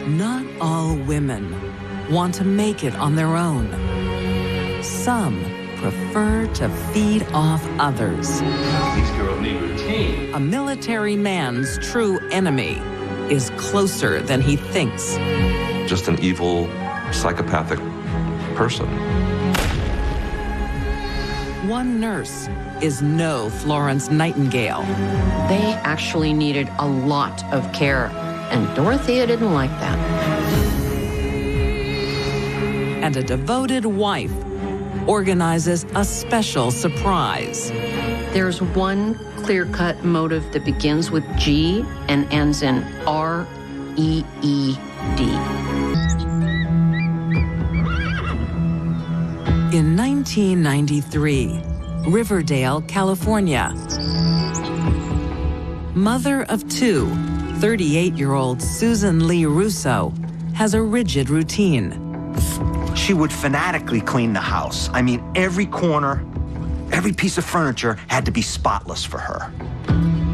Not all women want to make it on their own. Some prefer to feed off others. These girls need routine. A military man's true enemy is closer than he thinks. Just an evil, psychopathic person. One nurse is no Florence Nightingale. They actually needed a lot of care, and Dorothea didn't like that. And a devoted wife organizes a special surprise. There's one clear-cut motive that begins with G and ends in R-E-E-D. In 1993, Riverdale, California. Mother of two, 38-year-old Susan Lee Russo has a rigid routine. She would fanatically clean the house. I mean, every corner, every piece of furniture had to be spotless for her.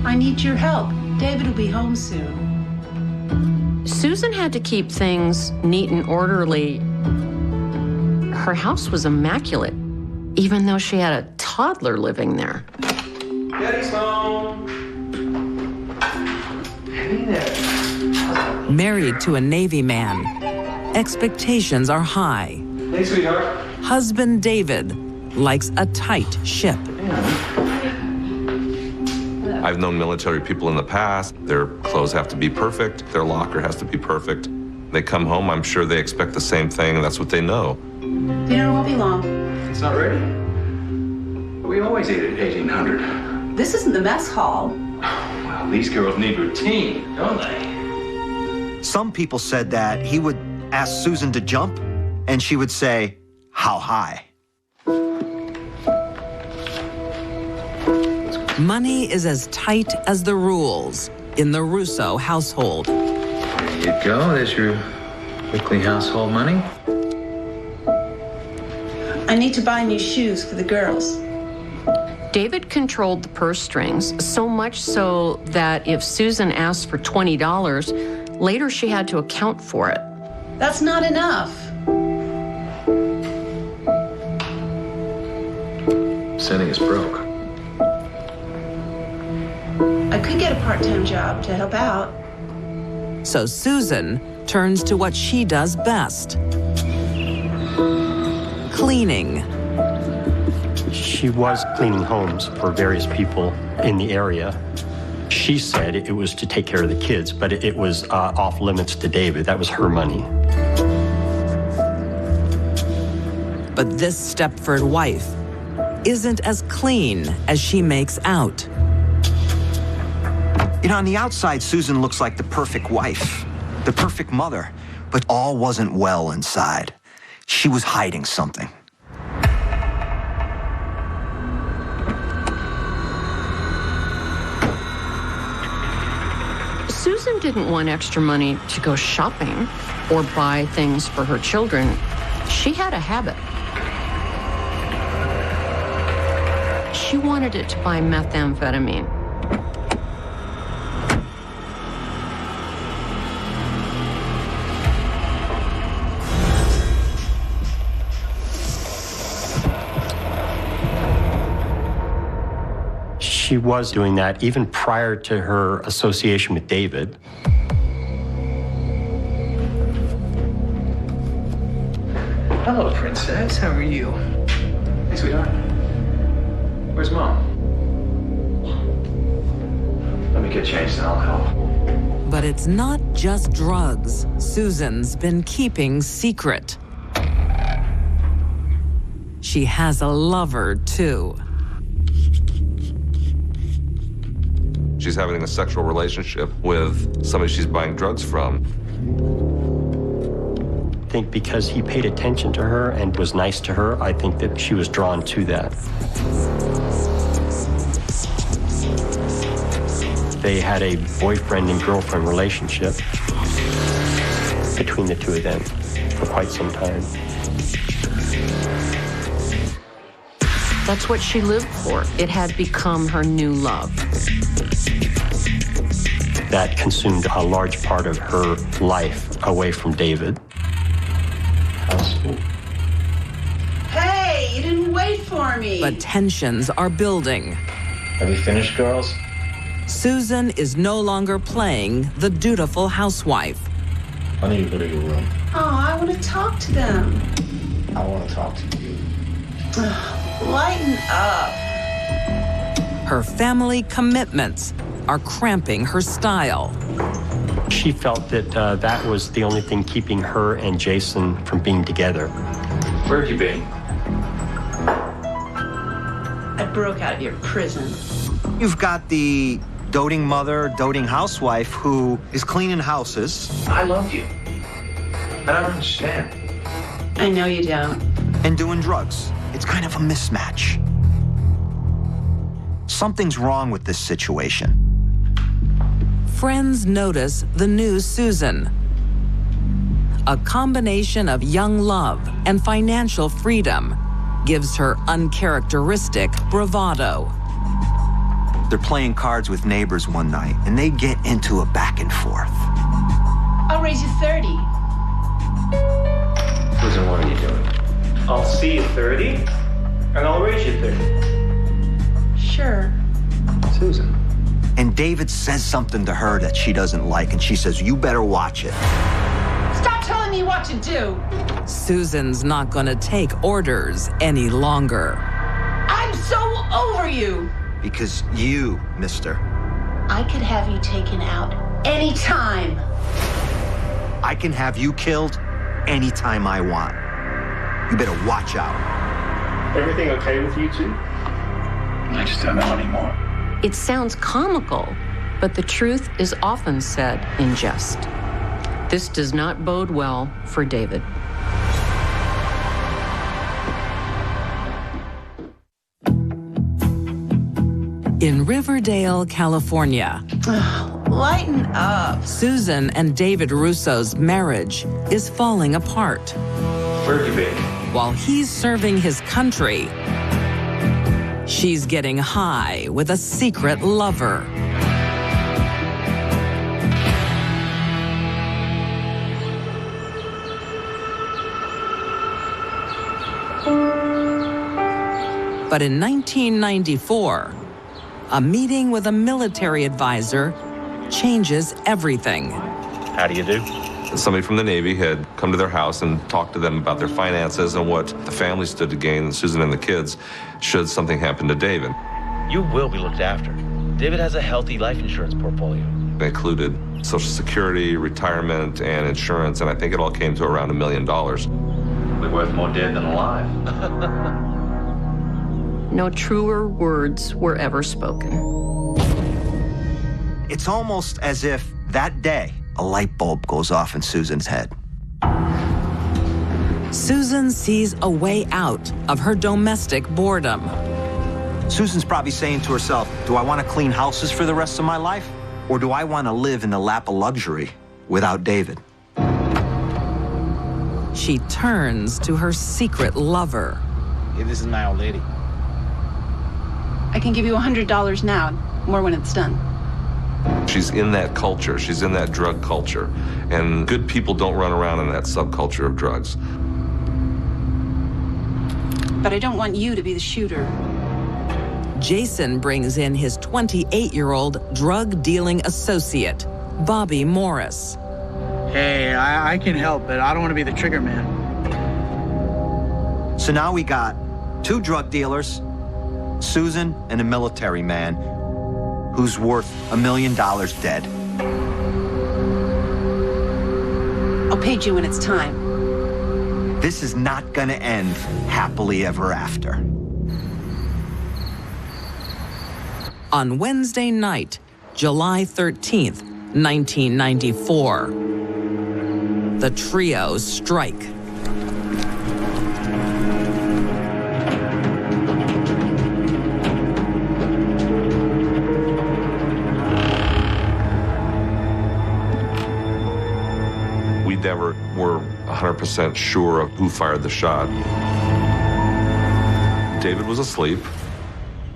I need your help. David will be home soon. Susan had to keep things neat and orderly. Her house was immaculate, even though she had a toddler living there. Daddy's home. Hey there. Married to a Navy man, expectations are high. Hey, sweetheart. Husband David likes a tight ship. I've known military people in the past. Their clothes have to be perfect. Their locker has to be perfect. They come home, I'm sure they expect the same thing, and that's what they know. Dinner won't be long. It's not ready? We always ate at 1800. This isn't the mess hall. Well, these girls need routine, don't they? Some people said that he would ask Susan to jump, and she would say, "How high?" Money is as tight as the rules in the Russo household. There you go. There's your weekly household money. I need to buy new shoes for the girls. David controlled the purse strings, so much so that if Susan asked for $20, later she had to account for it. That's not enough. Setting is broke. I could get a part-time job to help out. So Susan turns to what she does best: cleaning. She was cleaning homes for various people in the area. She said it was to take care of the kids, but it was off limits to David. That was her money. But this Stepford wife isn't as clean as she makes out. You know, on the outside, Susan looks like the perfect wife, the perfect mother, but all wasn't well inside. She was hiding something. Susan didn't want extra money to go shopping or buy things for her children. She had a habit. She wanted it to buy methamphetamine. She was doing that even prior to her association with David. Hello, princess. How are you? Hey, sweetheart. Where's Mom? Let me get changed and I'll help. But it's not just drugs Susan's been keeping secret. She has a lover, too. She's having a sexual relationship with somebody she's buying drugs from. I think because he paid attention to her and was nice to her, I think that she was drawn to that. They had a boyfriend and girlfriend relationship between the two of them for quite some time. That's what she lived for. It had become her new love. that consumed a large part of her life away from David. How's school? Hey, you didn't wait for me. But tensions are building. Have you finished, girls? Susan is no longer playing the dutiful housewife. I need to go to your room. Oh, I want to talk to them. I want to talk to you. Lighten up. Her family commitments are cramping her style. She felt that that was the only thing keeping her and Jason from being together. Where have you been? I broke out of your prison. You've got the doting mother, doting housewife who is cleaning houses I love you. I don't understand. I know you don't. and doing drugs. It's kind of a mismatch. Something's wrong with this situation. Friends notice the new Susan. A combination of young love and financial freedom gives her uncharacteristic bravado. They're playing cards with neighbors one night, and they get into a back and forth. I'll raise you 30. Susan, what are you doing? I'll see you 30, and I'll raise you 30. Sure. Susan. And David says something to her that she doesn't like, and she says, "You better watch it." Stop telling me what to do. Susan's not gonna take orders any longer. I'm so over you. Because you, mister, I could have you taken out anytime. I can have you killed anytime I want. You better watch out. Everything okay with you two? I just don't know anymore. It sounds comical, but the truth is often said in jest. This does not bode well for David. In Riverdale, California, Lighten up. Susan and David Russo's marriage is falling apart. Where have you been? While he's serving his country, she's getting high with a secret lover. But in 1994, a meeting with a military advisor changes everything. How do you do? Somebody from the Navy had come to their house and talked to them about their finances and what the family stood to gain, Susan and the kids, should something happen to David. You will be looked after. David has a healthy life insurance portfolio. They included Social Security, retirement, and insurance, and I think it all came to around $1 million. We're worth more dead than alive. No truer words were ever spoken. It's almost as if that day, a light bulb goes off in Susan's head. Susan sees a way out of her domestic boredom. Susan's probably saying to herself, do I want to clean houses for the rest of my life? Or do I want to live in the lap of luxury without David? She turns to her secret lover. Hey, this is my old lady. I can give you $100 now, more when it's done. She's in that culture. She's in that drug culture. And good people don't run around in that subculture of drugs. But I don't want you to be the shooter. Jason brings in his 28-year-old drug-dealing associate, Bobby Morris. Hey, I can help, but I don't want to be the trigger man. So now we got 2 drug dealers, Susan and a military man who's worth $1 million dead. I'll pay you when it's time. This is not gonna end happily ever after. On Wednesday night, July 13th, 1994, the trio strike. We never were 100% sure of who fired the shot. David was asleep.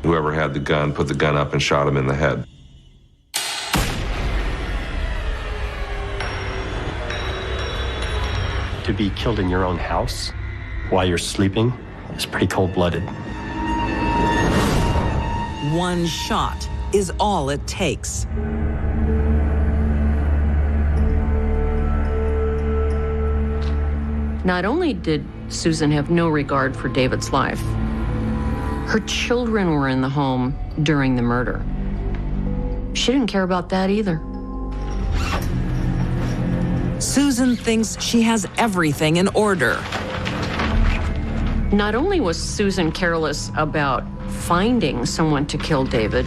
Whoever had the gun put the gun up and shot him in the head. To be killed in your own house while you're sleeping is pretty cold-blooded. One shot is all it takes. Not only did Susan have no regard for David's life, her children were in the home during the murder. She didn't care about that either. Susan thinks she has everything in order. Not only was Susan careless about finding someone to kill David,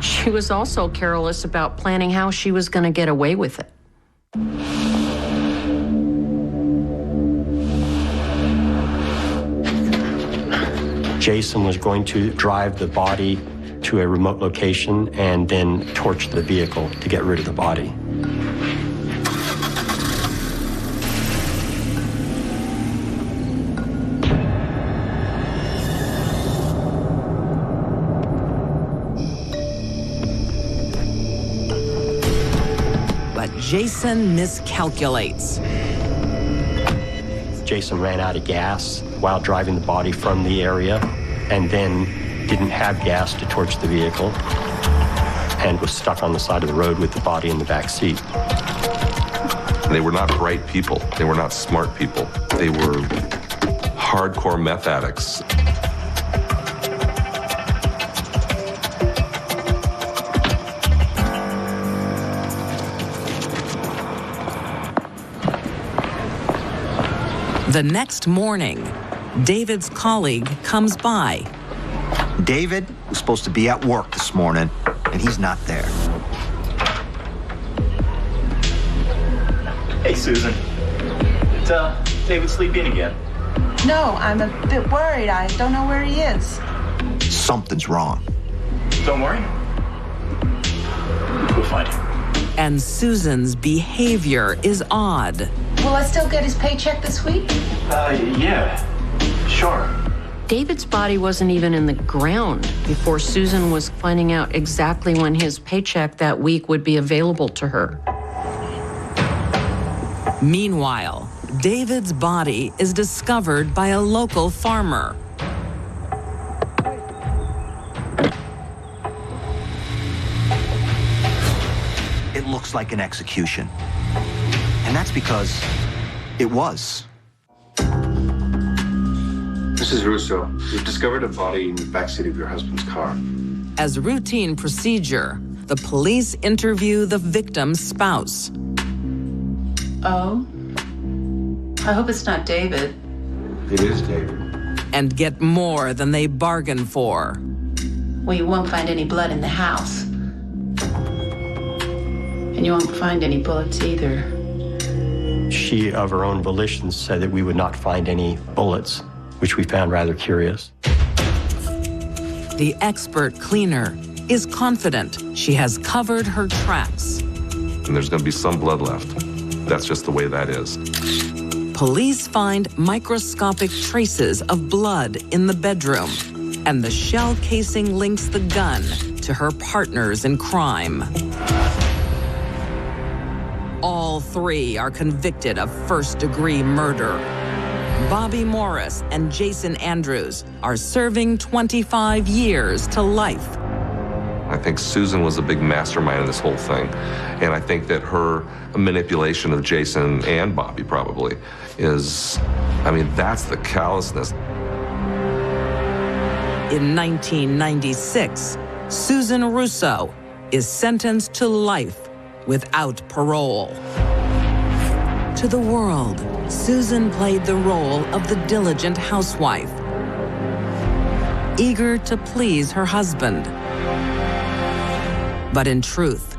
she was also careless about planning how she was going to get away with it. Jason was going to drive the body to a remote location and then torch the vehicle to get rid of the body. But Jason miscalculates. Jason ran out of gas while driving the body from the area and then didn't have gas to torch the vehicle and was stuck on the side of the road with the body in the back seat. They were not bright people. They were not smart people. They were hardcore meth addicts. The next morning, David's colleague comes by. David was supposed to be at work this morning, and he's not there. Hey, Susan. Is David sleeping again? No, I'm a bit worried. I don't know where he is. Something's wrong. Don't worry. We'll find him. And Susan's behavior is odd. Will I still get his paycheck this week? Yeah, sure. David's body wasn't even in the ground before Susan was finding out exactly when his paycheck that week would be available to her. Meanwhile, David's body is discovered by a local farmer. It looks like an execution. And that's because it was. Mrs. Russo, we've discovered a body in the backseat of your husband's car. As routine procedure, the police interview the victim's spouse. Oh? I hope it's not David. It is David. And get more than they bargained for. Well, you won't find any blood in the house. And you won't find any bullets either. She, of her own volition, said that we would not find any bullets, which we found rather curious. The expert cleaner is confident she has covered her tracks. And there's going to be some blood left. That's just the way that is. Police find microscopic traces of blood in the bedroom, and the shell casing links the gun to her partners in crime. All three are convicted of first-degree murder. Bobby Morris and Jason Andrews are serving 25 years to life. I think Susan was a big mastermind in this whole thing. And I think that her manipulation of Jason and Bobby probably is, I mean, that's the callousness. In 1996, Susan Russo is sentenced to life without parole. To the world, Susan played the role of the diligent housewife, eager to please her husband. But in truth,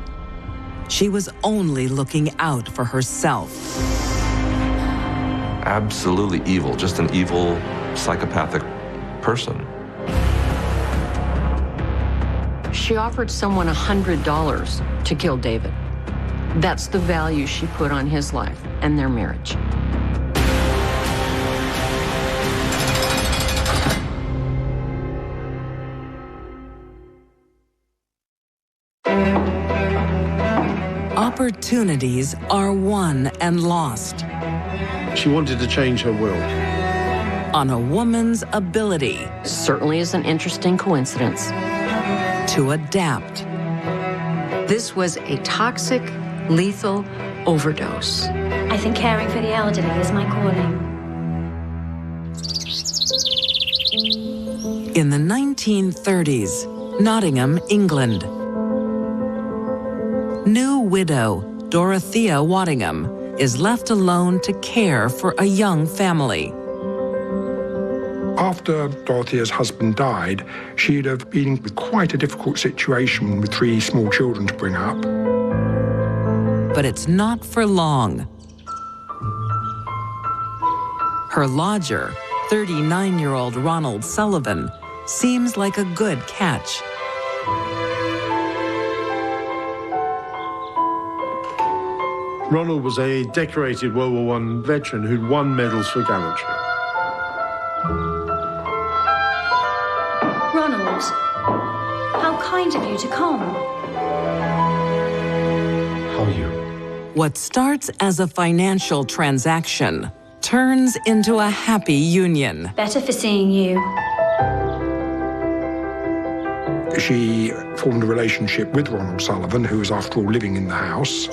she was only looking out for herself. Absolutely evil, just an evil, psychopathic person. She offered someone $100 to kill David. That's the value she put on his life and their marriage. Opportunities are won and lost She wanted to change her will. on a woman's ability Certainly is an interesting coincidence. to adapt. This was a toxic, lethal overdose. I think caring for the elderly is my calling. In the 1930s, Nottingham, England. New widow Dorothea Waddingham is left alone to care for a young family. After Dorothea's husband died, she'd have been in quite a difficult situation with 3 small children to bring up. But it's not for long. Her lodger, 39-year-old Ronald Sullivan, seems like a good catch. Ronald was a decorated World War I veteran who'd won medals for gallantry. Ronald, how kind of you to come. How are you? What starts as a financial transaction turns into a happy union. Better for seeing you. She formed a relationship with Ronald Sullivan, who was, after all, living in the house.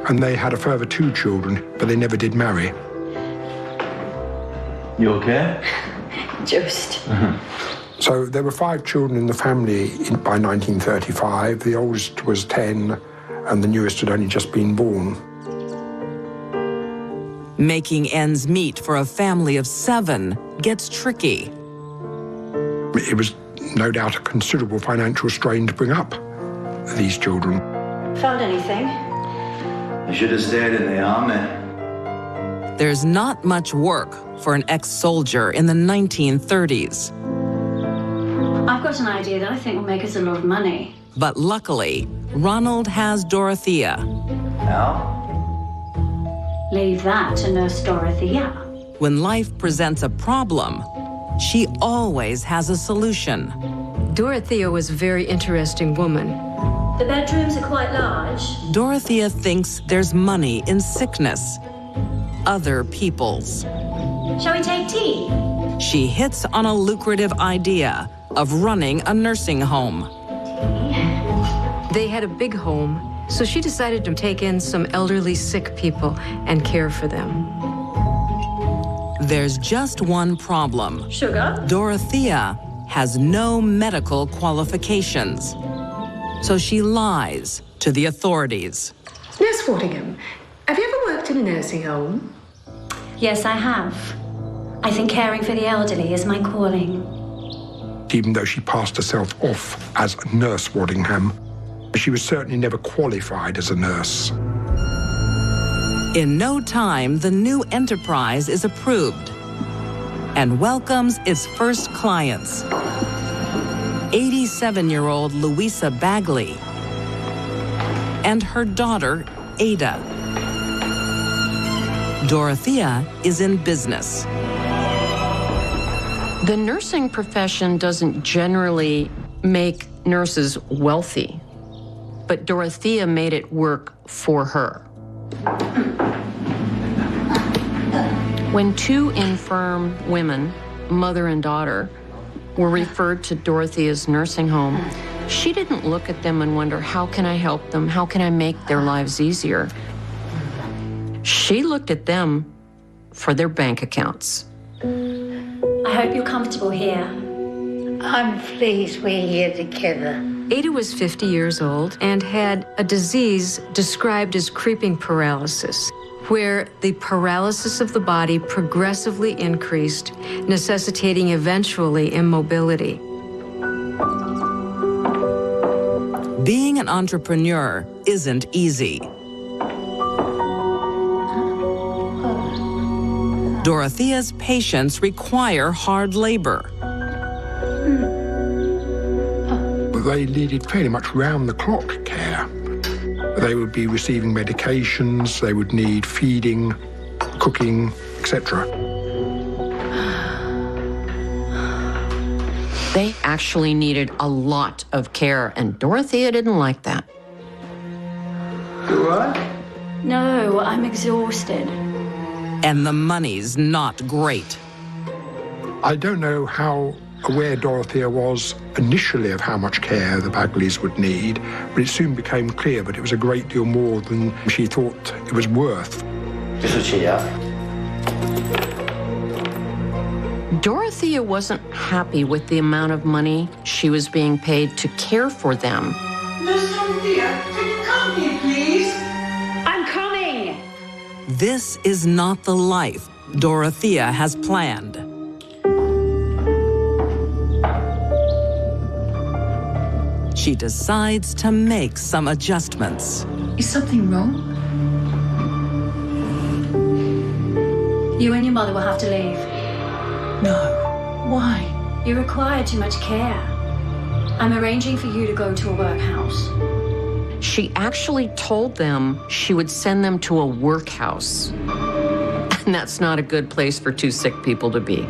And they had a further 2 children, but they never did marry. You okay? Just. So there were 5 children in the family by 1935. The oldest was 10, and the newest had only just been born. Making ends meet for a family of 7 gets tricky. It was no doubt a considerable financial strain to bring up these children. Found anything? I should have stayed in the army. There's not much work for an ex-soldier in the 1930s. I've got an idea that I think will make us a lot of money. But luckily, Ronald has Dorothea. Now? Leave that to Nurse Dorothea. When life presents a problem, she always has a solution. Dorothea was a very interesting woman. The bedrooms are quite large. Dorothea thinks there's money in sickness. Other people's. Shall we take tea? She hits on a lucrative idea of running a nursing home. They had a big home, so she decided to take in some elderly sick people and care for them. There's just one problem. Sugar? Dorothea has no medical qualifications. So she lies to the authorities. Nurse Waddingham, have you ever worked in a nursing home? Yes, I have. I think caring for the elderly is my calling. Even though she passed herself off as Nurse Waddingham, she was certainly never qualified as a nurse. In no time, the new enterprise is approved and welcomes its first clients. 87-year-old Louisa Bagley and her daughter, Ada. Dorothea is in business. The nursing profession doesn't generally make nurses wealthy, but Dorothea made it work for her. When 2 infirm women, mother and daughter, were referred to Dorothea's nursing home, she didn't look at them and wonder, how can I help them? How can I make their lives easier? She looked at them for their bank accounts. I hope you're comfortable here. I'm pleased we're here together. Ada was 50 years old and had a disease described as creeping paralysis, where the paralysis of the body progressively increased, necessitating eventually immobility. Being an entrepreneur isn't easy. Dorothea's patients require hard labor. They needed fairly much round-the-clock care. They would be receiving medications, they would need feeding, cooking, etc. They actually needed a lot of care, and Dorothea didn't like that. You all right? No, I'm exhausted. And the money's not great. I don't know how aware Dorothea was initially of how much care the Bagleys would need, but it soon became clear that it was a great deal more than she thought it was worth. Dorothea wasn't happy with the amount of money she was being paid to care for them. Miss Dorothea, can you come here, please? I'm coming! This is not the life Dorothea has planned. She decides to make some adjustments. Is something wrong? You and your mother will have to leave. No. Why? You require too much care. I'm arranging for you to go to a workhouse. She actually told them she would send them to a workhouse. And that's not a good place for two sick people to be.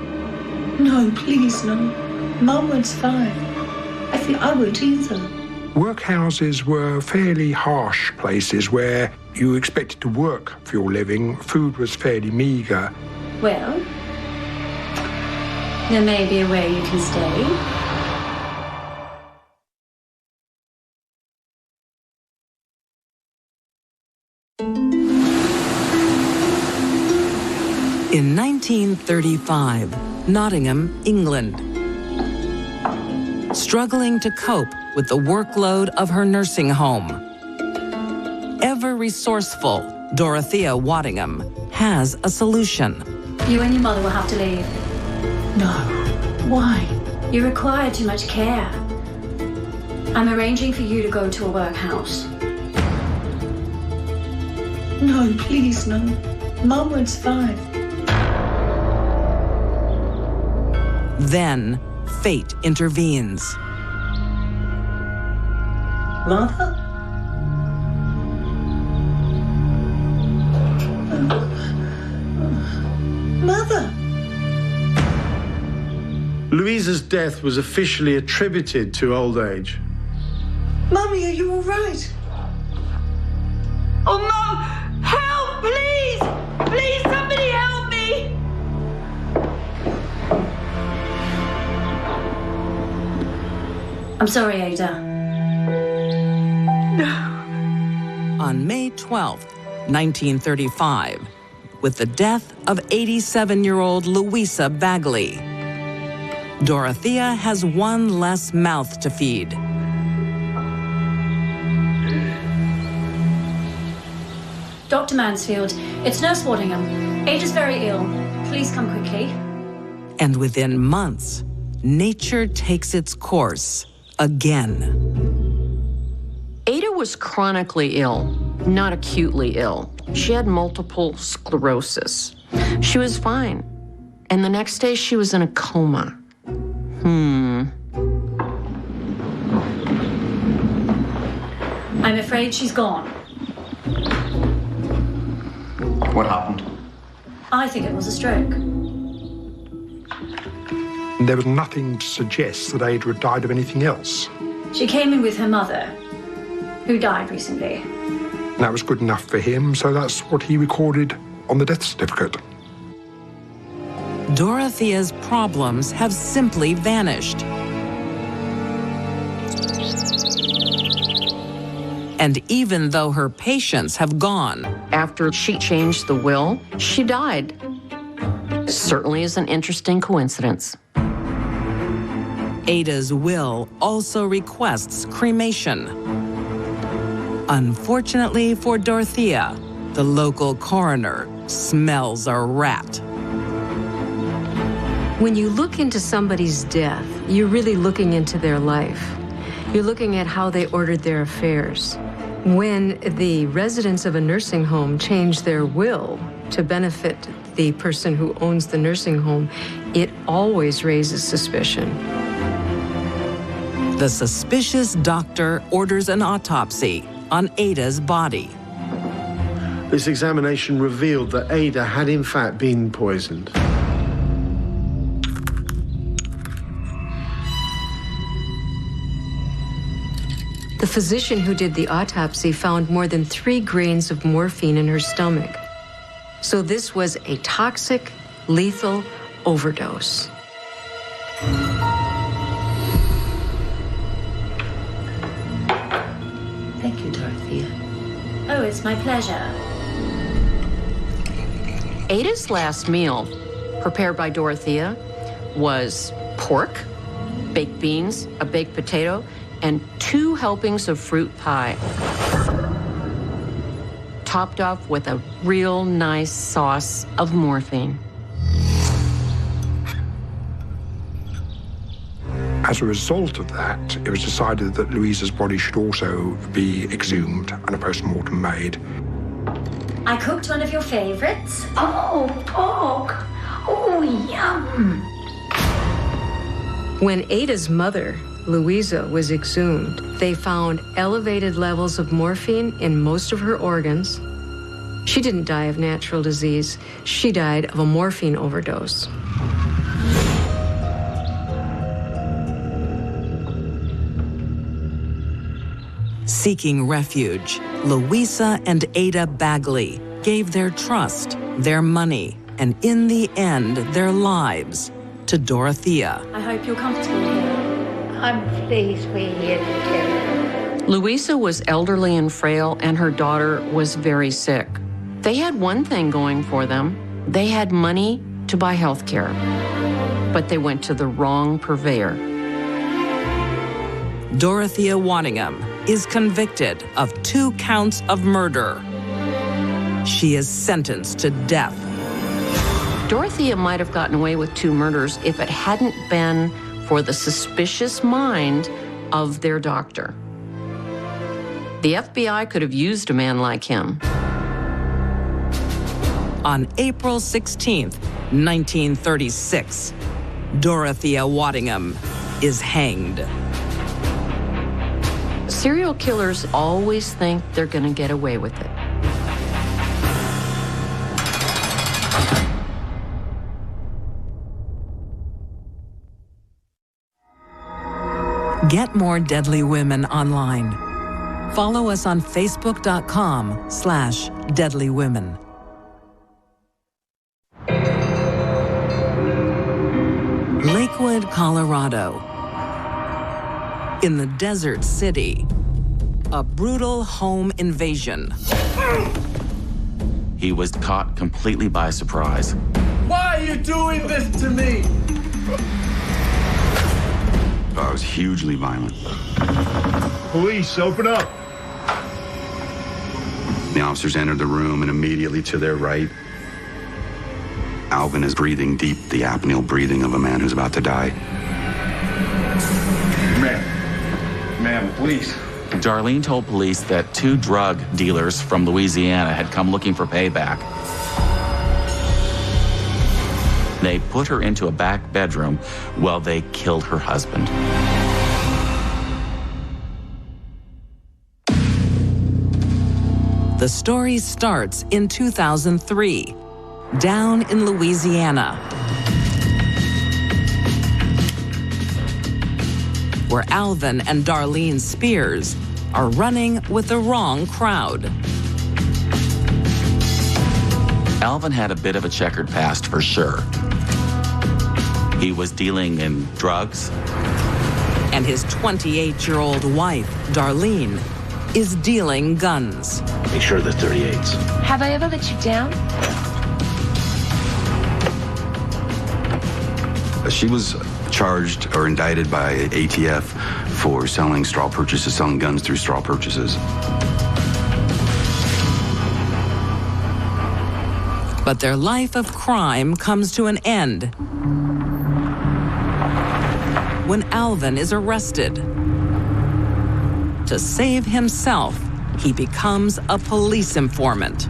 No, please, no. Mum was fine. I think I would either. Workhouses were fairly harsh places where you expected to work for your living. Food was fairly meagre. Well, there may be a way you can stay. In 1935, Nottingham, England. Struggling to cope with the workload of her nursing home. Ever resourceful, Dorothea Waddingham has a solution. You and your mother will have to leave. No. Why? You require too much care. I'm arranging for you to go to a workhouse. No, please, no. Mum was fine. Then, fate intervenes. Mother? Mother? Louisa's death was officially attributed to old age. Mummy, are you all right? Oh, Mum! Help, please! Please, somebody help me! I'm sorry, Ada. On May 12th, 1935, with the death of 87-year-old Louisa Bagley, Dorothea has one less mouth to feed. Dr. Mansfield, it's Nurse Waddingham. Ada's very ill. Please come quickly. And within months, nature takes its course again. Ada was chronically ill, not acutely ill. She had multiple sclerosis. She was fine. And the next day, she was in a coma. I'm afraid she's gone. What happened? I think it was a stroke. There was nothing to suggest that Ada had died of anything else. She came in with her mother, who died recently. That was good enough for him, so that's what he recorded on the death certificate. Dorothea's problems have simply vanished. And even though her patients have gone, after she changed the will, she died. Certainly is an interesting coincidence. Ada's will also requests cremation. Unfortunately for Dorothea, the local coroner smells a rat. When you look into somebody's death, you're really looking into their life. You're looking at how they ordered their affairs. When the residents of a nursing home change their will to benefit the person who owns the nursing home, it always raises suspicion. The suspicious doctor orders an autopsy on Ada's body. This examination revealed that Ada had in fact been poisoned. The physician who did the autopsy found more than 3 grains of morphine in her stomach. So this was a toxic, lethal overdose. Thank you, Dorothea. Oh, it's my pleasure. Ada's last meal, prepared by Dorothea, was pork, baked beans, a baked potato, and 2 helpings of fruit pie, topped off with a real nice sauce of morphine. As a result of that, it was decided that Louisa's body should also be exhumed and a post-mortem made. I cooked one of your favorites. Oh, pork. Oh, yum. When Ada's mother, Louisa, was exhumed, they found elevated levels of morphine in most of her organs. She didn't die of natural disease. She died of a morphine overdose. Seeking refuge, Louisa and Ada Bagley gave their trust, their money, and in the end, their lives to Dorothea. I hope you're comfortable here. I'm pleased we're here together. Louisa was elderly and frail, and her daughter was very sick. They had one thing going for them. They had money to buy health care, but they went to the wrong purveyor. Dorothea Waddingham is convicted of 2 counts of murder. She is sentenced to death. Dorothea might have gotten away with 2 murders if it hadn't been for the suspicious mind of their doctor. The FBI could have used a man like him. On April 16th, 1936, Dorothea Waddingham is hanged. Serial killers always think they're going to get away with it. Get more Deadly Women online. Follow us on Facebook.com/deadlywomen. Lakewood, Colorado. In the desert city, a brutal home invasion. He was caught completely by surprise. Why are you doing this to me? I was hugely violent. Police, open up. The officers entered the room, and immediately to their right, Alvin is breathing deep, the apneal breathing of a man who's about to die. Ma'am, please. Darlene told police that 2 drug dealers from Louisiana had come looking for payback. They put her into a back bedroom while they killed her husband. The story starts in 2003, down in Louisiana, where Alvin and Darlene Spears are running with the wrong crowd. Alvin had a bit of a checkered past for sure. He was dealing in drugs. And his 28-year-old wife, Darlene, is dealing guns. Make sure they're 38s. Have I ever let you down? She was charged or indicted by ATF for selling straw purchases, selling guns through straw purchases. But their life of crime comes to an end when Alvin is arrested. To save himself, he becomes a police informant.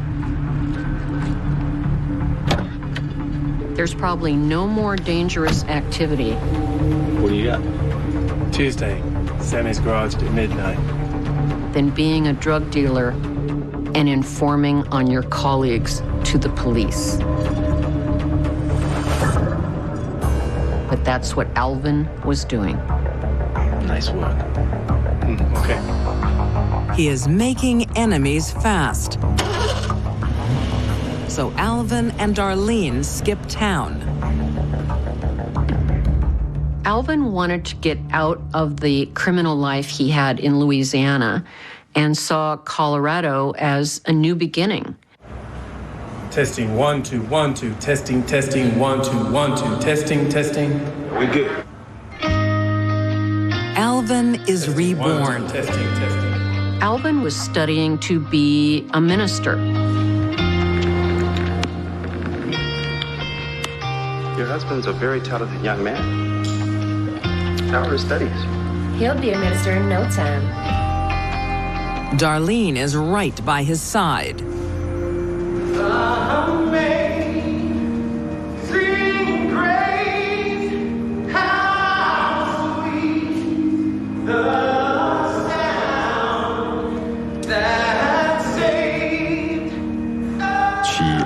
There's probably no more dangerous activity. What do you got? Tuesday, Sammy's garage at midnight. Than being a drug dealer and informing on your colleagues to the police. But that's what Alvin was doing. Nice work. Okay. He is making enemies fast. So Alvin and Darlene skip town. Alvin wanted to get out of the criminal life he had in Louisiana and saw Colorado as a new beginning. Testing 1 2 1 2. Testing 1 2 1 2. Testing. We good. Alvin is reborn. Testing. Alvin was studying to be a minister. Your husband's a very talented young man. How are his studies? He'll be a minister in no time. Darlene is right by his side.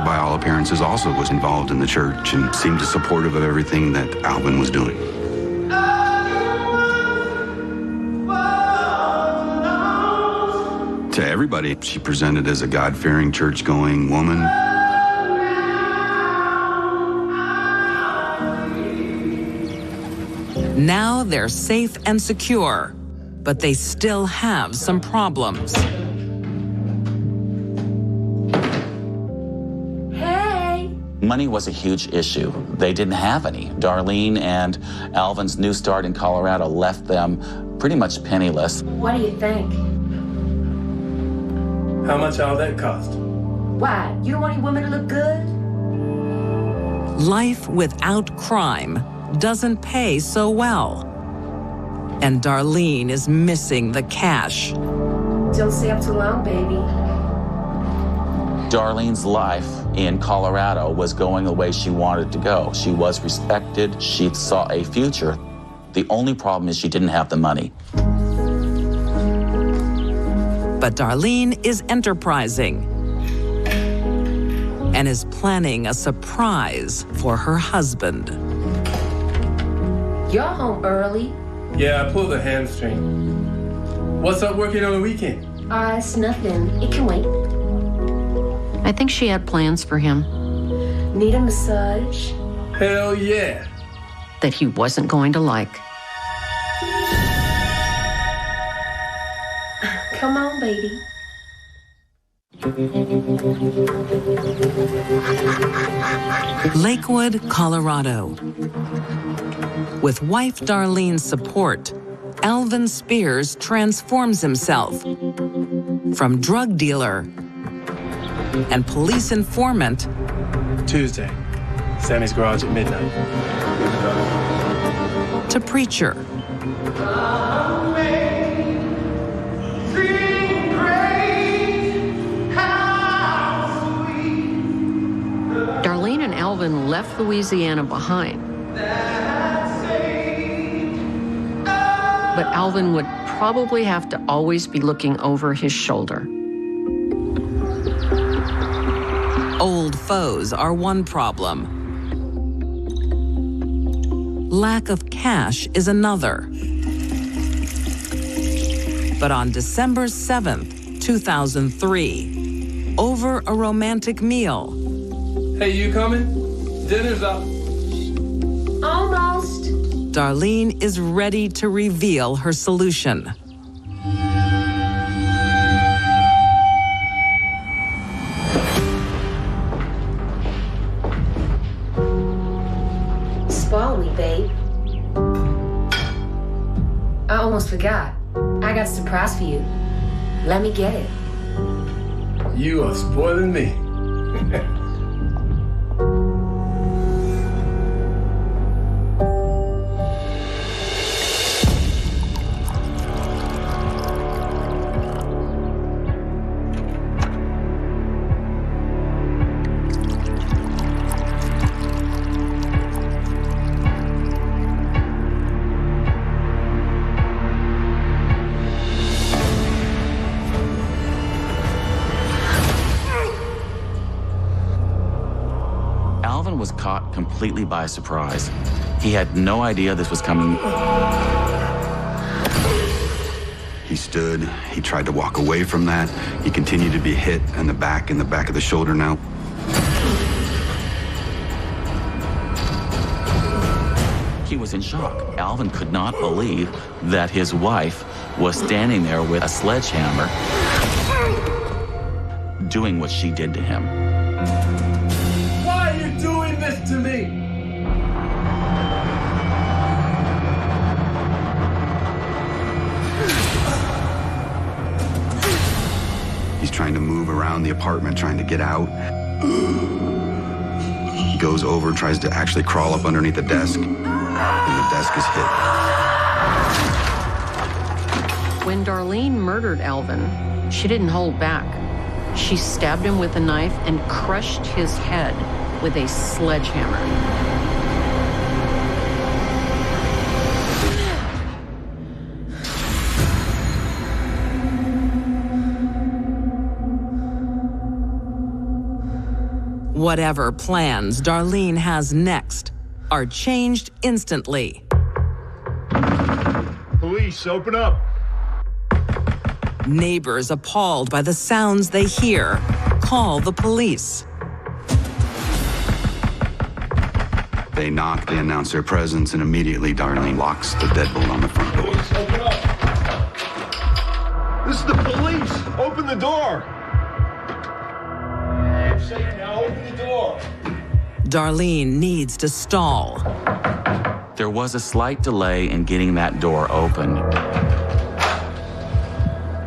By all appearances, also was involved in the church and seemed supportive of everything that Alvin was doing. To everybody, she presented as a God-fearing, church-going woman. Now they're safe and secure, but they still have some problems. Money was a huge issue. They didn't have any. Darlene and Alvin's new start in Colorado left them pretty much penniless. What do you think? How much all that cost? Why? You don't want any women to look good? Life without crime doesn't pay so well. And Darlene is missing the cash. Don't stay up too long, baby. Darlene's life in Colorado was going the way she wanted to go. She was respected. She saw a future. The only problem is she didn't have the money. But Darlene is enterprising and is planning a surprise for her husband. You're home early. Yeah, I pulled a hamstring. What's up working on the weekend? It's nothing. It can wait. I think she had plans for him. Need a massage? Hell yeah. That he wasn't going to like. Come on, baby. Lakewood, Colorado. With wife Darlene's support, Alvin Spears transforms himself from drug dealer and police informant Tuesday, Sammy's garage at midnight. to preacher. Darlene and Alvin left Louisiana behind. But Alvin would probably have to always be looking over his shoulder. Old foes are one problem. Lack of cash is another. But on December 7th, 2003, over a romantic meal, Hey, you coming? Dinner's up. Almost. Darlene is ready to reveal her solution. Spoil me, babe. I almost forgot. I got a surprise for you. Let me get it. You are spoiling me. Alvin was caught completely by surprise. He had no idea this was coming. He stood, he tried to walk away from that. He continued to be hit in the back of the shoulder now. He was in shock. Alvin could not believe that his wife was standing there with a sledgehammer doing what she did to him. Why are you doing this to me? He's trying to move around the apartment, trying to get out. He goes over, tries to actually crawl up underneath the desk, and the desk is hit. When Darlene murdered Alvin, she didn't hold back. She stabbed him with a knife and crushed his head with a sledgehammer. Whatever plans Darlene has next are changed instantly. Police, open up. Neighbors, appalled by the sounds they hear, call the police. They knock, they announce their presence, and immediately Darlene locks the deadbolt on the front door. Police, open up. This is the police. Open the door. I'm safe now. Open the door. Darlene needs to stall. There was a slight delay in getting that door open.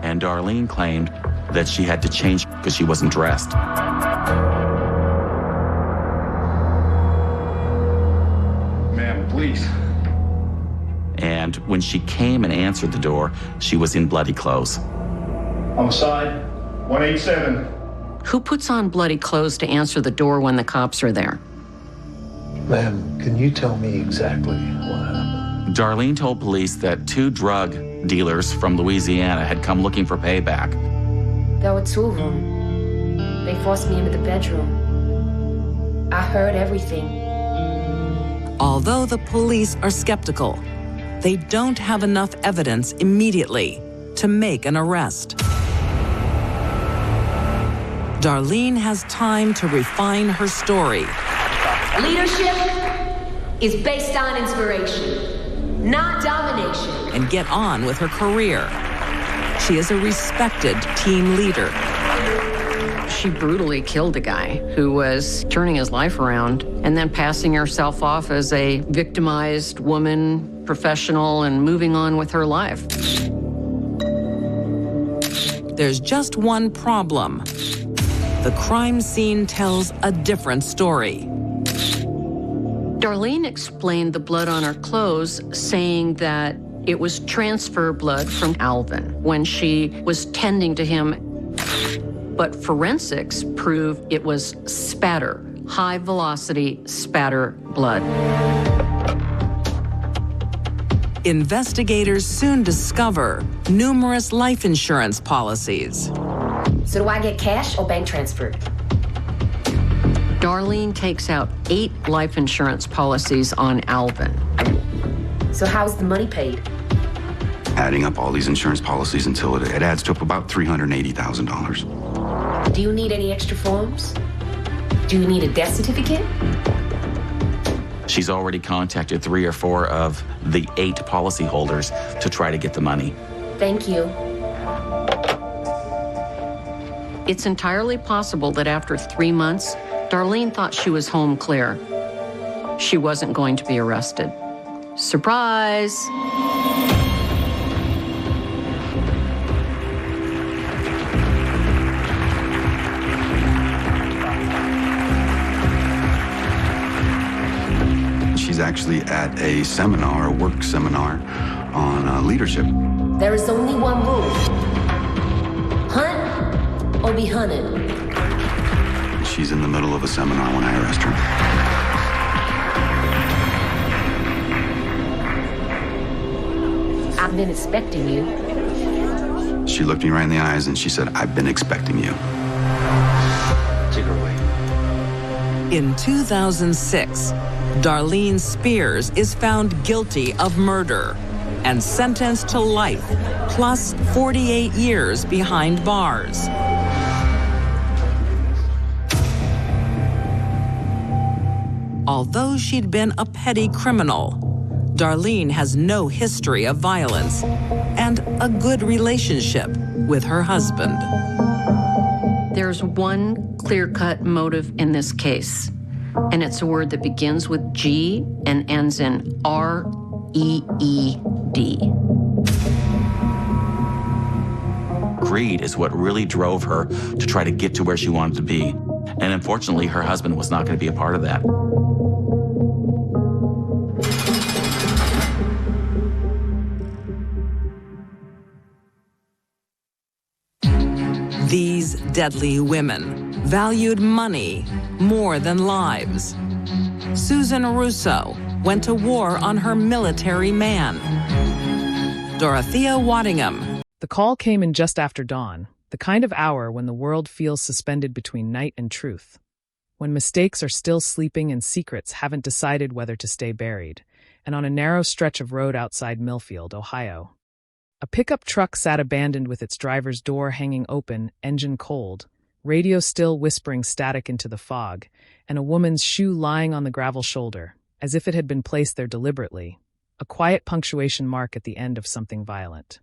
And Darlene claimed that she had to change because she wasn't dressed. Ma'am, please. And when she came and answered the door, she was in bloody clothes. Homicide, 187. Who puts on bloody clothes to answer the door when the cops are there? Ma'am, can you tell me exactly what happened? Darlene told police that 2 drug dealers from Louisiana had come looking for payback. There were 2 of them. They forced me into the bedroom. I heard everything. Although the police are skeptical, they don't have enough evidence immediately to make an arrest. Darlene has time to refine her story. Leadership is based on inspiration, not domination. And get on with her career. She is a respected team leader. She brutally killed a guy who was turning his life around and then passing herself off as a victimized woman, professional, and moving on with her life. There's just one problem. The crime scene tells a different story. Darlene explained the blood on her clothes, saying that it was transfer blood from Alvin when she was tending to him. But forensics proved it was spatter, high-velocity spatter blood. Investigators soon discover numerous life insurance policies. So do I get cash or bank transferred? Darlene takes out 8 life insurance policies on Alvin. So how's the money paid? Adding up all these insurance policies until it adds to up about $380,000. Do you need any extra forms? Do you need a death certificate? She's already contacted 3 or 4 of the 8 policyholders to try to get the money. Thank you. It's entirely possible that after 3 months, Darlene thought she was home clear. She wasn't going to be arrested. Surprise! She's actually at a seminar, a work seminar on leadership. There is only one rule. Hunt or be hunted. She's in the middle of a seminar when I arrest her. I've been expecting you. She looked me right in the eyes and she said, "I've been expecting you." Take her away. In 2006, Darlene Spears is found guilty of murder. and sentenced to life, plus 48 years behind bars. Although she'd been a petty criminal, Darlene has no history of violence and a good relationship with her husband. There's one clear-cut motive in this case, and it's a word that begins with G and ends in R-E-E-D. Greed is what really drove her to try to get to where she wanted to be. And unfortunately, her husband was not going to be a part of that. These deadly women valued money more than lives. Susan Russo went to war on her military man. Dorothea Waddingham. The call came in just after dawn, the kind of hour when the world feels suspended between night and truth, when mistakes are still sleeping and secrets haven't decided whether to stay buried, and on a narrow stretch of road outside Millfield, Ohio. A pickup truck sat abandoned with its driver's door hanging open, engine cold, radio still whispering static into the fog, and a woman's shoe lying on the gravel shoulder, as if it had been placed there deliberately, a quiet punctuation mark at the end of something violent.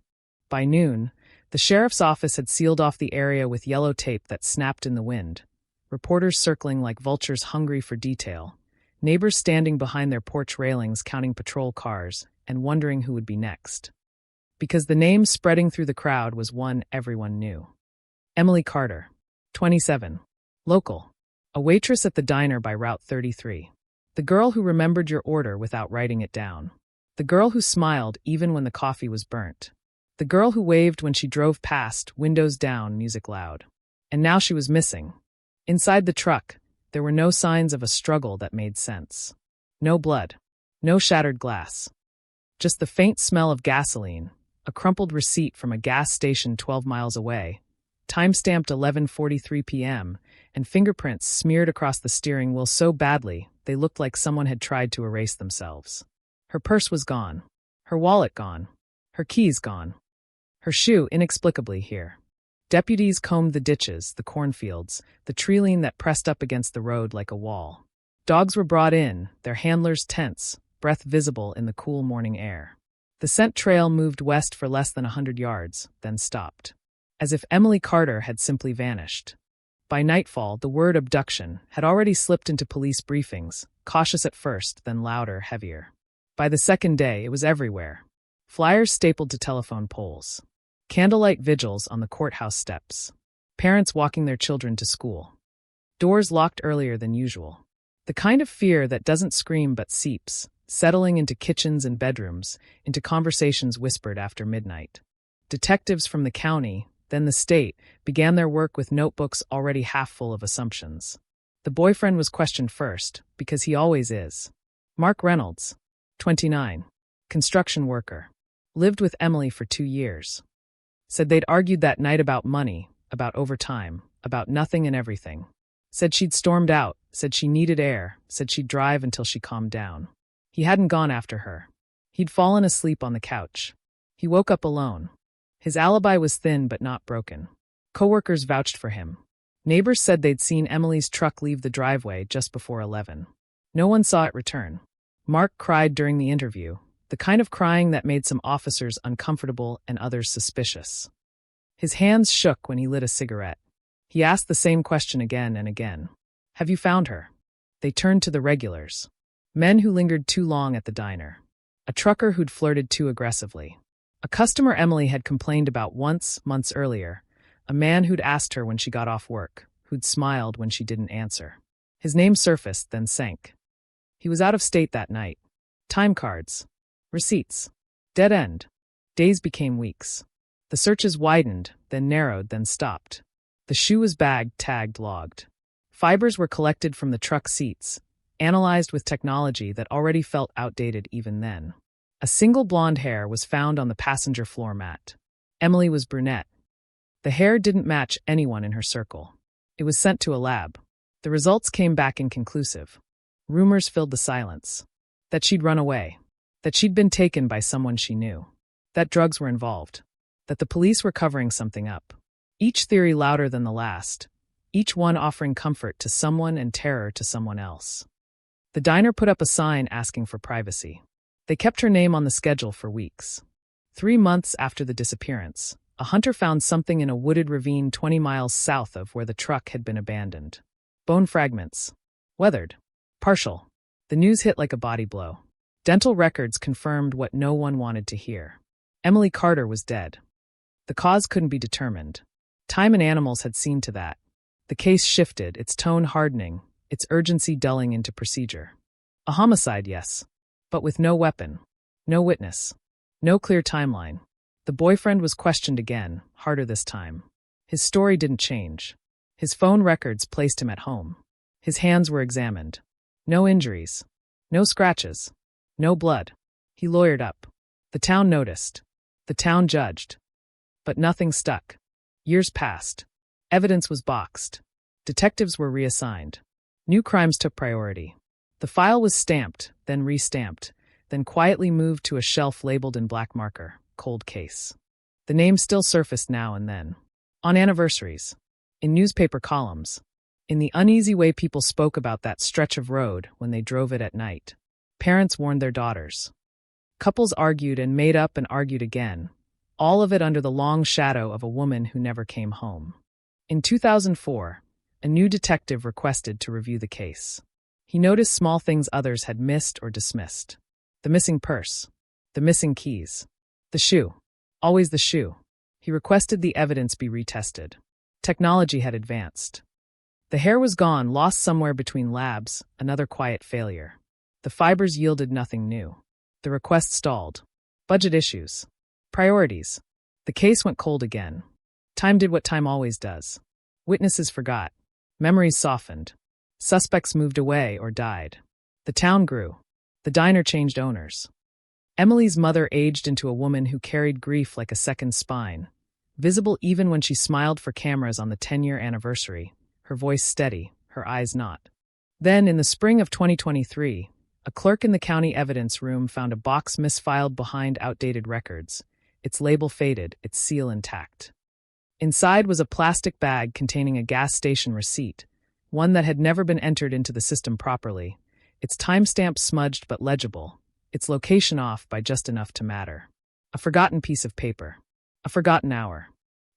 By noon, the sheriff's office had sealed off the area with yellow tape that snapped in the wind, reporters circling like vultures hungry for detail, neighbors standing behind their porch railings counting patrol cars and wondering who would be next. Because the name spreading through the crowd was one everyone knew. Emily Carter, 27, local, a waitress at the diner by Route 33. The girl who remembered your order without writing it down. The girl who smiled even when the coffee was burnt. The girl who waved when she drove past, windows down, music loud. And now she was missing. Inside the truck, there were no signs of a struggle that made sense. No blood. No shattered glass. Just the faint smell of gasoline, a crumpled receipt from a gas station 12 miles away, time-stamped 11:43 p.m., and fingerprints smeared across the steering wheel so badly they looked like someone had tried to erase themselves. Her purse was gone. Her wallet gone. Her keys gone. Her shoe inexplicably here. Deputies combed the ditches, the cornfields, the treeline that pressed up against the road like a wall. Dogs were brought in, their handlers tense, breath visible in the cool morning air. The scent trail moved west for less than 100 yards, then stopped. As if Emily Carter had simply vanished. By nightfall, the word abduction had already slipped into police briefings, cautious at first, then louder, heavier. By the second day, it was everywhere. Flyers stapled to telephone poles. Candlelight vigils on the courthouse steps. Parents walking their children to school. Doors locked earlier than usual. The kind of fear that doesn't scream but seeps, settling into kitchens and bedrooms, into conversations whispered after midnight. Detectives from the county, then the state, began their work with notebooks already half full of assumptions. The boyfriend was questioned first, because he always is. Mark Reynolds, 29, construction worker, lived with Emily for 2 years. Said they'd argued that night about money, about overtime, about nothing and everything. Said she'd stormed out, said she needed air, said she'd drive until she calmed down. He hadn't gone after her. He'd fallen asleep on the couch. He woke up alone. His alibi was thin but not broken. Coworkers vouched for him. Neighbors said they'd seen Emily's truck leave the driveway just before 11. No one saw it return. Mark cried during the interview, the kind of crying that made some officers uncomfortable and others suspicious. His hands shook when he lit a cigarette. He asked the same question again and again. Have you found her? They turned to the regulars. Men who lingered too long at the diner. A trucker who'd flirted too aggressively. A customer Emily had complained about once, months earlier. A man who'd asked her when she got off work, who'd smiled when she didn't answer. His name surfaced, then sank. He was out of state that night. Time cards. Receipts. Dead end. Days became weeks. The searches widened, then narrowed, then stopped. The shoe was bagged, tagged, logged. Fibers were collected from the truck seats, analyzed with technology that already felt outdated even then. A single blonde hair was found on the passenger floor mat. Emily was brunette. The hair didn't match anyone in her circle. It was sent to a lab. The results came back inconclusive. Rumors filled the silence. That she'd run away. that she'd been taken by someone she knew, that drugs were involved, that the police were covering something up. Each theory louder than the last, each one offering comfort to someone and terror to someone else. The diner put up a sign asking for privacy. They kept her name on the schedule for weeks. 3 months after the disappearance, a hunter found something in a wooded ravine 20 miles south of where the truck had been abandoned. Bone fragments. Weathered. Partial. The news hit like a body blow. Dental records confirmed what no one wanted to hear. Emily Carter was dead. The cause couldn't be determined. Time and animals had seen to that. The case shifted, its tone hardening, its urgency dulling into procedure. A homicide, yes, but with no weapon, no witness, no clear timeline. The boyfriend was questioned again, harder this time. His story didn't change. His phone records placed him at home. His hands were examined. No injuries. No scratches. No blood. He lawyered up. The town noticed. The town judged. But nothing stuck. Years passed. Evidence was boxed. Detectives were reassigned. New crimes took priority. The file was stamped, then re-stamped, then quietly moved to a shelf labeled in black marker, cold case. The name still surfaced now and then. On anniversaries. In newspaper columns. In the uneasy way people spoke about that stretch of road when they drove it at night. Parents warned their daughters. Couples argued and made up and argued again. All of it under the long shadow of a woman who never came home. In 2004, a new detective requested to review the case. He noticed small things others had missed or dismissed. The missing purse. The missing keys. The shoe. Always the shoe. He requested the evidence be retested. Technology had advanced. The hair was gone, lost somewhere between labs, another quiet failure. The fibers yielded nothing new. The request stalled. Budget issues. Priorities. The case went cold again. Time did what time always does. Witnesses forgot. Memories softened. Suspects moved away or died. The town grew. The diner changed owners. Emily's mother aged into a woman who carried grief like a second spine, visible even when she smiled for cameras on the 10-year anniversary, her voice steady, her eyes not. Then, in the spring of 2023, a clerk in the county evidence room found a box misfiled behind outdated records, its label faded, its seal intact. Inside was a plastic bag containing a gas station receipt, one that had never been entered into the system properly, its timestamp smudged but legible, its location off by just enough to matter. A forgotten piece of paper. A forgotten hour.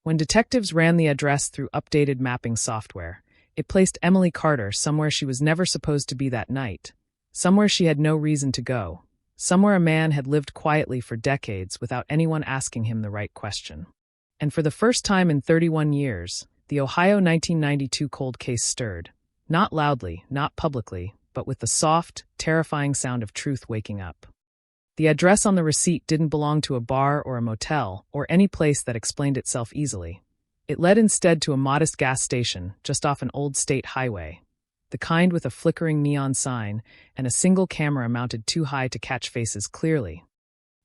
When detectives ran the address through updated mapping software, it placed Emily Carter somewhere she was never supposed to be that night, somewhere she had no reason to go, somewhere a man had lived quietly for decades without anyone asking him the right question. And for the first time in 31 years, the Ohio 1992 cold case stirred, not loudly, not publicly, but with the soft, terrifying sound of truth waking up. The address on the receipt didn't belong to a bar or a motel or any place that explained itself easily. It led instead to a modest gas station just off an old state highway, the kind with a flickering neon sign and a single camera mounted too high to catch faces clearly.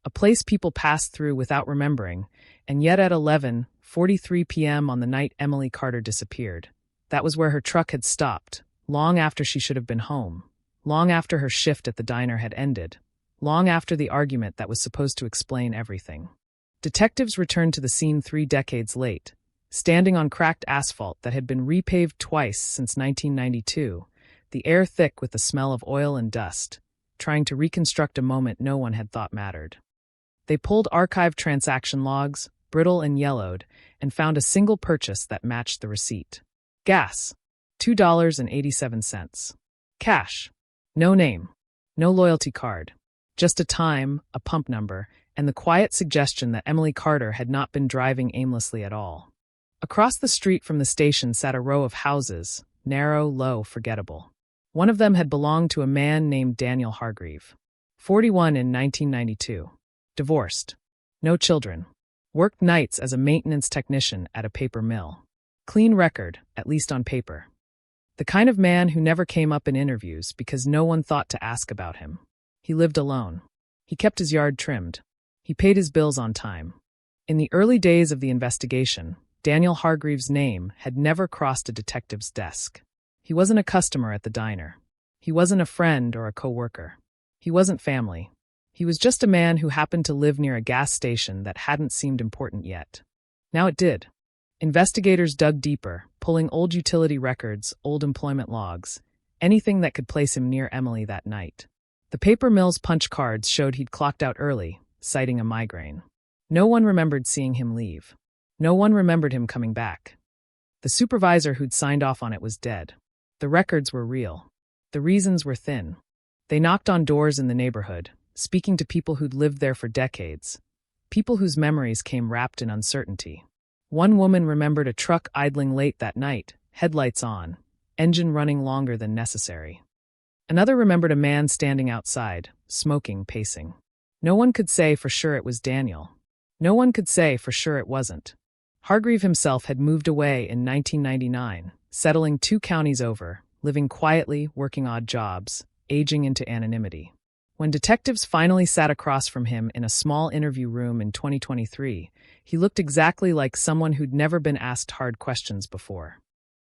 A place people passed through without remembering, and yet at 11:43 p.m. on the night Emily Carter disappeared, that was where her truck had stopped, long after she should have been home, long after her shift at the diner had ended, long after the argument that was supposed to explain everything. Detectives returned to the scene 3 decades late, standing on cracked asphalt that had been repaved twice since 1992, the air thick with the smell of oil and dust, trying to reconstruct a moment no one had thought mattered. They pulled archived transaction logs, brittle and yellowed, and found a single purchase that matched the receipt. Gas. $2.87. Cash. No name. No loyalty card. Just a time, a pump number, and the quiet suggestion that Emily Carter had not been driving aimlessly at all. Across the street from the station sat a row of houses, narrow, low, forgettable. One of them had belonged to a man named Daniel Hargreave. 41 in 1992. Divorced. No children. Worked nights as a maintenance technician at a paper mill. Clean record, at least on paper. The kind of man who never came up in interviews because no one thought to ask about him. He lived alone. He kept his yard trimmed. He paid his bills on time. In the early days of the investigation, Daniel Hargreave's name had never crossed a detective's desk. He wasn't a customer at the diner. He wasn't a friend or a co-worker. He wasn't family. He was just a man who happened to live near a gas station that hadn't seemed important yet. Now it did. Investigators dug deeper, pulling old utility records, old employment logs, anything that could place him near Emily that night. The paper mill's punch cards showed he'd clocked out early, citing a migraine. No one remembered seeing him leave. No one remembered him coming back. The supervisor who'd signed off on it was dead. The records were real. The reasons were thin. They knocked on doors in the neighborhood, speaking to people who'd lived there for decades, people whose memories came wrapped in uncertainty. One woman remembered a truck idling late that night, headlights on, engine running longer than necessary. Another remembered a man standing outside, smoking, pacing. No one could say for sure it was Daniel. No one could say for sure it wasn't. Hargreave himself had moved away in 1999, settling 2 counties over, living quietly, working odd jobs, aging into anonymity. When detectives finally sat across from him in a small interview room in 2023, he looked exactly like someone who'd never been asked hard questions before.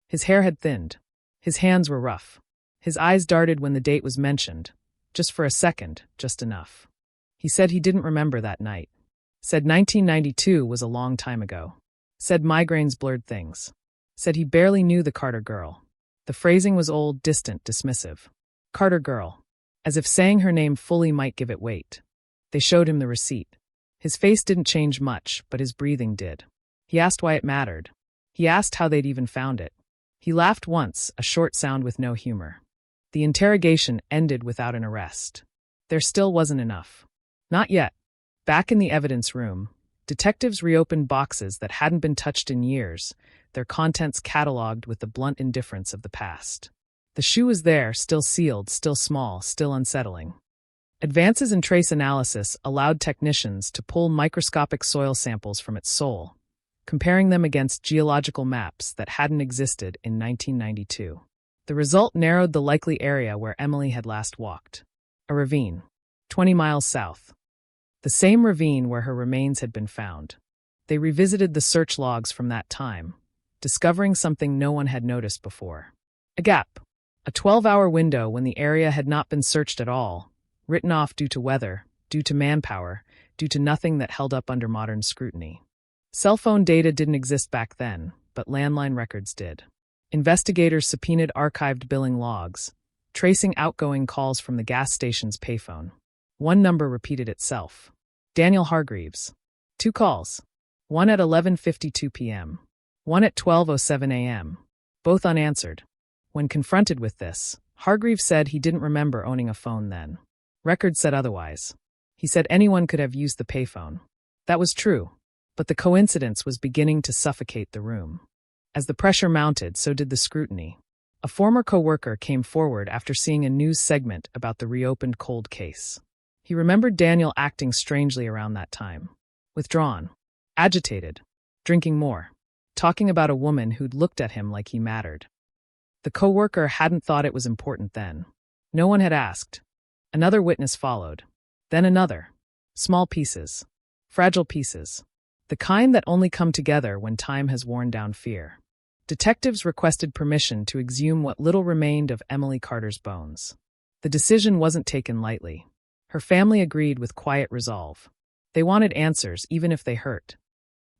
His hair had thinned. His hands were rough. His eyes darted when the date was mentioned. Just for a second, just enough. He said he didn't remember that night. Said 1992 was a long time ago. Said migraines blurred things. Said he barely knew the Carter girl. The phrasing was old, distant, dismissive. Carter girl. As if saying her name fully might give it weight. They showed him the receipt. His face didn't change much, but his breathing did. He asked why it mattered. He asked how they'd even found it. He laughed once, a short sound with no humor. The interrogation ended without an arrest. There still wasn't enough. Not yet. Back in the evidence room, detectives reopened boxes that hadn't been touched in years, their contents catalogued with the blunt indifference of the past. The shoe was there, still sealed, still small, still unsettling. Advances in trace analysis allowed technicians to pull microscopic soil samples from its sole, comparing them against geological maps that hadn't existed in 1992. The result narrowed the likely area where Emily had last walked. A ravine, 20 miles south. The same ravine where her remains had been found. They revisited the search logs from that time, discovering something no one had noticed before. A gap. A 12-hour window when the area had not been searched at all, written off due to weather, due to manpower, due to nothing that held up under modern scrutiny. Cell phone data didn't exist back then, but landline records did. Investigators subpoenaed archived billing logs, tracing outgoing calls from the gas station's payphone. One number repeated itself. Daniel Hargreaves. 2 calls. One at 11:52 p.m. One at 12:07 a.m. Both unanswered. When confronted with this, Hargreaves said he didn't remember owning a phone then. Records said otherwise. He said anyone could have used the payphone. That was true, but the coincidence was beginning to suffocate the room. As the pressure mounted, so did the scrutiny. A former co-worker came forward after seeing a news segment about the reopened cold case. He remembered Daniel acting strangely around that time. Withdrawn. Agitated. Drinking more. Talking about a woman who'd looked at him like he mattered. The co-worker hadn't thought it was important then. No one had asked. Another witness followed. Then another. Small pieces. Fragile pieces. The kind that only come together when time has worn down fear. Detectives requested permission to exhume what little remained of Emily Carter's bones. The decision wasn't taken lightly. Her family agreed with quiet resolve. They wanted answers, even if they hurt.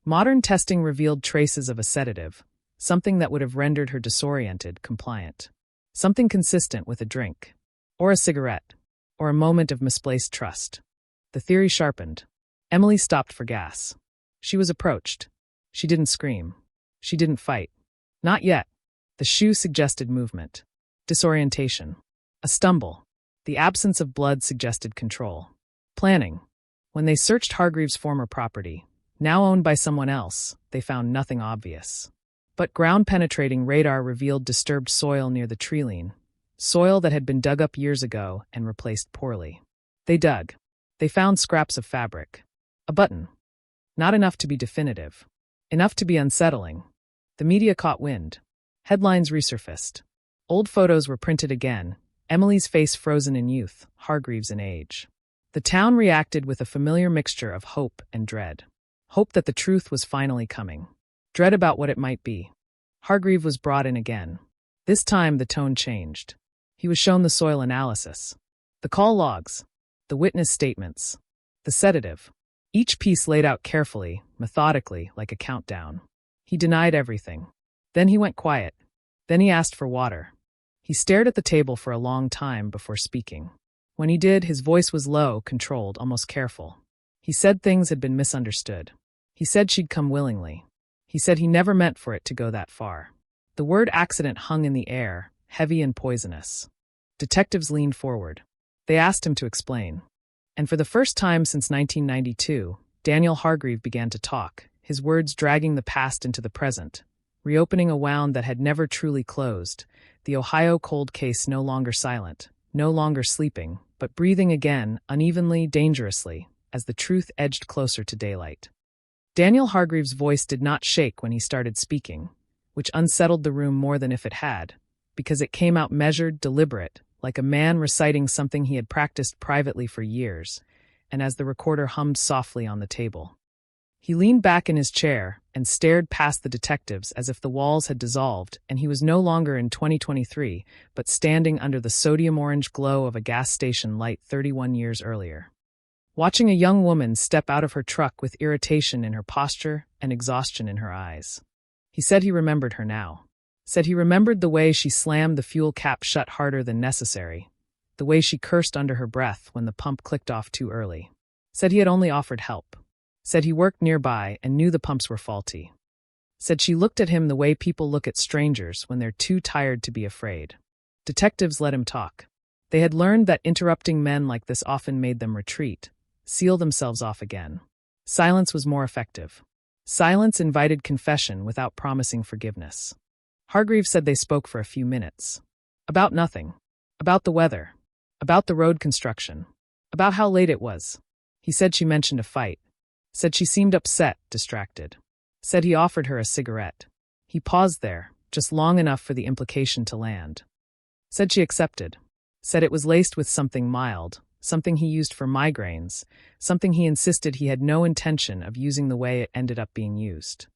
Modern testing revealed traces of a sedative, something that would have rendered her disoriented, compliant. Something consistent with a drink. Or a cigarette. Or a moment of misplaced trust. The theory sharpened. Emily stopped for gas. She was approached. She didn't scream. She didn't fight. Not yet. The shoe suggested movement. Disorientation. A stumble. The absence of blood suggested control. Planning. When they searched Hargreaves' former property, now owned by someone else, they found nothing obvious. But ground-penetrating radar revealed disturbed soil near the treeline, soil that had been dug up years ago and replaced poorly. They dug. They found scraps of fabric. A button. Not enough to be definitive. Enough to be unsettling. The media caught wind. Headlines resurfaced. Old photos were printed again, Emily's face frozen in youth, Hargreaves in age. The town reacted with a familiar mixture of hope and dread. Hope that the truth was finally coming. Dread about what it might be. Hargreaves was brought in again. This time the tone changed. He was shown the soil analysis. The call logs. the witness statements, the sedative. Each piece laid out carefully, methodically, like a countdown. He denied everything. Then he went quiet. Then he asked for water. He stared at the table for a long time before speaking. When he did, his voice was low, controlled, almost careful. He said things had been misunderstood. He said she'd come willingly. He said he never meant for it to go that far. The word accident hung in the air, heavy and poisonous. Detectives leaned forward. They asked him to explain. And for the first time since 1992, Daniel Hargreave began to talk, his words dragging the past into the present, reopening a wound that had never truly closed, the Ohio cold case no longer silent, no longer sleeping, but breathing again, unevenly, dangerously, as the truth edged closer to daylight. Daniel Hargreave's voice did not shake when he started speaking, which unsettled the room more than if it had, because it came out measured, deliberate, like a man reciting something he had practiced privately for years, and as the recorder hummed softly on the table. He leaned back in his chair and stared past the detectives as if the walls had dissolved and he was no longer in 2023, but standing under the sodium-orange glow of a gas station light 31 years earlier. Watching a young woman step out of her truck with irritation in her posture and exhaustion in her eyes. He said he remembered her now. Said he remembered the way she slammed the fuel cap shut harder than necessary, the way she cursed under her breath when the pump clicked off too early. Said he had only offered help. Said he worked nearby and knew the pumps were faulty. Said she looked at him the way people look at strangers when they're too tired to be afraid. Detectives let him talk. They had learned that interrupting men like this often made them retreat, seal themselves off again. Silence was more effective. Silence invited confession without promising forgiveness. Hargreave said they spoke for a few minutes. About nothing. About the weather. About the road construction. About how late it was. He said she mentioned a fight. Said she seemed upset, distracted. Said he offered her a cigarette. He paused there, just long enough for the implication to land. Said she accepted. Said it was laced with something mild, something he used for migraines, something he insisted he had no intention of using the way it ended up being used.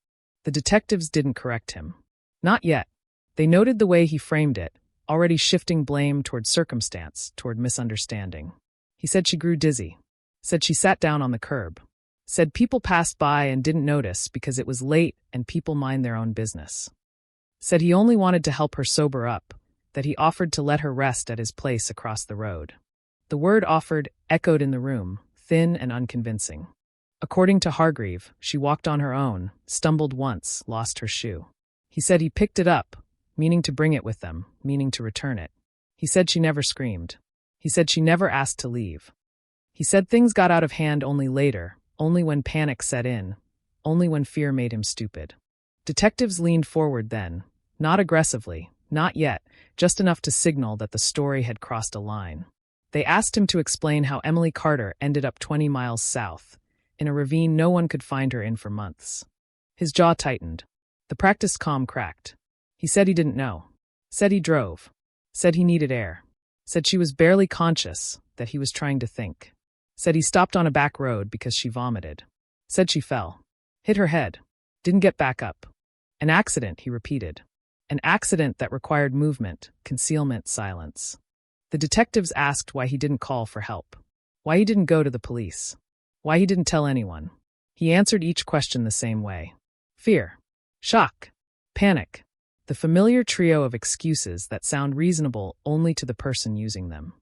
The detectives didn't correct him. Not yet. They noted the way he framed it, already shifting blame toward circumstance, toward misunderstanding. He said she grew dizzy. Said she sat down on the curb. Said people passed by and didn't notice because it was late and people mind their own business. Said he only wanted to help her sober up, that he offered to let her rest at his place across the road. The word offered echoed in the room, thin and unconvincing. According to Hargreave, she walked on her own, stumbled once, lost her shoe. He said he picked it up, meaning to bring it with them, meaning to return it. He said she never screamed. He said she never asked to leave. He said things got out of hand only later, only when panic set in, only when fear made him stupid. Detectives leaned forward then, not aggressively, not yet, just enough to signal that the story had crossed a line. They asked him to explain how Emily Carter ended up 20 miles south, in a ravine no one could find her in for months. His jaw tightened. The practiced calm cracked. He said he didn't know. Said he drove. Said he needed air. Said she was barely conscious, that he was trying to think. Said he stopped on a back road because she vomited. Said she fell. Hit her head. Didn't get back up. An accident, he repeated. An accident that required movement, concealment, silence. The detectives asked why he didn't call for help. Why he didn't go to the police. Why he didn't tell anyone. He answered each question the same way. Fear. Shock. Panic. The familiar trio of excuses that sound reasonable only to the person using them.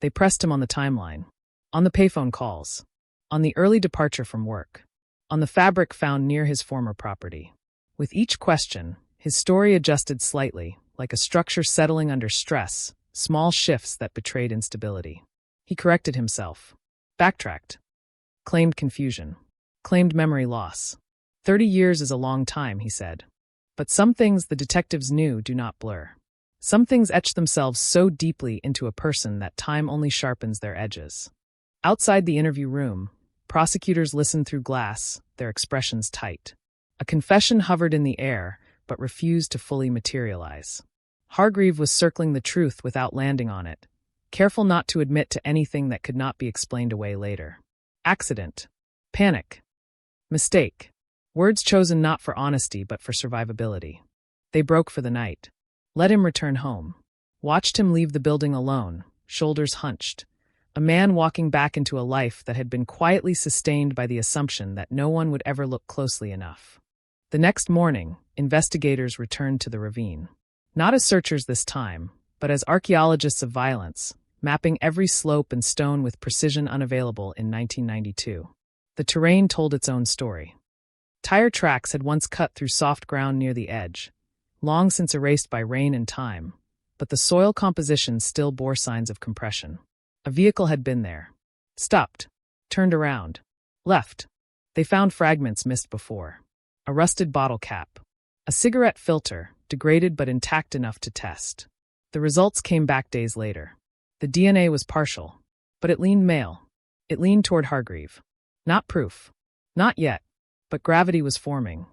They pressed him on the timeline. On the payphone calls. On the early departure from work. On the fabric found near his former property. With each question, his story adjusted slightly, like a structure settling under stress, small shifts that betrayed instability. He corrected himself. Backtracked. Claimed confusion. Claimed memory loss. 30 years is a long time, he said. But some things the detectives knew do not blur. Some things etch themselves so deeply into a person that time only sharpens their edges. Outside the interview room, prosecutors listened through glass, their expressions tight. A confession hovered in the air, but refused to fully materialize. Hargreave was circling the truth without landing on it, careful not to admit to anything that could not be explained away later. Accident. Panic. Mistake. Words chosen not for honesty but for survivability. They broke for the night. Let him return home. Watched him leave the building alone, shoulders hunched, a man walking back into a life that had been quietly sustained by the assumption that no one would ever look closely enough. The next morning, investigators returned to the ravine. Not as searchers this time, but as archaeologists of violence, mapping every slope and stone with precision unavailable in 1992. The terrain told its own story. Tire tracks had once cut through soft ground near the edge, long since erased by rain and time, but the soil composition still bore signs of compression. A vehicle had been there. Stopped. Turned around. Left. They found fragments missed before. A rusted bottle cap. A cigarette filter, degraded but intact enough to test. The results came back days later. The DNA was partial, but it leaned male. It leaned toward Hargreave. Not proof. Not yet. But gravity was forming.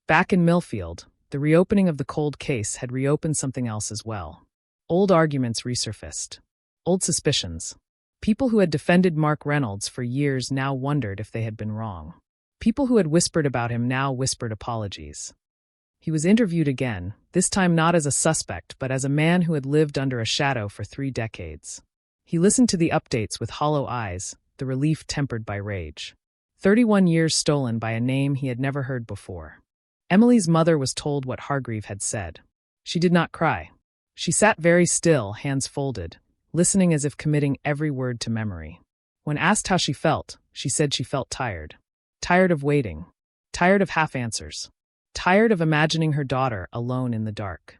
Back in Millfield, the reopening of the cold case had reopened something else as well. Old arguments resurfaced. Old suspicions. People who had defended Mark Reynolds for years now wondered if they had been wrong. People who had whispered about him now whispered apologies. He was interviewed again, this time not as a suspect but as a man who had lived under a shadow for 3 decades. He listened to the updates with hollow eyes, the relief tempered by rage. 31 years stolen by a name he had never heard before. Emily's mother was told what Hargreave had said. She did not cry. She sat very still, hands folded, listening as if committing every word to memory. When asked how she felt, she said she felt tired. Tired of waiting. Tired of half-answers. Tired of imagining her daughter alone in the dark.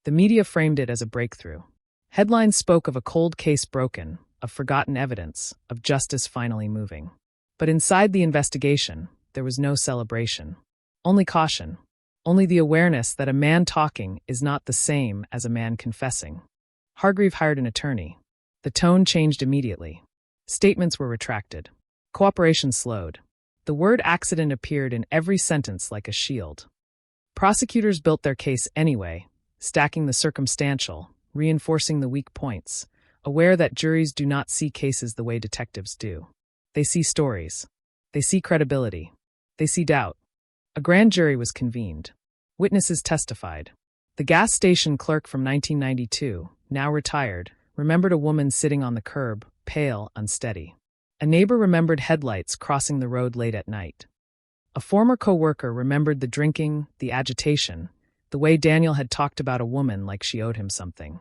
The media framed it as a breakthrough. Headlines spoke of a cold case broken, of forgotten evidence, of justice finally moving. But inside the investigation, there was no celebration. Only caution. Only the awareness that a man talking is not the same as a man confessing. Hargreave hired an attorney. The tone changed immediately. Statements were retracted. Cooperation slowed. The word accident appeared in every sentence like a shield. Prosecutors built their case anyway, stacking the circumstantial, reinforcing the weak points, aware that juries do not see cases the way detectives do. They see stories. They see credibility. They see doubt. A grand jury was convened. Witnesses testified. The gas station clerk from 1992, now retired, remembered a woman sitting on the curb, pale, unsteady. A neighbor remembered headlights crossing the road late at night. A former co-worker remembered the drinking, the agitation, the way Daniel had talked about a woman like she owed him something.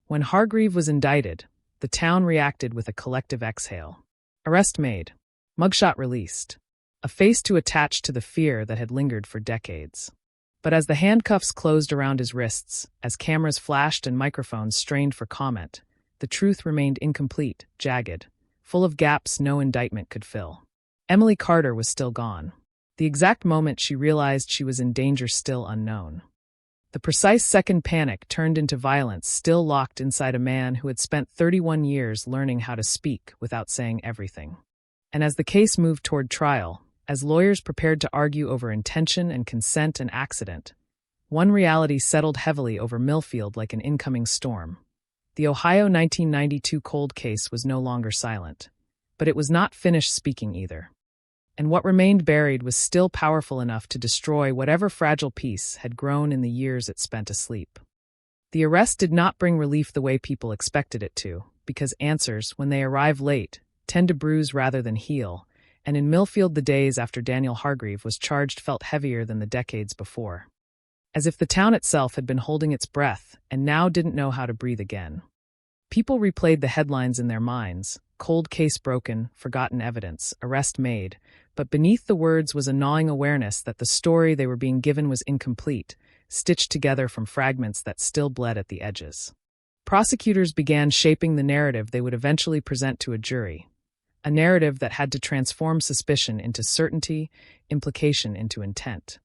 When Hargreave was indicted, the town reacted with a collective exhale. Arrest made. Mugshot released. A face to attach to the fear that had lingered for decades. But as the handcuffs closed around his wrists, as cameras flashed and microphones strained for comment, the truth remained incomplete, jagged, full of gaps no indictment could fill. Emily Carter was still gone. The exact moment she realized she was in danger still unknown. The precise second panic turned into violence still locked inside a man who had spent 31 years learning how to speak without saying everything. And as the case moved toward trial, as lawyers prepared to argue over intention and consent and accident, one reality settled heavily over Millfield like an incoming storm. The Ohio 1992 cold case was no longer silent, but it was not finished speaking either. And what remained buried was still powerful enough to destroy whatever fragile peace had grown in the years it spent asleep. The arrest did not bring relief the way people expected it to, because answers, when they arrive late, tend to bruise rather than heal, and in Millfield the days after Daniel Hargreave was charged felt heavier than the decades before. As if the town itself had been holding its breath and now didn't know how to breathe again. People replayed the headlines in their minds, cold case broken, forgotten evidence, arrest made, but beneath the words was a gnawing awareness that the story they were being given was incomplete, stitched together from fragments that still bled at the edges. Prosecutors began shaping the narrative they would eventually present to a jury, a narrative that had to transform suspicion into certainty, implication into intent.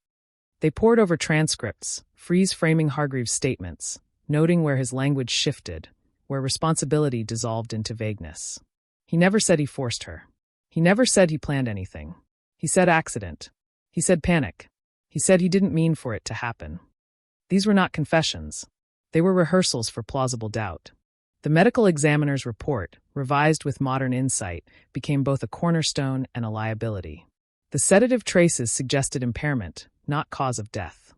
They pored over transcripts, freeze-framing Hargreave's statements, noting where his language shifted, where responsibility dissolved into vagueness. He never said he forced her. He never said he planned anything. He said accident. He said panic. He said he didn't mean for it to happen. These were not confessions. They were rehearsals for plausible doubt. The medical examiner's report, revised with modern insight, became both a cornerstone and a liability. The sedative traces suggested impairment, not cause of death.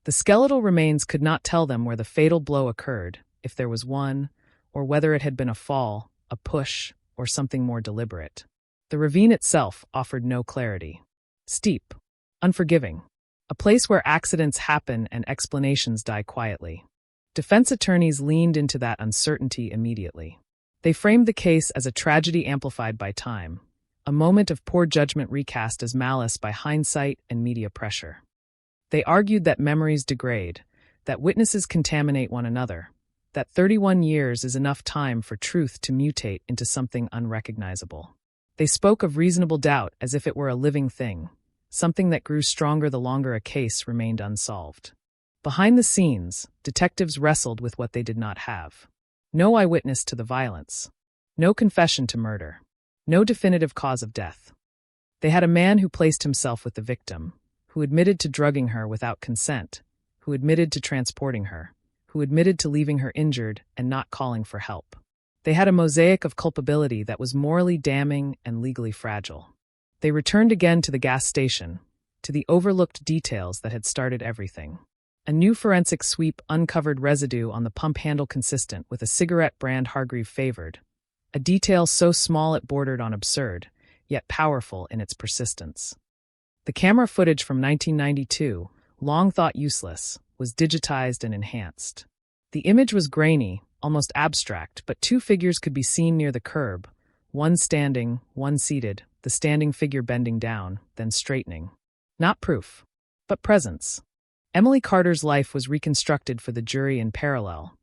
The skeletal remains could not tell them where the fatal blow occurred, if there was one, or whether it had been a fall, a push, or something more deliberate. The ravine itself offered no clarity. Steep, unforgiving, a place where accidents happen and explanations die quietly. Defense attorneys leaned into that uncertainty immediately. They framed the case as a tragedy amplified by time, a moment of poor judgment recast as malice by hindsight and media pressure. They argued that memories degrade, that witnesses contaminate one another, that 31 years is enough time for truth to mutate into something unrecognizable. They spoke of reasonable doubt as if it were a living thing, something that grew stronger the longer a case remained unsolved. Behind the scenes, detectives wrestled with what they did not have. No eyewitness to the violence. No confession to murder. No definitive cause of death. They had a man who placed himself with the victim, who admitted to drugging her without consent, who admitted to transporting her, who admitted to leaving her injured and not calling for help. They had a mosaic of culpability that was morally damning and legally fragile. They returned again to the gas station, to the overlooked details that had started everything. A new forensic sweep uncovered residue on the pump handle consistent with a cigarette brand Hargreave favored, a detail so small it bordered on absurd, yet powerful in its persistence. The camera footage from 1992, long thought useless, was digitized and enhanced. The image was grainy, almost abstract, but two figures could be seen near the curb, one standing, one seated, the standing figure bending down, then straightening. Not proof, but presence. Emily Carter's life was reconstructed for the jury in parallel,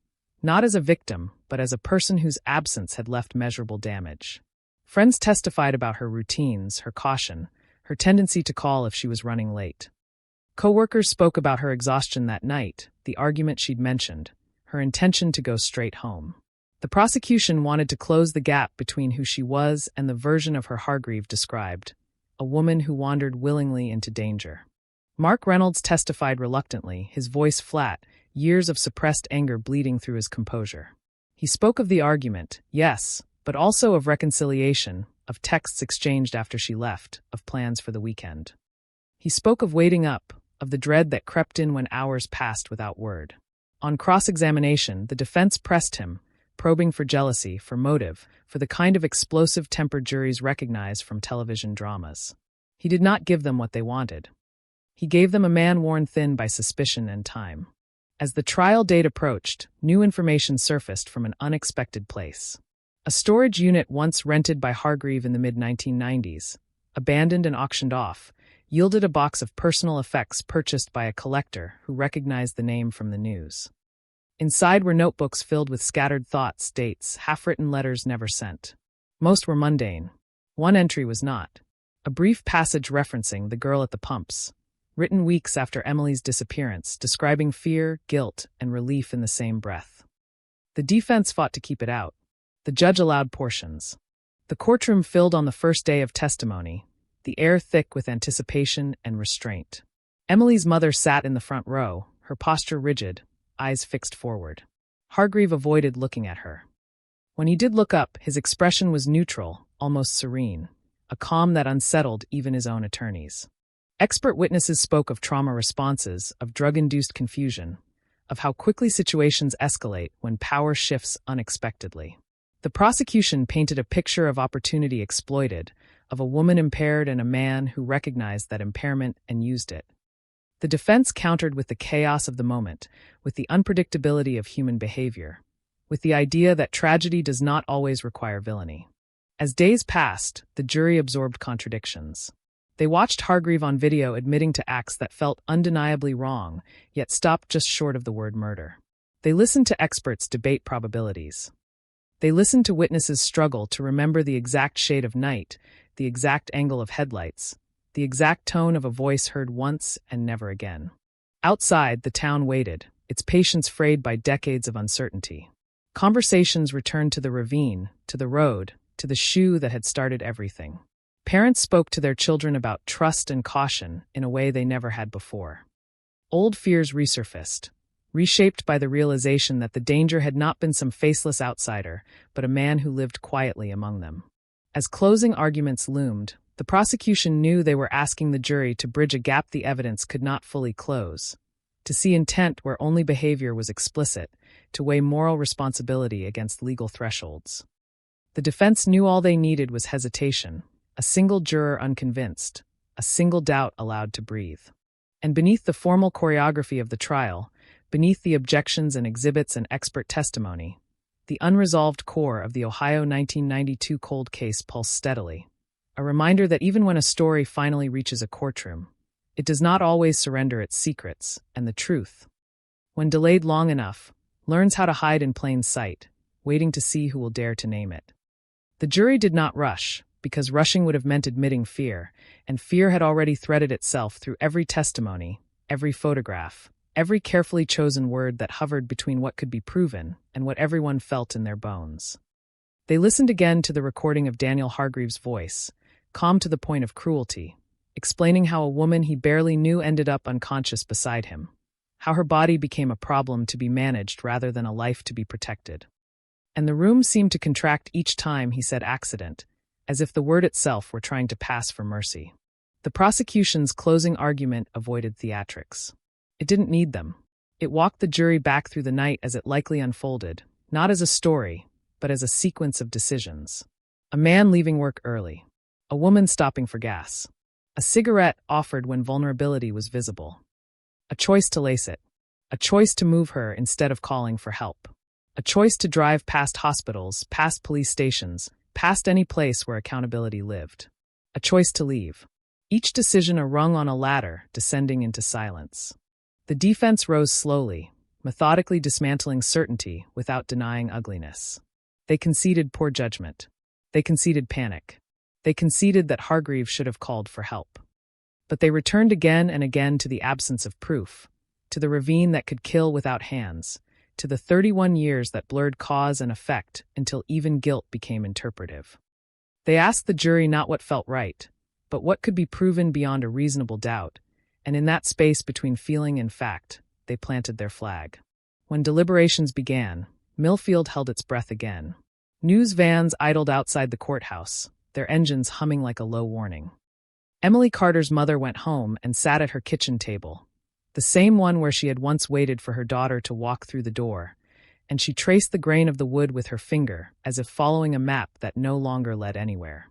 not as a victim, but as a person whose absence had left measurable damage. Friends testified about her routines, her caution, her tendency to call if she was running late. Co-workers spoke about her exhaustion that night, the argument she'd mentioned, her intention to go straight home. The prosecution wanted to close the gap between who she was and the version of her Hargreave described, a woman who wandered willingly into danger. Mark Reynolds testified reluctantly, his voice flat, years of suppressed anger bleeding through his composure. He spoke of the argument, yes, but also of reconciliation, of texts exchanged after she left, of plans for the weekend. He spoke of waiting up, of the dread that crept in when hours passed without word. On cross-examination, the defense pressed him, probing for jealousy, for motive, for the kind of explosive temper juries recognize from television dramas. He did not give them what they wanted. He gave them a man worn thin by suspicion and time. As the trial date approached, new information surfaced from an unexpected place. A storage unit once rented by Hargreave in the mid-1990s, abandoned and auctioned off, yielded a box of personal effects purchased by a collector who recognized the name from the news. Inside were notebooks filled with scattered thoughts, dates, half-written letters never sent. Most were mundane. One entry was not. A brief passage referencing the girl at the pumps, written weeks after Emily's disappearance, describing fear, guilt, and relief in the same breath. The defense fought to keep it out. The judge allowed portions. The courtroom filled on the first day of testimony, the air thick with anticipation and restraint. Emily's mother sat in the front row, her posture rigid, eyes fixed forward. Hargreave avoided looking at her. When he did look up, his expression was neutral, almost serene, a calm that unsettled even his own attorneys. Expert witnesses spoke of trauma responses, of drug-induced confusion, of how quickly situations escalate when power shifts unexpectedly. The prosecution painted a picture of opportunity exploited, of a woman impaired and a man who recognized that impairment and used it. The defense countered with the chaos of the moment, with the unpredictability of human behavior, with the idea that tragedy does not always require villainy. As days passed, the jury absorbed contradictions. They watched Hargreave on video admitting to acts that felt undeniably wrong, yet stopped just short of the word murder. They listened to experts debate probabilities. They listened to witnesses struggle to remember the exact shade of night, the exact angle of headlights, the exact tone of a voice heard once and never again. Outside, the town waited, its patience frayed by decades of uncertainty. Conversations returned to the ravine, to the road, to the shoe that had started everything. Parents spoke to their children about trust and caution in a way they never had before. Old fears resurfaced, reshaped by the realization that the danger had not been some faceless outsider, but a man who lived quietly among them. As closing arguments loomed, the prosecution knew they were asking the jury to bridge a gap the evidence could not fully close, to see intent where only behavior was explicit, to weigh moral responsibility against legal thresholds. The defense knew all they needed was hesitation, a single juror unconvinced, a single doubt allowed to breathe. And beneath the formal choreography of the trial, beneath the objections and exhibits and expert testimony, the unresolved core of the Ohio 1992 cold case pulsed steadily, a reminder that even when a story finally reaches a courtroom, it does not always surrender its secrets, and the truth, when delayed long enough, learns how to hide in plain sight, waiting to see who will dare to name it. The jury did not rush, because rushing would have meant admitting fear, and fear had already threaded itself through every testimony, every photograph, every carefully chosen word that hovered between what could be proven and what everyone felt in their bones. They listened again to the recording of Daniel Hargreaves' voice, calm to the point of cruelty, explaining how a woman he barely knew ended up unconscious beside him, how her body became a problem to be managed rather than a life to be protected. And the room seemed to contract each time he said accident, as if the word itself were trying to pass for mercy. The prosecution's closing argument avoided theatrics. It didn't need them. It walked the jury back through the night as it likely unfolded, not as a story, but as a sequence of decisions. A man leaving work early. A woman stopping for gas. A cigarette offered when vulnerability was visible. A choice to lace it. A choice to move her instead of calling for help. A choice to drive past hospitals, past police stations, past any place where accountability lived. A choice to leave. Each decision a rung on a ladder descending into silence. The defense rose slowly, methodically dismantling certainty without denying ugliness. They conceded poor judgment. They conceded panic. They conceded that Hargreaves should have called for help. But they returned again and again to the absence of proof, to the ravine that could kill without hands, to the 31 years that blurred cause and effect until even guilt became interpretive. They asked the jury not what felt right, but what could be proven beyond a reasonable doubt, and in that space between feeling and fact, they planted their flag. When deliberations began, Millfield held its breath again. News vans idled outside the courthouse, their engines humming like a low warning. Emily Carter's mother went home and sat at her kitchen table, the same one where she had once waited for her daughter to walk through the door, and she traced the grain of the wood with her finger, as if following a map that no longer led anywhere.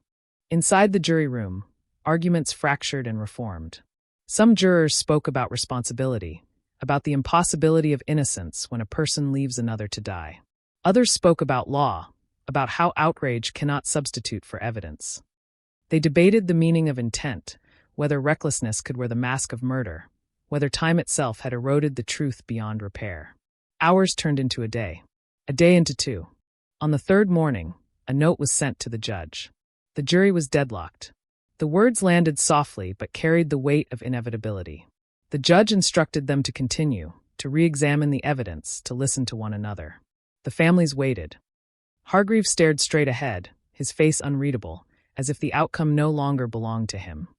Inside the jury room, arguments fractured and reformed. Some jurors spoke about responsibility, about the impossibility of innocence when a person leaves another to die. Others spoke about law, about how outrage cannot substitute for evidence. They debated the meaning of intent, whether recklessness could wear the mask of murder, whether time itself had eroded the truth beyond repair. Hours turned into a day into two. On the third morning, a note was sent to the judge. The jury was deadlocked. The words landed softly but carried the weight of inevitability. The judge instructed them to continue, to re-examine the evidence, to listen to one another. The families waited. Hargreaves stared straight ahead, his face unreadable, as if the outcome no longer belonged to him.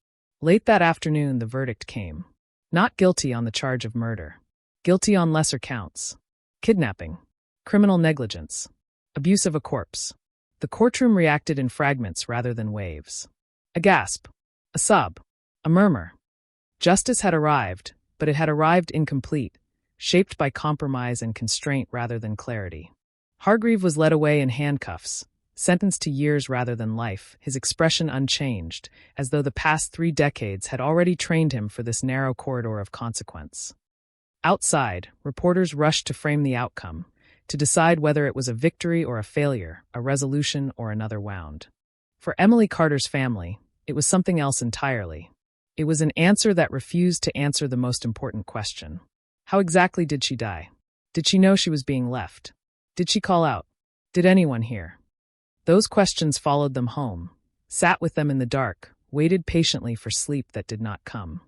Late that afternoon, the verdict came. Not guilty on the charge of murder. Guilty on lesser counts. Kidnapping. Criminal negligence. Abuse of a corpse. The courtroom reacted in fragments rather than waves. A gasp. A sob. A murmur. Justice had arrived, but it had arrived incomplete, shaped by compromise and constraint rather than clarity. Hargreaves was led away in handcuffs, sentenced to years rather than life, his expression unchanged, as though the past 3 decades had already trained him for this narrow corridor of consequence. Outside, reporters rushed to frame the outcome, to decide whether it was a victory or a failure, a resolution or another wound. For Emily Carter's family, it was something else entirely. It was an answer that refused to answer the most important question. How exactly did she die? Did she know she was being left? Did she call out? Did anyone hear? Those questions followed them home, sat with them in the dark, waited patiently for sleep that did not come.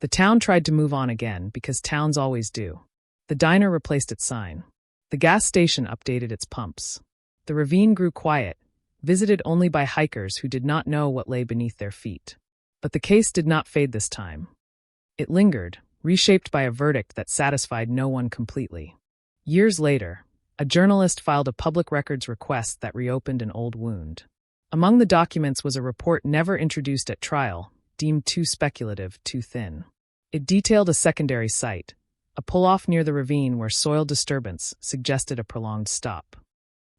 The town tried to move on again, because towns always do. The diner replaced its sign. The gas station updated its pumps. The ravine grew quiet, visited only by hikers who did not know what lay beneath their feet. But the case did not fade this time. It lingered, reshaped by a verdict that satisfied no one completely. Years later, a journalist filed a public records request that reopened an old wound. Among the documents was a report never introduced at trial, deemed too speculative, too thin. It detailed a secondary site, a pull-off near the ravine where soil disturbance suggested a prolonged stop.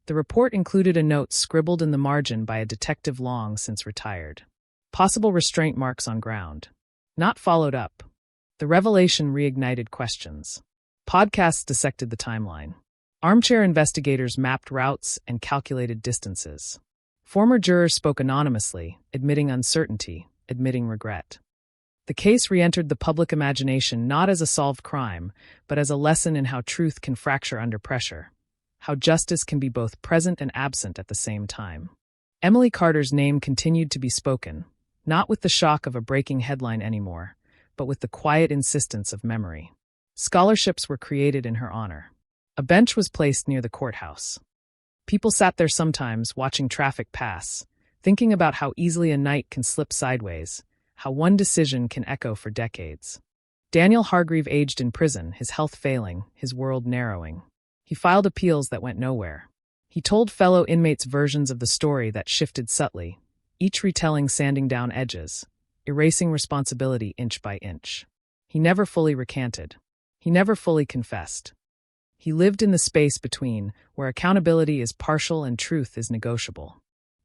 The report included a note scribbled in the margin by a detective long since retired. Possible restraint marks on ground. Not followed up. The revelation reignited questions. Podcasts dissected the timeline. Armchair investigators mapped routes and calculated distances. Former jurors spoke anonymously, admitting uncertainty, admitting regret. The case re-entered the public imagination not as a solved crime, but as a lesson in how truth can fracture under pressure, how justice can be both present and absent at the same time. Emily Carter's name continued to be spoken, not with the shock of a breaking headline anymore, but with the quiet insistence of memory. Scholarships were created in her honor. A bench was placed near the courthouse. People sat there sometimes, watching traffic pass, thinking about how easily a night can slip sideways, how one decision can echo for decades. Daniel Hargreave aged in prison, his health failing, his world narrowing. He filed appeals that went nowhere. He told fellow inmates versions of the story that shifted subtly, each retelling sanding down edges, erasing responsibility inch by inch. He never fully recanted. He never fully confessed. He lived in the space between, where accountability is partial and truth is negotiable.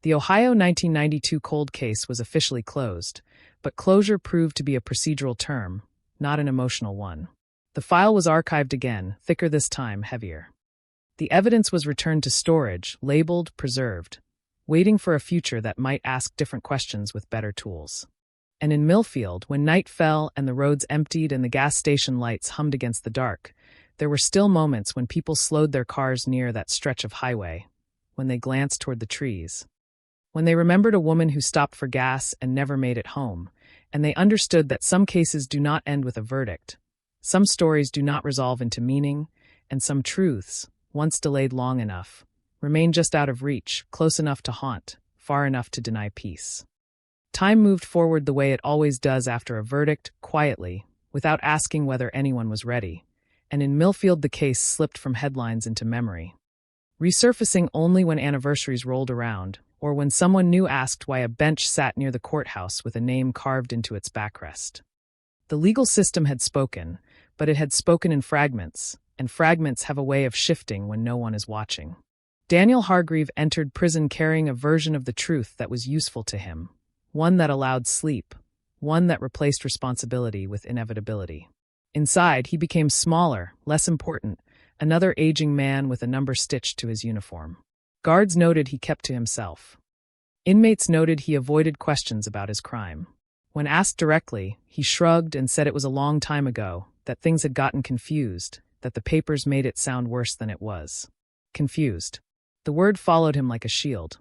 The Ohio 1992 cold case was officially closed, but closure proved to be a procedural term, not an emotional one. The file was archived again, thicker this time, heavier. The evidence was returned to storage, labeled, preserved, waiting for a future that might ask different questions with better tools. And in Millfield, when night fell and the roads emptied and the gas station lights hummed against the dark, there were still moments when people slowed their cars near that stretch of highway, when they glanced toward the trees, when they remembered a woman who stopped for gas and never made it home, and they understood that some cases do not end with a verdict, some stories do not resolve into meaning, and some truths, once delayed long enough, remain just out of reach, close enough to haunt, far enough to deny peace. Time moved forward the way it always does after a verdict, quietly, without asking whether anyone was ready, and in Millfield the case slipped from headlines into memory, resurfacing only when anniversaries rolled around, or when someone new asked why a bench sat near the courthouse with a name carved into its backrest. The legal system had spoken, but it had spoken in fragments, and fragments have a way of shifting when no one is watching. Daniel Hargreave entered prison carrying a version of the truth that was useful to him, one that allowed sleep, one that replaced responsibility with inevitability. Inside, he became smaller, less important, another aging man with a number stitched to his uniform. Guards noted he kept to himself. Inmates noted he avoided questions about his crime. When asked directly, he shrugged and said it was a long time ago, that things had gotten confused, that the papers made it sound worse than it was. Confused. The word followed him like a shield.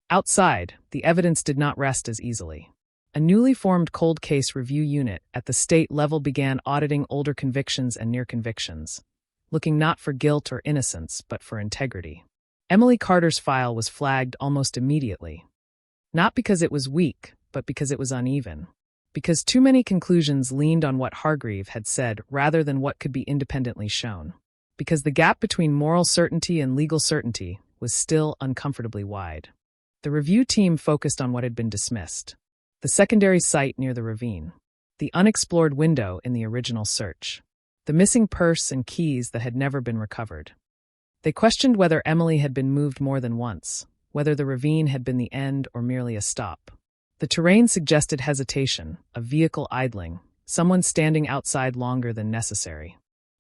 Outside, the evidence did not rest as easily. A newly formed cold case review unit at the state level began auditing older convictions and near convictions, looking not for guilt or innocence, but for integrity. Emily Carter's file was flagged almost immediately. Not because it was weak, but because it was uneven. Because too many conclusions leaned on what Hargreave had said rather than what could be independently shown. Because the gap between moral certainty and legal certainty was still uncomfortably wide. The review team focused on what had been dismissed. The secondary site near the ravine. The unexplored window in the original search. The missing purse and keys that had never been recovered. They questioned whether Emily had been moved more than once, whether the ravine had been the end or merely a stop. The terrain suggested hesitation, a vehicle idling, someone standing outside longer than necessary.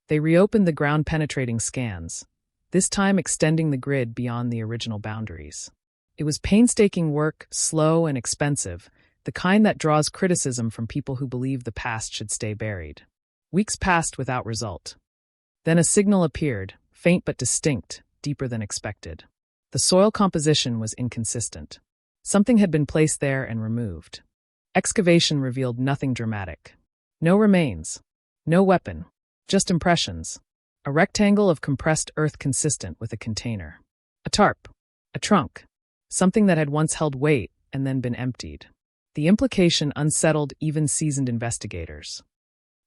They reopened the ground-penetrating scans, this time extending the grid beyond the original boundaries. It was painstaking work, slow and expensive, the kind that draws criticism from people who believe the past should stay buried. Weeks passed without result. Then a signal appeared, faint but distinct, deeper than expected. The soil composition was inconsistent. Something had been placed there and removed. Excavation revealed nothing dramatic. No remains. No weapon. Just impressions. A rectangle of compressed earth consistent with a container. A tarp. A trunk. Something that had once held weight and then been emptied. The implication unsettled even seasoned investigators.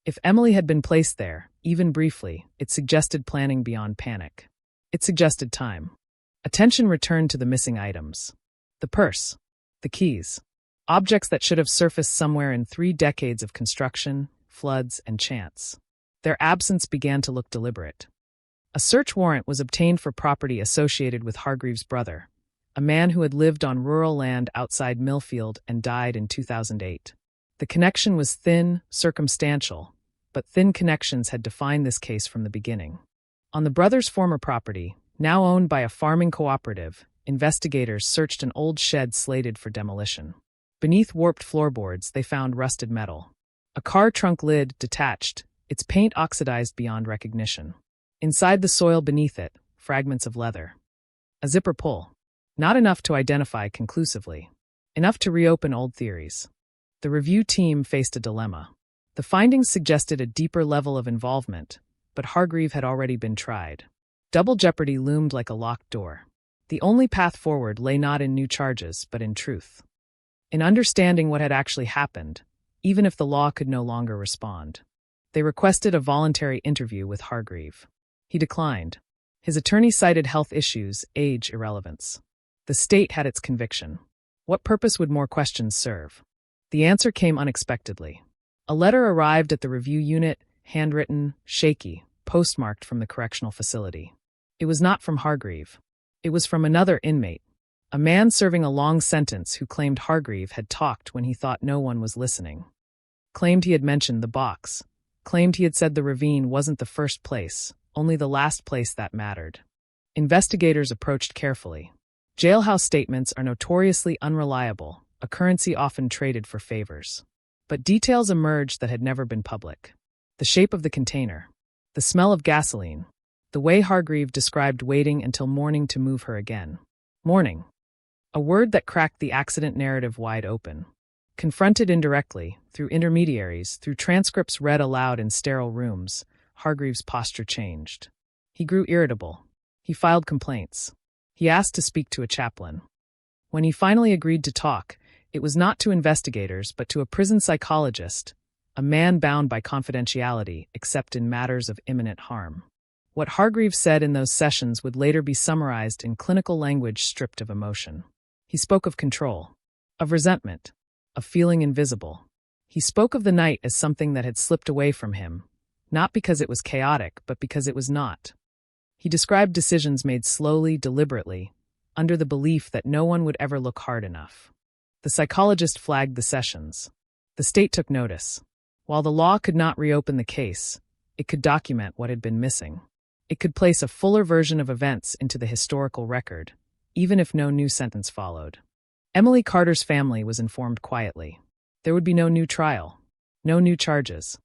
If Emily had been placed there, even briefly, it suggested planning beyond panic. It suggested time. Attention returned to the missing items. The purse. The keys. Objects that should have surfaced somewhere in 3 decades of construction, floods, and chance. Their absence began to look deliberate. A search warrant was obtained for property associated with Hargreaves' brother, a man who had lived on rural land outside Millfield and died in 2008. The connection was thin, circumstantial, but thin connections had defined this case from the beginning. On the brothers' former property, now owned by a farming cooperative, investigators searched an old shed slated for demolition. Beneath warped floorboards, they found rusted metal. A car trunk lid detached, its paint oxidized beyond recognition. Inside the soil beneath it, fragments of leather. A zipper pull. Not enough to identify conclusively. Enough to reopen old theories. The review team faced a dilemma. The findings suggested a deeper level of involvement, but Hargreave had already been tried. Double jeopardy loomed like a locked door. The only path forward lay not in new charges, but in truth. In understanding what had actually happened, even if the law could no longer respond. They requested a voluntary interview with Hargreave. He declined. His attorney cited health issues, age, irrelevance. The state had its conviction. What purpose would more questions serve? The answer came unexpectedly. A letter arrived at the review unit, handwritten, shaky, postmarked from the correctional facility. It was not from Hargreave. It was from another inmate, a man serving a long sentence who claimed Hargreave had talked when he thought no one was listening. Claimed he had mentioned the box. Claimed he had said the ravine wasn't the first place, only the last place that mattered. Investigators approached carefully. Jailhouse statements are notoriously unreliable, a currency often traded for favors. But details emerged that had never been public. The shape of the container. The smell of gasoline. The way Hargreave described waiting until morning to move her again. Morning. A word that cracked the accident narrative wide open. Confronted indirectly, through intermediaries, through transcripts read aloud in sterile rooms, Hargreave's posture changed. He grew irritable. He filed complaints. He asked to speak to a chaplain. When he finally agreed to talk, it was not to investigators but to a prison psychologist, a man bound by confidentiality except in matters of imminent harm. What Hargreave said in those sessions would later be summarized in clinical language stripped of emotion. He spoke of control, of resentment, of feeling invisible. He spoke of the night as something that had slipped away from him, not because it was chaotic, but because it was not. He described decisions made slowly, deliberately, under the belief that no one would ever look hard enough. The psychologist flagged the sessions. The state took notice. While the law could not reopen the case, it could document what had been missing. It could place a fuller version of events into the historical record, even if no new sentence followed. Emily Carter's family was informed quietly. There would be no new trial, no new charges.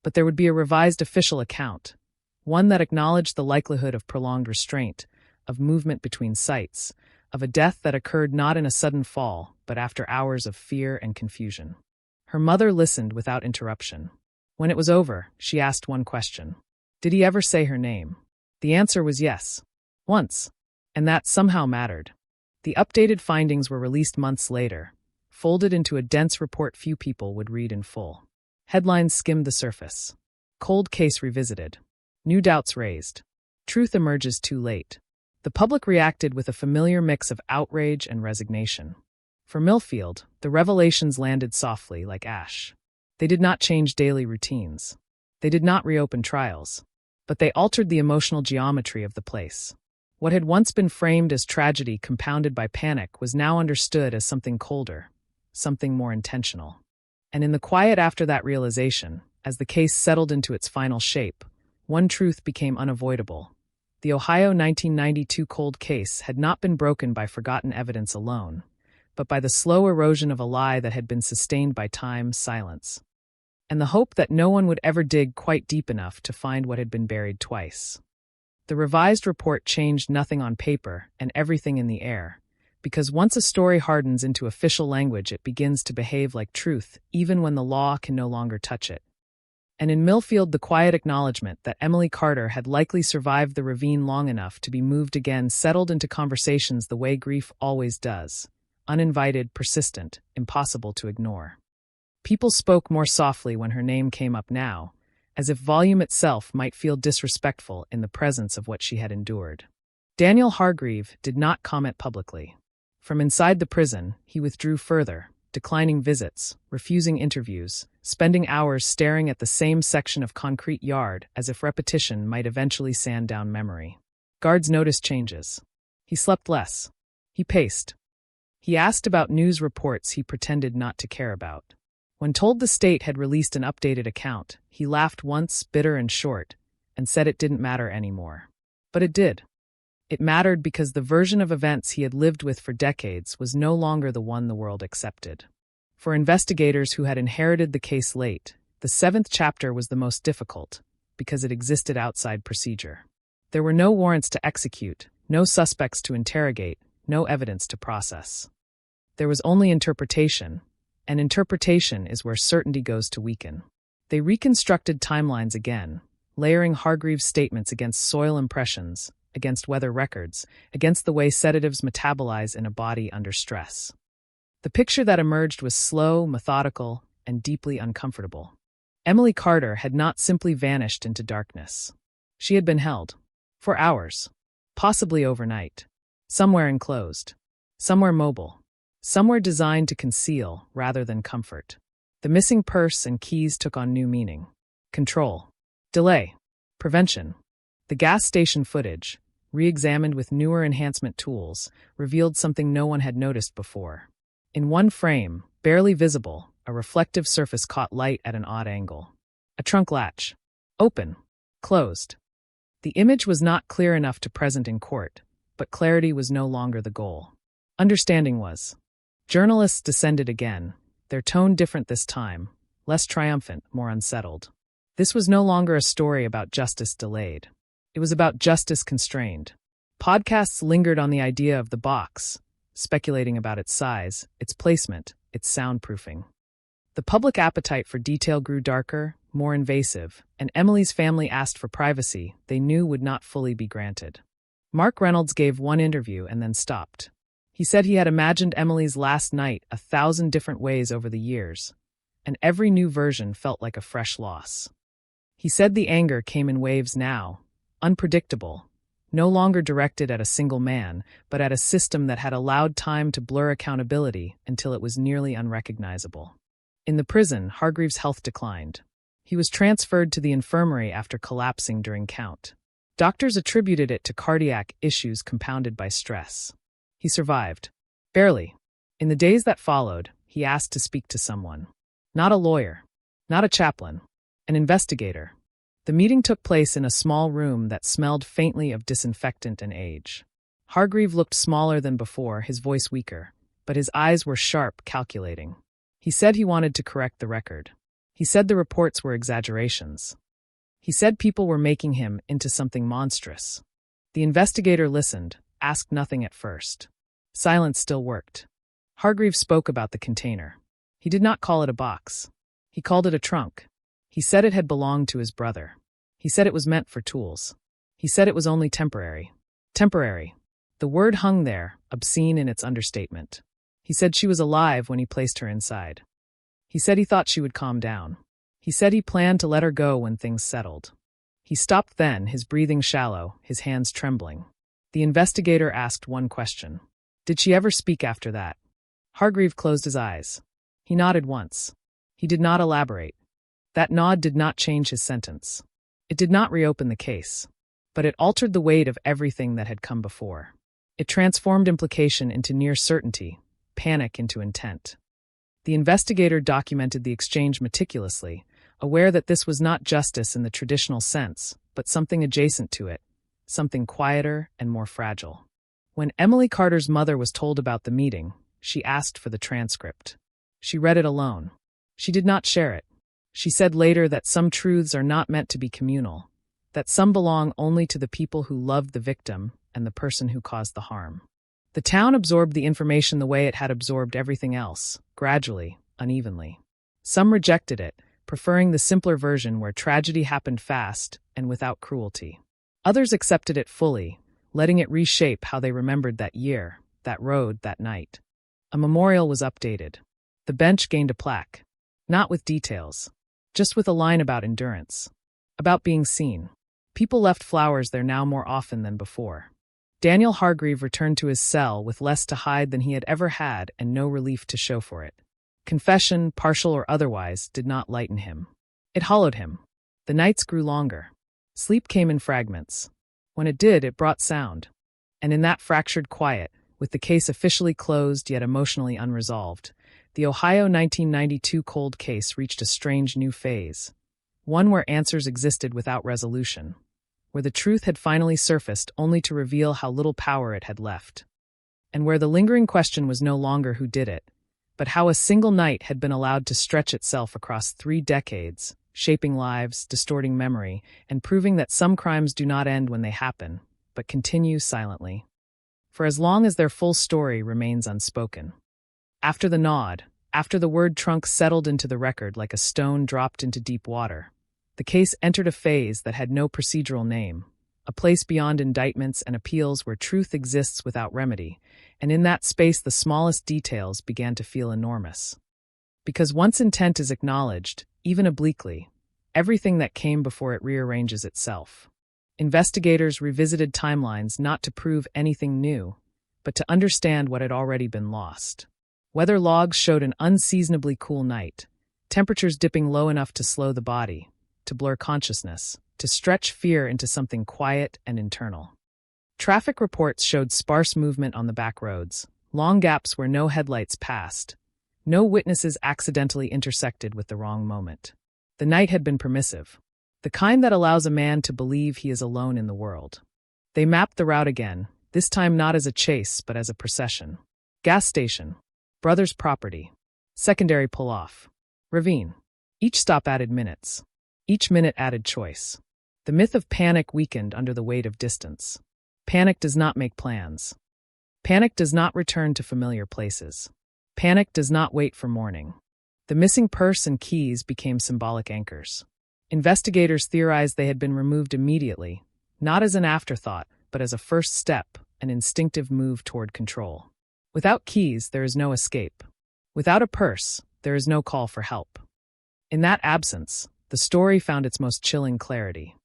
But there would be a revised official account, one that acknowledged the likelihood of prolonged restraint, of movement between sites, of a death that occurred not in a sudden fall, but after hours of fear and confusion. Her mother listened without interruption. When it was over, she asked one question. Did he ever say her name? The answer was yes. Once. And that somehow mattered. The updated findings were released months later, folded into a dense report few people would read in full. Headlines skimmed the surface. Cold case revisited. New doubts raised. Truth emerges too late. The public reacted with a familiar mix of outrage and resignation. For Millfield, the revelations landed softly like ash. They did not change daily routines. They did not reopen trials. But they altered the emotional geometry of the place. What had once been framed as tragedy compounded by panic was now understood as something colder, something more intentional. And in the quiet after that realization, as the case settled into its final shape, one truth became unavoidable. The Ohio 1992 cold case had not been broken by forgotten evidence alone, but by the slow erosion of a lie that had been sustained by time, silence, and the hope that no one would ever dig quite deep enough to find what had been buried twice. The revised report changed nothing on paper and everything in the air, because once a story hardens into official language, it begins to behave like truth, even when the law can no longer touch it. And in Millfield, the quiet acknowledgement that Emily Carter had likely survived the ravine long enough to be moved again settled into conversations the way grief always does, uninvited, persistent, impossible to ignore. People spoke more softly when her name came up now, as if volume itself might feel disrespectful in the presence of what she had endured. Daniel Hargreave did not comment publicly. From inside the prison, he withdrew further, declining visits, refusing interviews, spending hours staring at the same section of concrete yard as if repetition might eventually sand down memory. Guards noticed changes. He slept less. He paced. He asked about news reports he pretended not to care about. When told the state had released an updated account, he laughed once, bitter and short, and said it didn't matter anymore. But it did. It mattered because the version of events he had lived with for decades was no longer the one the world accepted. For investigators who had inherited the case late, the 7th chapter was the most difficult, because it existed outside procedure. There were no warrants to execute, no suspects to interrogate, no evidence to process. There was only interpretation, and interpretation is where certainty goes to weaken. They reconstructed timelines again, layering Hargreaves' statements against soil impressions, against weather records, against the way sedatives metabolize in a body under stress. The picture that emerged was slow, methodical, and deeply uncomfortable. Emily Carter had not simply vanished into darkness. She had been held. For hours. Possibly overnight. Somewhere enclosed. Somewhere mobile. Somewhere designed to conceal rather than comfort. The missing purse and keys took on new meaning. Control. Delay. Prevention. The gas station footage, re-examined with newer enhancement tools, revealed something no one had noticed before. In one frame, barely visible, a reflective surface caught light at an odd angle. A trunk latch. Open. Closed. The image was not clear enough to present in court, but clarity was no longer the goal. Understanding was. Journalists descended again, their tone different this time, less triumphant, more unsettled. This was no longer a story about justice delayed. It was about justice constrained. Podcasts lingered on the idea of the box, speculating about its size, its placement, its soundproofing. The public appetite for detail grew darker, more invasive, and Emily's family asked for privacy they knew would not fully be granted. Mark Reynolds gave one interview and then stopped. He said he had imagined Emily's last night 1,000 different ways over the years, and every new version felt like a fresh loss. He said the anger came in waves now, unpredictable, no longer directed at a single man, but at a system that had allowed time to blur accountability until it was nearly unrecognizable. In the prison, Hargreaves' health declined. He was transferred to the infirmary after collapsing during count. Doctors attributed it to cardiac issues compounded by stress. He survived. Barely. In the days that followed, he asked to speak to someone. Not a lawyer. Not a chaplain. An investigator. The meeting took place in a small room that smelled faintly of disinfectant and age. Hargreave looked smaller than before, his voice weaker, but his eyes were sharp, calculating. He said he wanted to correct the record. He said the reports were exaggerations. He said people were making him into something monstrous. The investigator listened, asked nothing at first. Silence still worked. Hargreave spoke about the container. He did not call it a box. He called it a trunk. He said it had belonged to his brother. He said it was meant for tools. He said it was only temporary. Temporary. The word hung there, obscene in its understatement. He said she was alive when he placed her inside. He said he thought she would calm down. He said he planned to let her go when things settled. He stopped then, his breathing shallow, his hands trembling. The investigator asked one question. Did she ever speak after that? Hargreave closed his eyes. He nodded once. He did not elaborate. That nod did not change his sentence. It did not reopen the case, but it altered the weight of everything that had come before. It transformed implication into near certainty, panic into intent. The investigator documented the exchange meticulously, aware that this was not justice in the traditional sense, but something adjacent to it, something quieter and more fragile. When Emily Carter's mother was told about the meeting, she asked for the transcript. She read it alone. She did not share it. She said later that some truths are not meant to be communal, that some belong only to the people who loved the victim and the person who caused the harm. The town absorbed the information the way it had absorbed everything else, gradually, unevenly. Some rejected it, preferring the simpler version where tragedy happened fast and without cruelty. Others accepted it fully, letting it reshape how they remembered that year, that road, that night. A memorial was updated. The bench gained a plaque. Not with details. Just with a line about endurance. About being seen. People left flowers there now more often than before. Daniel Hargreave returned to his cell with less to hide than he had ever had and no relief to show for it. Confession, partial or otherwise, did not lighten him. It hollowed him. The nights grew longer. Sleep came in fragments. When it did, it brought sound. And in that fractured quiet, with the case officially closed yet emotionally unresolved, the Ohio 1992 cold case reached a strange new phase. One where answers existed without resolution. Where the truth had finally surfaced only to reveal how little power it had left. And where the lingering question was no longer who did it, but how a single night had been allowed to stretch itself across 3 decades, shaping lives, distorting memory, and proving that some crimes do not end when they happen, but continue silently. For as long as their full story remains unspoken. After the nod, after the word trunk settled into the record like a stone dropped into deep water, the case entered a phase that had no procedural name, a place beyond indictments and appeals where truth exists without remedy, and in that space the smallest details began to feel enormous. Because once intent is acknowledged, even obliquely, everything that came before it rearranges itself. Investigators revisited timelines not to prove anything new, but to understand what had already been lost. Weather logs showed an unseasonably cool night, temperatures dipping low enough to slow the body, to blur consciousness, to stretch fear into something quiet and internal. Traffic reports showed sparse movement on the back roads, long gaps where no headlights passed, no witnesses accidentally intersected with the wrong moment. The night had been permissive, the kind that allows a man to believe he is alone in the world. They mapped the route again, this time not as a chase but as a procession. Gas station, brother's property, secondary pull-off, ravine. Each stop added minutes. Each minute added choice. The myth of panic weakened under the weight of distance. Panic does not make plans. Panic does not return to familiar places. Panic does not wait for morning. The missing purse and keys became symbolic anchors. Investigators theorized they had been removed immediately, not as an afterthought, but as a first step, an instinctive move toward control. Without keys, there is no escape. Without a purse, there is no call for help. In that absence, the story found its most chilling clarity.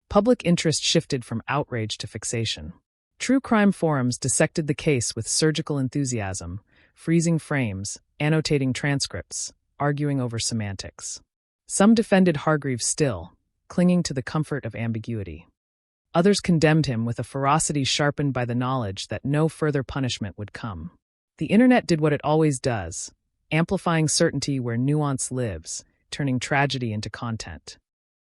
Public interest shifted from outrage to fixation. True crime forums dissected the case with surgical enthusiasm, freezing frames, annotating transcripts, arguing over semantics. Some defended Hargreaves still, clinging to the comfort of ambiguity. Others condemned him with a ferocity sharpened by the knowledge that no further punishment would come. The internet did what it always does, amplifying certainty where nuance lives, turning tragedy into content.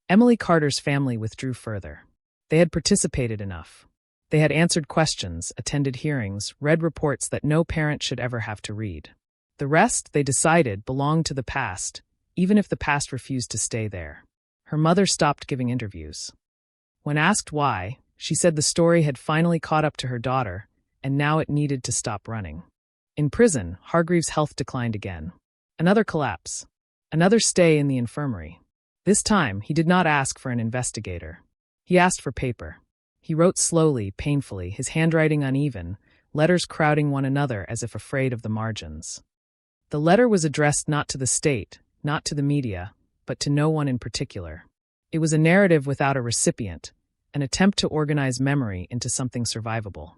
Emily Carter's family withdrew further. They had participated enough. They had answered questions, attended hearings, read reports that no parent should ever have to read. The rest, they decided, belonged to the past, even if the past refused to stay there. Her mother stopped giving interviews. When asked why, she said the story had finally caught up to her daughter, and now it needed to stop running. In prison, Hargreaves' health declined again. Another collapse. Another stay in the infirmary. This time, he did not ask for an investigator. He asked for paper. He wrote slowly, painfully, his handwriting uneven, letters crowding one another as if afraid of the margins. The letter was addressed not to the state, not to the media, but to no one in particular. It was a narrative without a recipient, an attempt to organize memory into something survivable.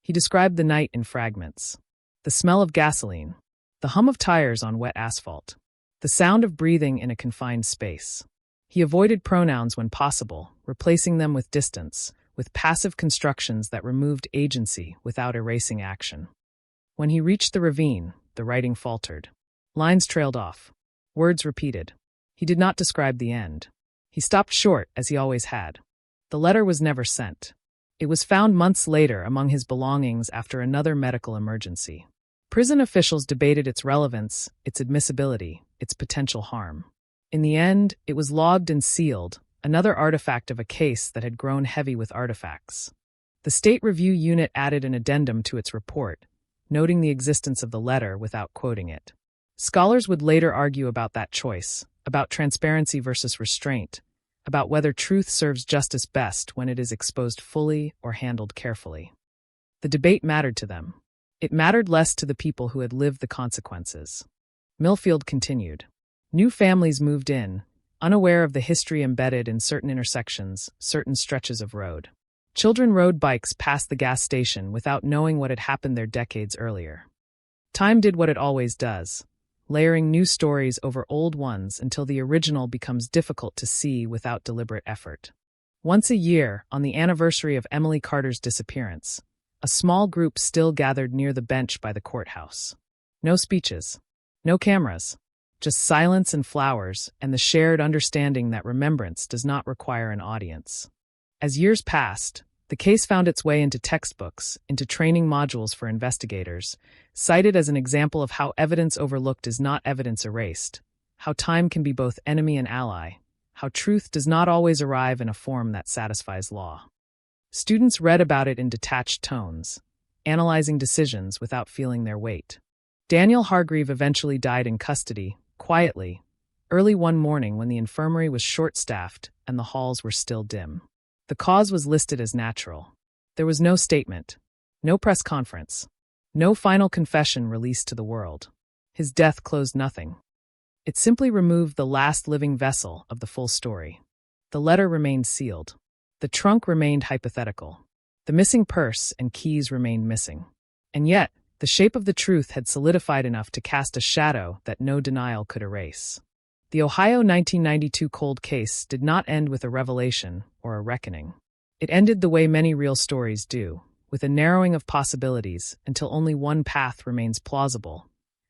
He described the night in fragments. The smell of gasoline, the hum of tires on wet asphalt, the sound of breathing in a confined space. He avoided pronouns when possible, replacing them with distance, with passive constructions that removed agency without erasing action. When he reached the ravine, the writing faltered. Lines trailed off. Words repeated. He did not describe the end. He stopped short, as he always had. The letter was never sent. It was found months later among his belongings after another medical emergency. Prison officials debated its relevance, its admissibility, its potential harm. In the end, it was logged and sealed, another artifact of a case that had grown heavy with artifacts. The State Review Unit added an addendum to its report, noting the existence of the letter without quoting it. Scholars would later argue about that choice, about transparency versus restraint, about whether truth serves justice best when it is exposed fully or handled carefully. The debate mattered to them. It mattered less to the people who had lived the consequences. Millfield continued. New families moved in, unaware of the history embedded in certain intersections, certain stretches of road. Children rode bikes past the gas station without knowing what had happened there decades earlier. Time did what it always does, layering new stories over old ones until the original becomes difficult to see without deliberate effort. Once a year, on the anniversary of Emily Carter's disappearance, a small group still gathered near the bench by the courthouse. No speeches, no cameras, just silence and flowers and the shared understanding that remembrance does not require an audience. As years passed, the case found its way into textbooks, into training modules for investigators, cited as an example of how evidence overlooked is not evidence erased, how time can be both enemy and ally, how truth does not always arrive in a form that satisfies law. Students read about it in detached tones, analyzing decisions without feeling their weight. Daniel Hargreave eventually died in custody, quietly, early one morning when the infirmary was short-staffed and the halls were still dim. The cause was listed as natural. There was no statement, no press conference, no final confession released to the world. His death closed nothing. It simply removed the last living vessel of the full story. The letter remained sealed. The trunk remained hypothetical. The missing purse and keys remained missing. And yet, the shape of the truth had solidified enough to cast a shadow that no denial could erase. The Ohio 1992 cold case did not end with a revelation or a reckoning. It ended the way many real stories do, with a narrowing of possibilities until only one path remains plausible,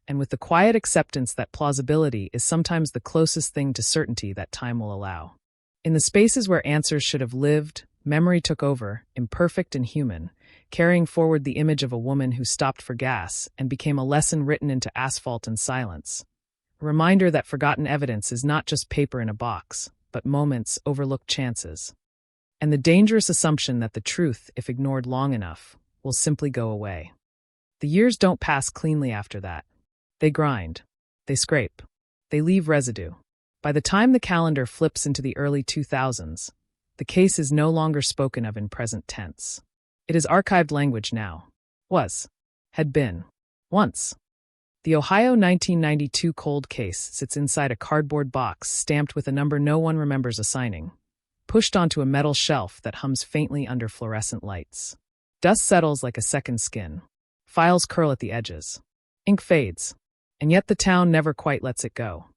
and with the quiet acceptance that plausibility is sometimes the closest thing to certainty that time will allow. In the spaces where answers should have lived, memory took over, imperfect and human, carrying forward the image of a woman who stopped for gas and became a lesson written into asphalt and silence. A reminder that forgotten evidence is not just paper in a box, but moments, overlooked chances. And the dangerous assumption that the truth, if ignored long enough, will simply go away. The years don't pass cleanly after that. They grind. They scrape. They leave residue. By the time the calendar flips into the early 2000s, the case is no longer spoken of in present tense. It is archived language now. Was. Had been. Once. The Ohio 1992 cold case sits inside a cardboard box stamped with a number no one remembers assigning, pushed onto a metal shelf that hums faintly under fluorescent lights. Dust settles like a second skin. Files curl at the edges. Ink fades. And yet the town never quite lets it go.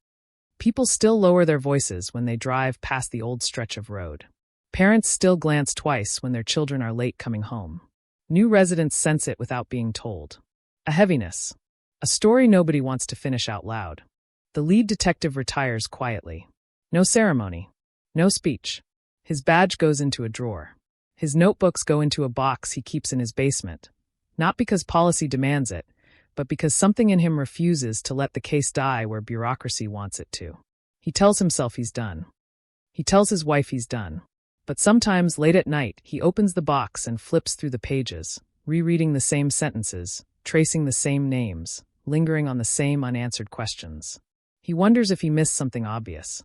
People still lower their voices when they drive past the old stretch of road. Parents still glance twice when their children are late coming home. New residents sense it without being told. A heaviness. A story nobody wants to finish out loud. The lead detective retires quietly. No ceremony. No speech. His badge goes into a drawer. His notebooks go into a box he keeps in his basement. Not because policy demands it, but because something in him refuses to let the case die where bureaucracy wants it to. He tells himself he's done. He tells his wife he's done. But sometimes, late at night, he opens the box and flips through the pages, rereading the same sentences, tracing the same names, lingering on the same unanswered questions. He wonders if he missed something obvious.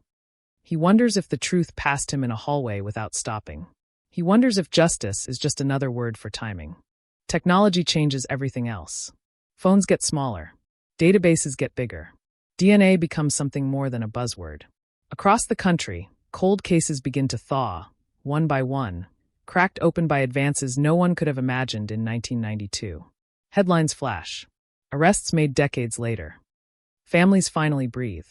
He wonders if the truth passed him in a hallway without stopping. He wonders if justice is just another word for timing. Technology changes everything else. Phones get smaller. Databases get bigger. DNA becomes something more than a buzzword. Across the country, cold cases begin to thaw, one by one, cracked open by advances no one could have imagined in 1992. Headlines flash. Arrests made decades later. Families finally breathe.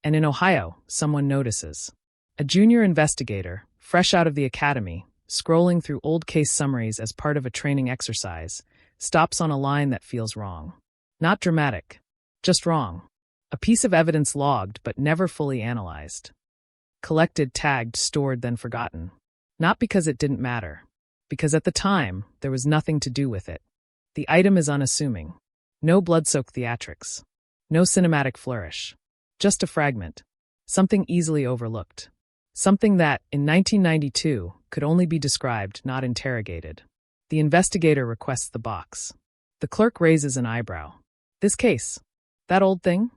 And in Ohio, someone notices. A junior investigator, fresh out of the academy, scrolling through old case summaries as part of a training exercise, stops on a line that feels wrong. Not dramatic, just wrong. A piece of evidence logged but never fully analyzed. Collected, tagged, stored, then forgotten. Not because it didn't matter. Because at the time, there was nothing to do with it. The item is unassuming. No blood-soaked theatrics. No cinematic flourish. Just a fragment. Something easily overlooked. Something that, in 1992, could only be described, not interrogated. The investigator requests the box. The clerk raises an eyebrow. This case. That old thing?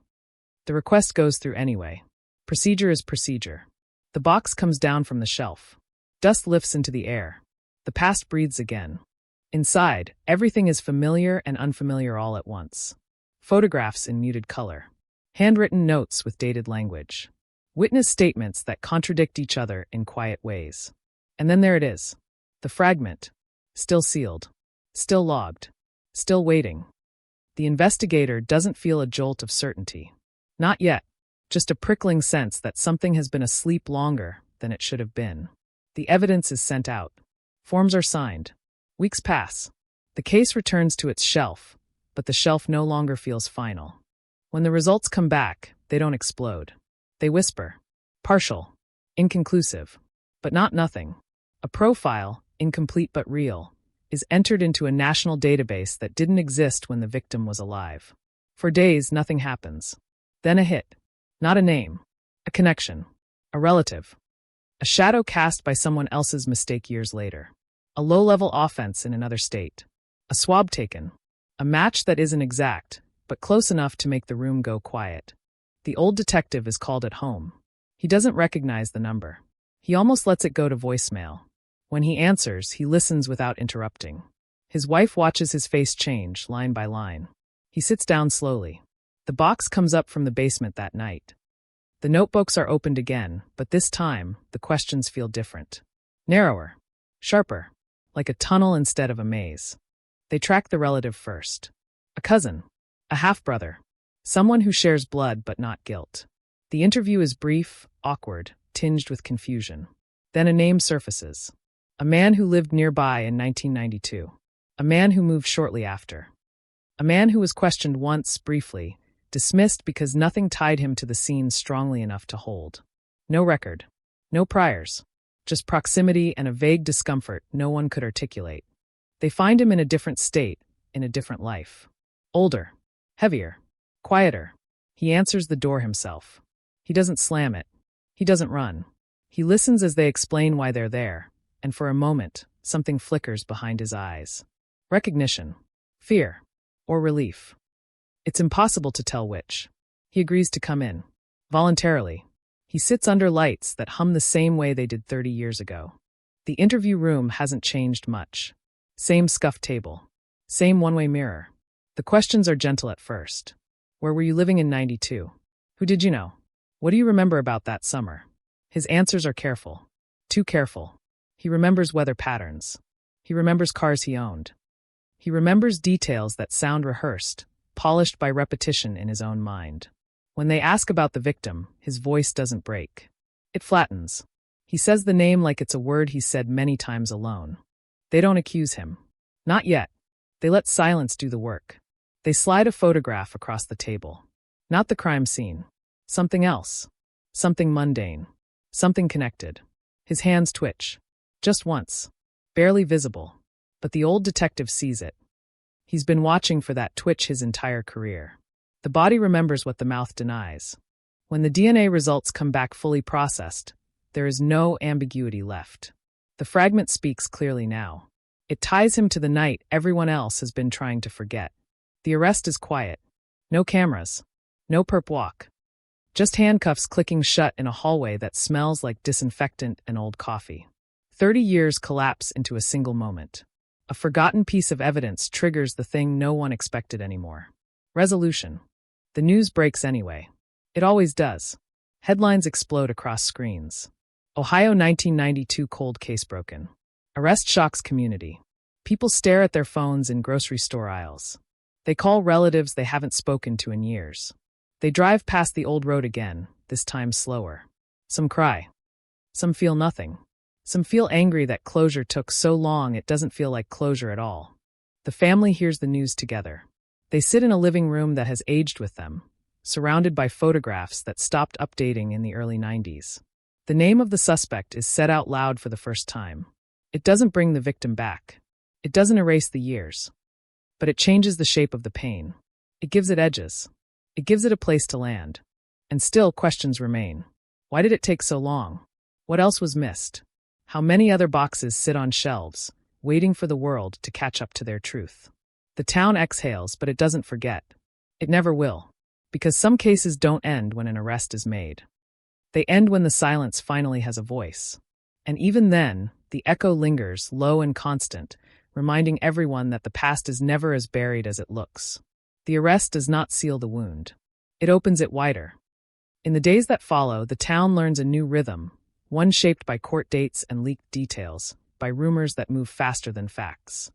The request goes through anyway. Procedure is procedure. The box comes down from the shelf. Dust lifts into the air. The past breathes again. Inside, everything is familiar and unfamiliar all at once. Photographs in muted color. Handwritten notes with dated language. Witness statements that contradict each other in quiet ways. And then there it is. The fragment. Still sealed. Still logged. Still waiting. The investigator doesn't feel a jolt of certainty. Not yet. Just a prickling sense that something has been asleep longer than it should have been. The evidence is sent out. Forms are signed. Weeks pass. The case returns to its shelf, but the shelf no longer feels final. When the results come back, they don't explode. They whisper. Partial. Inconclusive. But not nothing. A profile, incomplete but real, is entered into a national database that didn't exist when the victim was alive. For days, nothing happens. Then a hit. Not a name. A connection. A relative. A shadow cast by someone else's mistake years later. A low-level offense in another state. A swab taken. A match that isn't exact, but close enough to make the room go quiet. The old detective is called at home. He doesn't recognize the number. He almost lets it go to voicemail. When he answers, he listens without interrupting. His wife watches his face change, line by line. He sits down slowly. The box comes up from the basement that night. The notebooks are opened again, but this time, the questions feel different. Narrower. Sharper. Like a tunnel instead of a maze. They track the relative first. A cousin. A half-brother. Someone who shares blood but not guilt. The interview is brief, awkward, tinged with confusion. Then a name surfaces. A man who lived nearby in 1992. A man who moved shortly after. A man who was questioned once, briefly, dismissed because nothing tied him to the scene strongly enough to hold. No record. No priors. Just proximity and a vague discomfort no one could articulate. They find him in a different state, in a different life. Older. Heavier. Quieter. He answers the door himself. He doesn't slam it. He doesn't run. He listens as they explain why they're there, and for a moment, something flickers behind his eyes. Recognition. Fear. Or relief. It's impossible to tell which. He agrees to come in. Voluntarily. He sits under lights that hum the same way they did 30 years ago. The interview room hasn't changed much. Same scuffed table. Same one-way mirror. The questions are gentle at first. Where were you living in '92? Who did you know? What do you remember about that summer? His answers are careful. Too careful. He remembers weather patterns. He remembers cars he owned. He remembers details that sound rehearsed, polished by repetition in his own mind. When they ask about the victim, his voice doesn't break. It flattens. He says the name like it's a word he's said many times alone. They don't accuse him. Not yet. They let silence do the work. They slide a photograph across the table. Not the crime scene. Something else. Something mundane. Something connected. His hands twitch. Just once. Barely visible. But the old detective sees it. He's been watching for that twitch his entire career. The body remembers what the mouth denies. When the DNA results come back fully processed, there is no ambiguity left. The fragment speaks clearly now. It ties him to the night everyone else has been trying to forget. The arrest is quiet. No cameras. No perp walk. Just handcuffs clicking shut in a hallway that smells like disinfectant and old coffee. 30 years collapse into a single moment. A forgotten piece of evidence triggers the thing no one expected anymore. Resolution. The news breaks anyway. It always does. Headlines explode across screens. Ohio 1992 cold case broken. Arrest shocks community. People stare at their phones in grocery store aisles. They call relatives they haven't spoken to in years. They drive past the old road again, this time slower. Some cry. Some feel nothing. Some feel angry that closure took so long it doesn't feel like closure at all. The family hears the news together. They sit in a living room that has aged with them, surrounded by photographs that stopped updating in the early 90s. The name of the suspect is said out loud for the first time. It doesn't bring the victim back. It doesn't erase the years. But it changes the shape of the pain. It gives it edges. It gives it a place to land. And still questions remain. Why did it take so long? What else was missed? How many other boxes sit on shelves, waiting for the world to catch up to their truth? The town exhales, but it doesn't forget. It never will. Because some cases don't end when an arrest is made. They end when the silence finally has a voice. And even then, the echo lingers, low and constant, reminding everyone that the past is never as buried as it looks. The arrest does not seal the wound. It opens it wider. In the days that follow, the town learns a new rhythm, one shaped by court dates and leaked details, by rumors that move faster than facts.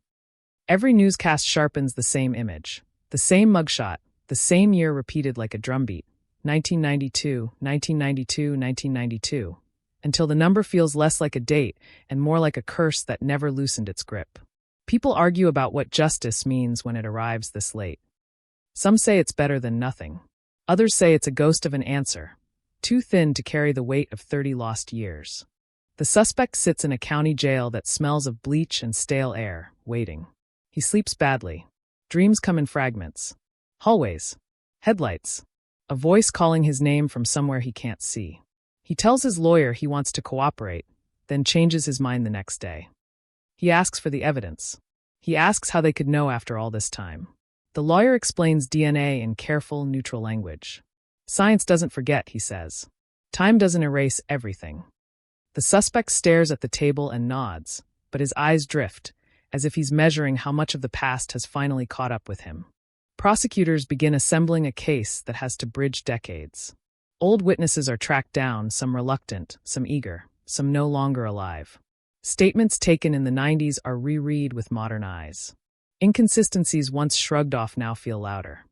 Every newscast sharpens the same image, the same mugshot, the same year repeated like a drumbeat, 1992, 1992, 1992, until the number feels less like a date and more like a curse that never loosened its grip. People argue about what justice means when it arrives this late. Some say it's better than nothing. Others say it's a ghost of an answer, too thin to carry the weight of 30 lost years. The suspect sits in a county jail that smells of bleach and stale air, waiting. He sleeps badly. Dreams come in fragments. Hallways. Headlights. A voice calling his name from somewhere he can't see. He tells his lawyer he wants to cooperate, then changes his mind the next day. He asks for the evidence. He asks how they could know after all this time. The lawyer explains DNA in careful, neutral language. Science doesn't forget, he says. Time doesn't erase everything. The suspect stares at the table and nods, but his eyes drift, as if he's measuring how much of the past has finally caught up with him. Prosecutors begin assembling a case that has to bridge decades. Old witnesses are tracked down, some reluctant, some eager, some no longer alive. Statements taken in the 90s are reread with modern eyes. Inconsistencies once shrugged off now feel louder.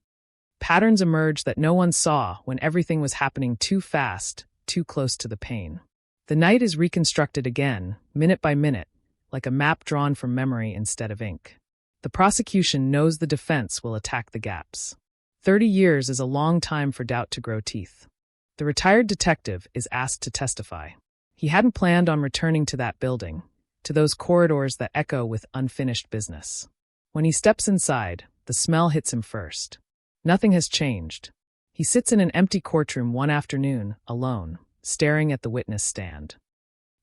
Patterns emerge that no one saw when everything was happening too fast, too close to the pain. The night is reconstructed again, minute by minute, like a map drawn from memory instead of ink. The prosecution knows the defense will attack the gaps. 30 years is a long time for doubt to grow teeth. The retired detective is asked to testify. He hadn't planned on returning to that building, to those corridors that echo with unfinished business. When he steps inside, the smell hits him first. Nothing has changed. He sits in an empty courtroom one afternoon, alone, staring at the witness stand.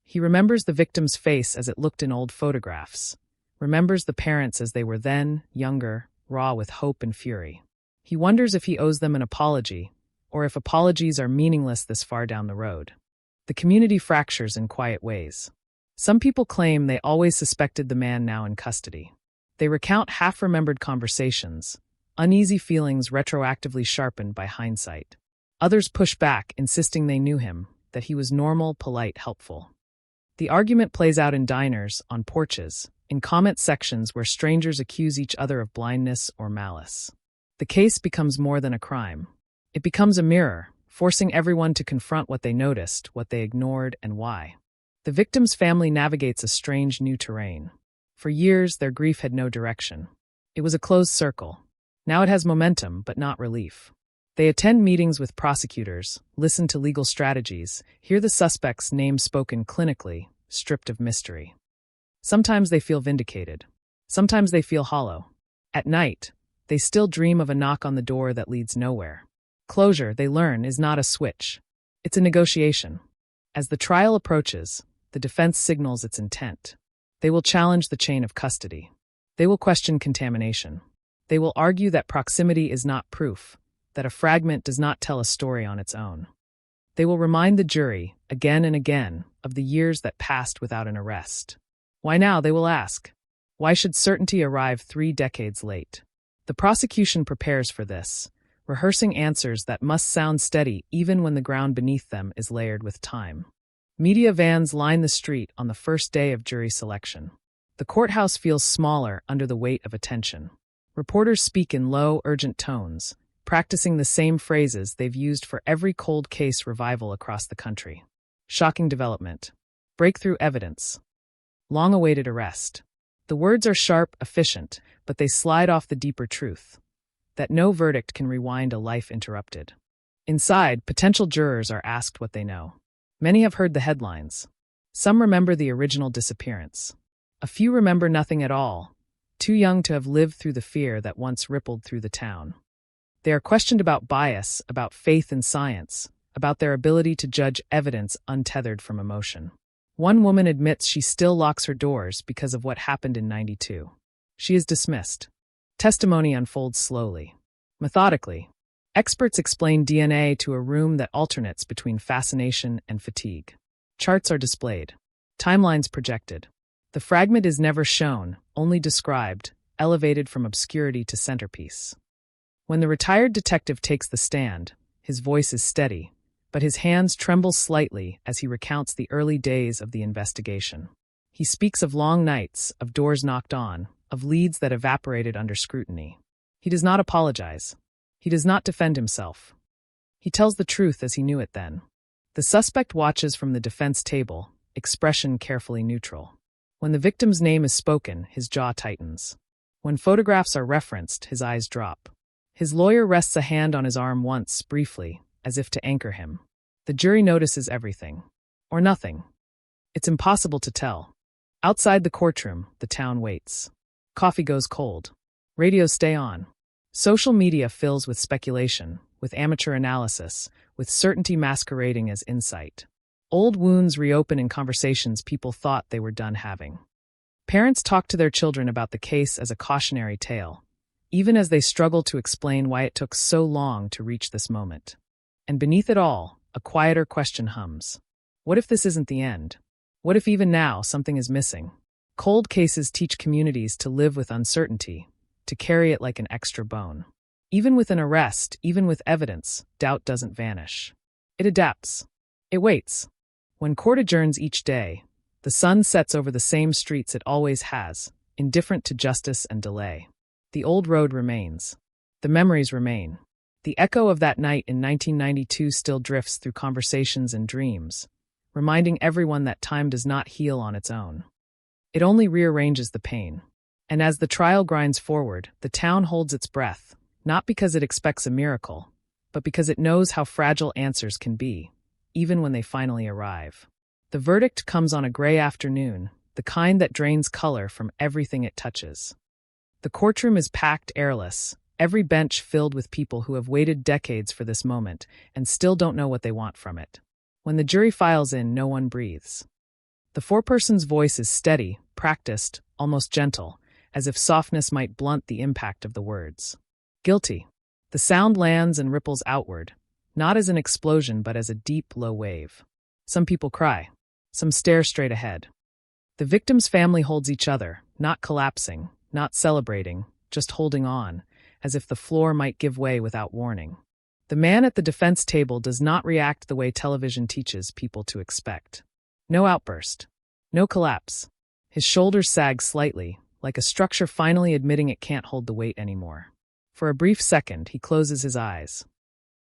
He remembers the victim's face as it looked in old photographs, remembers the parents as they were then, younger, raw with hope and fury. He wonders if he owes them an apology, or if apologies are meaningless this far down the road. The community fractures in quiet ways. Some people claim they always suspected the man now in custody. They recount half-remembered conversations, uneasy feelings retroactively sharpened by hindsight. Others push back, insisting they knew him, that he was normal, polite, helpful. The argument plays out in diners, on porches, in comment sections where strangers accuse each other of blindness or malice. The case becomes more than a crime. It becomes a mirror, forcing everyone to confront what they noticed, what they ignored, and why. The victim's family navigates a strange new terrain. For years, their grief had no direction. It was a closed circle. Now it has momentum, but not relief. They attend meetings with prosecutors, listen to legal strategies, hear the suspect's name spoken clinically, stripped of mystery. Sometimes they feel vindicated. Sometimes they feel hollow. At night, they still dream of a knock on the door that leads nowhere. Closure, they learn, is not a switch. It's a negotiation. As the trial approaches, the defense signals its intent. They will challenge the chain of custody. They will question contamination. They will argue that proximity is not proof, that a fragment does not tell a story on its own. They will remind the jury, again and again, of the years that passed without an arrest. Why now, they will ask? Why should certainty arrive 3 decades late? The prosecution prepares for this, rehearsing answers that must sound steady even when the ground beneath them is layered with time. Media vans line the street on the first day of jury selection. The courthouse feels smaller under the weight of attention. Reporters speak in low, urgent tones, practicing the same phrases they've used for every cold case revival across the country. Shocking development. Breakthrough evidence. Long-awaited arrest. The words are sharp, efficient, but they slide off the deeper truth, that no verdict can rewind a life interrupted. Inside, potential jurors are asked what they know. Many have heard the headlines. Some remember the original disappearance. A few remember nothing at all, too young to have lived through the fear that once rippled through the town. They are questioned about bias, about faith in science, about their ability to judge evidence untethered from emotion. One woman admits she still locks her doors because of what happened in '92. She is dismissed. Testimony unfolds slowly, methodically. Experts explain DNA to a room that alternates between fascination and fatigue. Charts are displayed. Timelines projected. The fragment is never shown, only described, elevated from obscurity to centerpiece. When the retired detective takes the stand, his voice is steady, but his hands tremble slightly as he recounts the early days of the investigation. He speaks of long nights, of doors knocked on, of leads that evaporated under scrutiny. He does not apologize. He does not defend himself. He tells the truth as he knew it then. The suspect watches from the defense table, expression carefully neutral. When the victim's name is spoken, his jaw tightens. When photographs are referenced, his eyes drop. His lawyer rests a hand on his arm once, briefly, as if to anchor him. The jury notices everything. Or nothing. It's impossible to tell. Outside the courtroom, the town waits. Coffee goes cold. Radios stay on. Social media fills with speculation, with amateur analysis, with certainty masquerading as insight. Old wounds reopen in conversations people thought they were done having. Parents talk to their children about the case as a cautionary tale, even as they struggle to explain why it took so long to reach this moment. And beneath it all, a quieter question hums. What if this isn't the end? What if even now something is missing? Cold cases teach communities to live with uncertainty, to carry it like an extra bone. Even with an arrest, even with evidence, doubt doesn't vanish. It adapts. It waits. When court adjourns each day, the sun sets over the same streets it always has, indifferent to justice and delay. The old road remains. The memories remain. The echo of that night in 1992 still drifts through conversations and dreams, reminding everyone that time does not heal on its own. It only rearranges the pain. And as the trial grinds forward, the town holds its breath, not because it expects a miracle, but because it knows how fragile answers can be, even when they finally arrive. The verdict comes on a gray afternoon, the kind that drains color from everything it touches. The courtroom is packed airless, every bench filled with people who have waited decades for this moment and still don't know what they want from it. When the jury files in, no one breathes. The foreperson's voice is steady, practiced, almost gentle, as if softness might blunt the impact of the words. Guilty. The sound lands and ripples outward, not as an explosion but as a deep, low wave. Some people cry. Some stare straight ahead. The victim's family holds each other, not collapsing, not celebrating, just holding on, as if the floor might give way without warning. The man at the defense table does not react the way television teaches people to expect. No outburst. No collapse. His shoulders sag slightly, like a structure finally admitting it can't hold the weight anymore. For a brief second, he closes his eyes.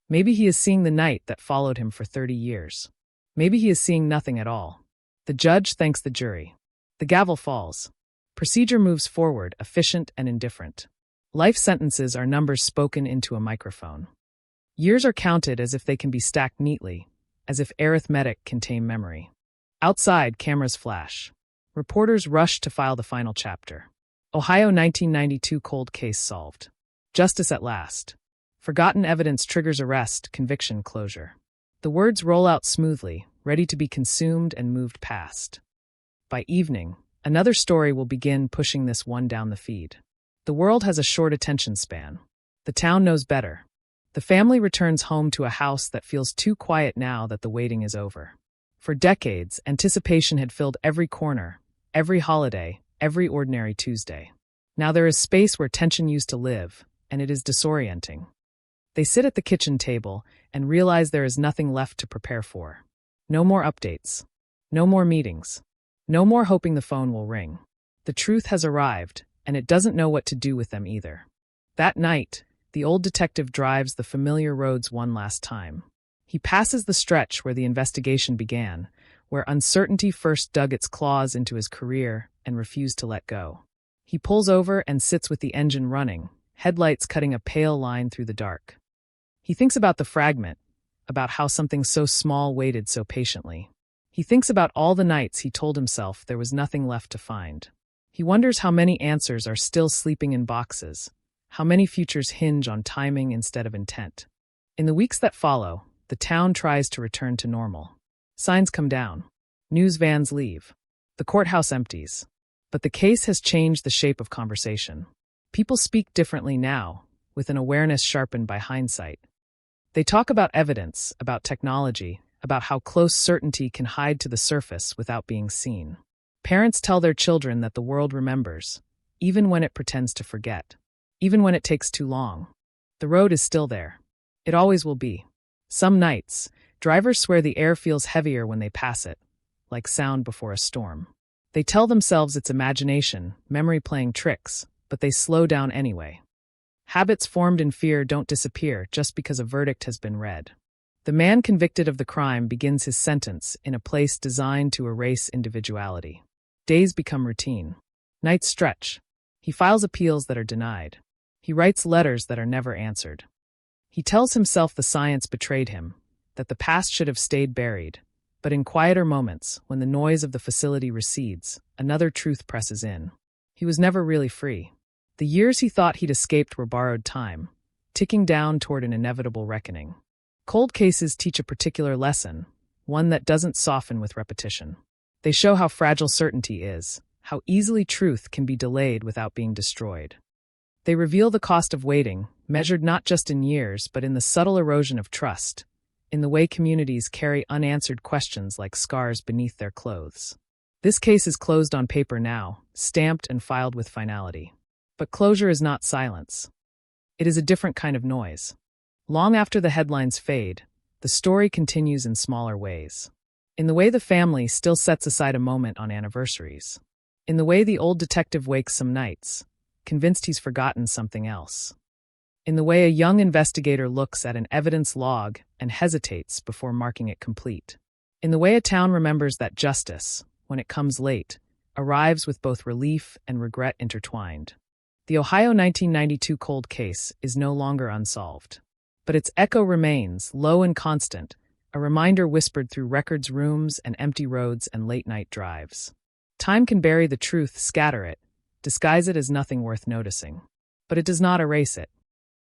Maybe he is seeing the night that followed him for 30 years. Maybe he is seeing nothing at all. The judge thanks the jury. The gavel falls. Procedure moves forward, efficient and indifferent. Life sentences are numbers spoken into a microphone. Years are counted as if they can be stacked neatly, as if arithmetic can tame memory. Outside, cameras flash. Reporters rush to file the final chapter. Ohio 1992 cold case solved. Justice at last. Forgotten evidence triggers arrest, conviction, closure. The words roll out smoothly, ready to be consumed and moved past. By evening, another story will begin pushing this one down the feed. The world has a short attention span. The town knows better. The family returns home to a house that feels too quiet now that the waiting is over. For decades, anticipation had filled every corner, every holiday, every ordinary Tuesday. Now there is space where tension used to live, and it is disorienting. They sit at the kitchen table and realize there is nothing left to prepare for. No more updates. No more meetings. No more hoping the phone will ring. The truth has arrived, and it doesn't know what to do with them either. That night, the old detective drives the familiar roads one last time. He passes the stretch where the investigation began, where uncertainty first dug its claws into his career and refused to let go. He pulls over and sits with the engine running, headlights cutting a pale line through the dark. He thinks about the fragment, about how something so small waited so patiently. He thinks about all the nights he told himself there was nothing left to find. He wonders how many answers are still sleeping in boxes, how many futures hinge on timing instead of intent. In the weeks that follow, the town tries to return to normal. Signs come down. News vans leave. The courthouse empties. But the case has changed the shape of conversation. People speak differently now, with an awareness sharpened by hindsight. They talk about evidence, about technology, about how close certainty can hide to the surface without being seen. Parents tell their children that the world remembers, even when it pretends to forget, even when it takes too long. The road is still there. It always will be. Some nights, drivers swear the air feels heavier when they pass it, like sound before a storm. They tell themselves it's imagination, memory playing tricks, but they slow down anyway. Habits formed in fear don't disappear just because a verdict has been read. The man convicted of the crime begins his sentence in a place designed to erase individuality. Days become routine. Nights stretch. He files appeals that are denied. He writes letters that are never answered. He tells himself the science betrayed him, that the past should have stayed buried. But in quieter moments, when the noise of the facility recedes, another truth presses in. He was never really free. The years he thought he'd escaped were borrowed time, ticking down toward an inevitable reckoning. Cold cases teach a particular lesson, one that doesn't soften with repetition. They show how fragile certainty is, how easily truth can be delayed without being destroyed. They reveal the cost of waiting, measured not just in years but in the subtle erosion of trust, in the way communities carry unanswered questions like scars beneath their clothes. This case is closed on paper now, stamped and filed with finality. But closure is not silence. It is a different kind of noise. Long after the headlines fade, the story continues in smaller ways. In the way the family still sets aside a moment on anniversaries. In the way the old detective wakes some nights, convinced he's forgotten something else. In the way a young investigator looks at an evidence log and hesitates before marking it complete. In the way a town remembers that justice, when it comes late, arrives with both relief and regret intertwined. The Ohio 1992 cold case is no longer unsolved. But its echo remains, low and constant, a reminder whispered through records rooms and empty roads and late-night drives. Time can bury the truth, scatter it, disguise it as nothing worth noticing. But it does not erase it.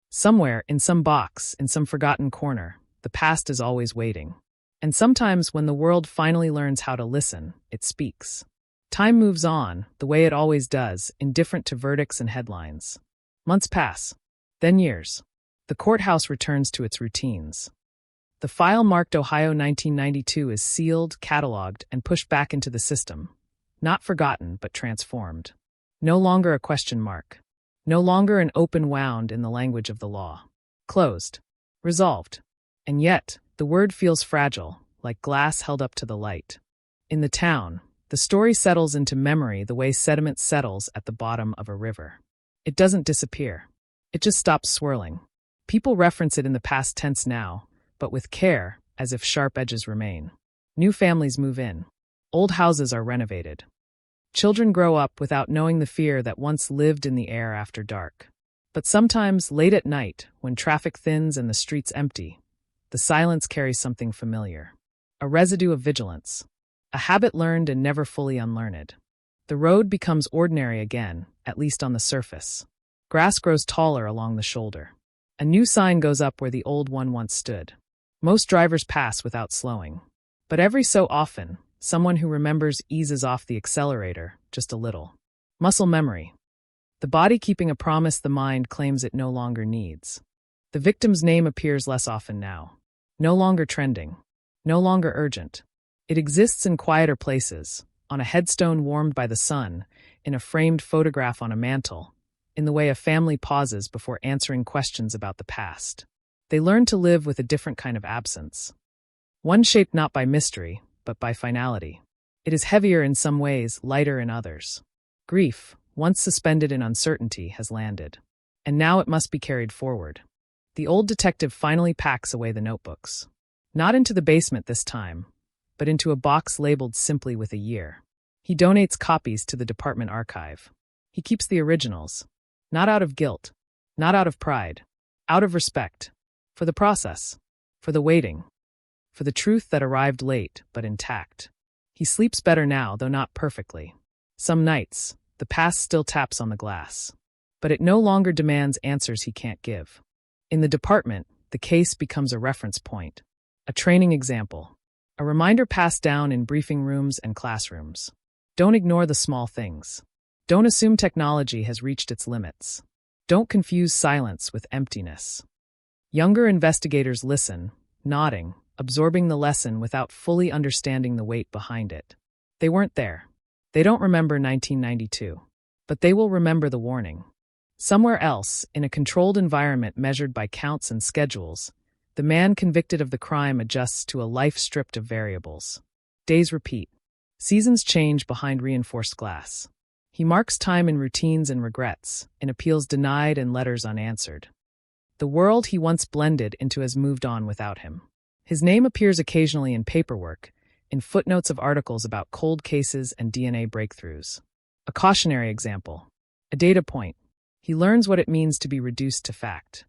Somewhere, in some box, in some forgotten corner, the past is always waiting. And sometimes when the world finally learns how to listen, it speaks. Time moves on, the way it always does, indifferent to verdicts and headlines. Months pass. Then years. The courthouse returns to its routines. The file marked Ohio 1992 is sealed, cataloged, and pushed back into the system. Not forgotten, but transformed. No longer a question mark. No longer an open wound in the language of the law. Closed. Resolved. And yet, the word feels fragile, like glass held up to the light. In the town, the story settles into memory the way sediment settles at the bottom of a river. It doesn't disappear. It just stops swirling. People reference it in the past tense now, but with care, as if sharp edges remain. New families move in. Old houses are renovated. Children grow up without knowing the fear that once lived in the air after dark. But sometimes, late at night, when traffic thins and the streets empty, the silence carries something familiar. A residue of vigilance. A habit learned and never fully unlearned. The road becomes ordinary again, at least on the surface. Grass grows taller along the shoulder. A new sign goes up where the old one once stood. Most drivers pass without slowing. But every so often, someone who remembers eases off the accelerator, just a little. Muscle memory. The body keeping a promise the mind claims it no longer needs. The victim's name appears less often now. No longer trending. No longer urgent. It exists in quieter places, on a headstone warmed by the sun, in a framed photograph on a mantle, in the way a family pauses before answering questions about the past. They learn to live with a different kind of absence. One shaped not by mystery, but by finality. It is heavier in some ways, lighter in others. Grief, once suspended in uncertainty, has landed. And now it must be carried forward. The old detective finally packs away the notebooks. Not into the basement this time, but into a box labeled simply with a year. He donates copies to the department archive. He keeps the originals. Not out of guilt, not out of pride, out of respect, for the process, for the waiting, for the truth that arrived late but intact. He sleeps better now, though not perfectly. Some nights, the past still taps on the glass, but it no longer demands answers he can't give. In the department, the case becomes a reference point, a training example, a reminder passed down in briefing rooms and classrooms. Don't ignore the small things. Don't assume technology has reached its limits. Don't confuse silence with emptiness. Younger investigators listen, nodding, absorbing the lesson without fully understanding the weight behind it. They weren't there. They don't remember 1992. But they will remember the warning. Somewhere else, in a controlled environment measured by counts and schedules, the man convicted of the crime adjusts to a life stripped of variables. Days repeat. Seasons change behind reinforced glass. He marks time in routines and regrets, in appeals denied and letters unanswered. The world he once blended into has moved on without him. His name appears occasionally in paperwork, in footnotes of articles about cold cases and DNA breakthroughs. A cautionary example. A data point. He learns what it means to be reduced to fact.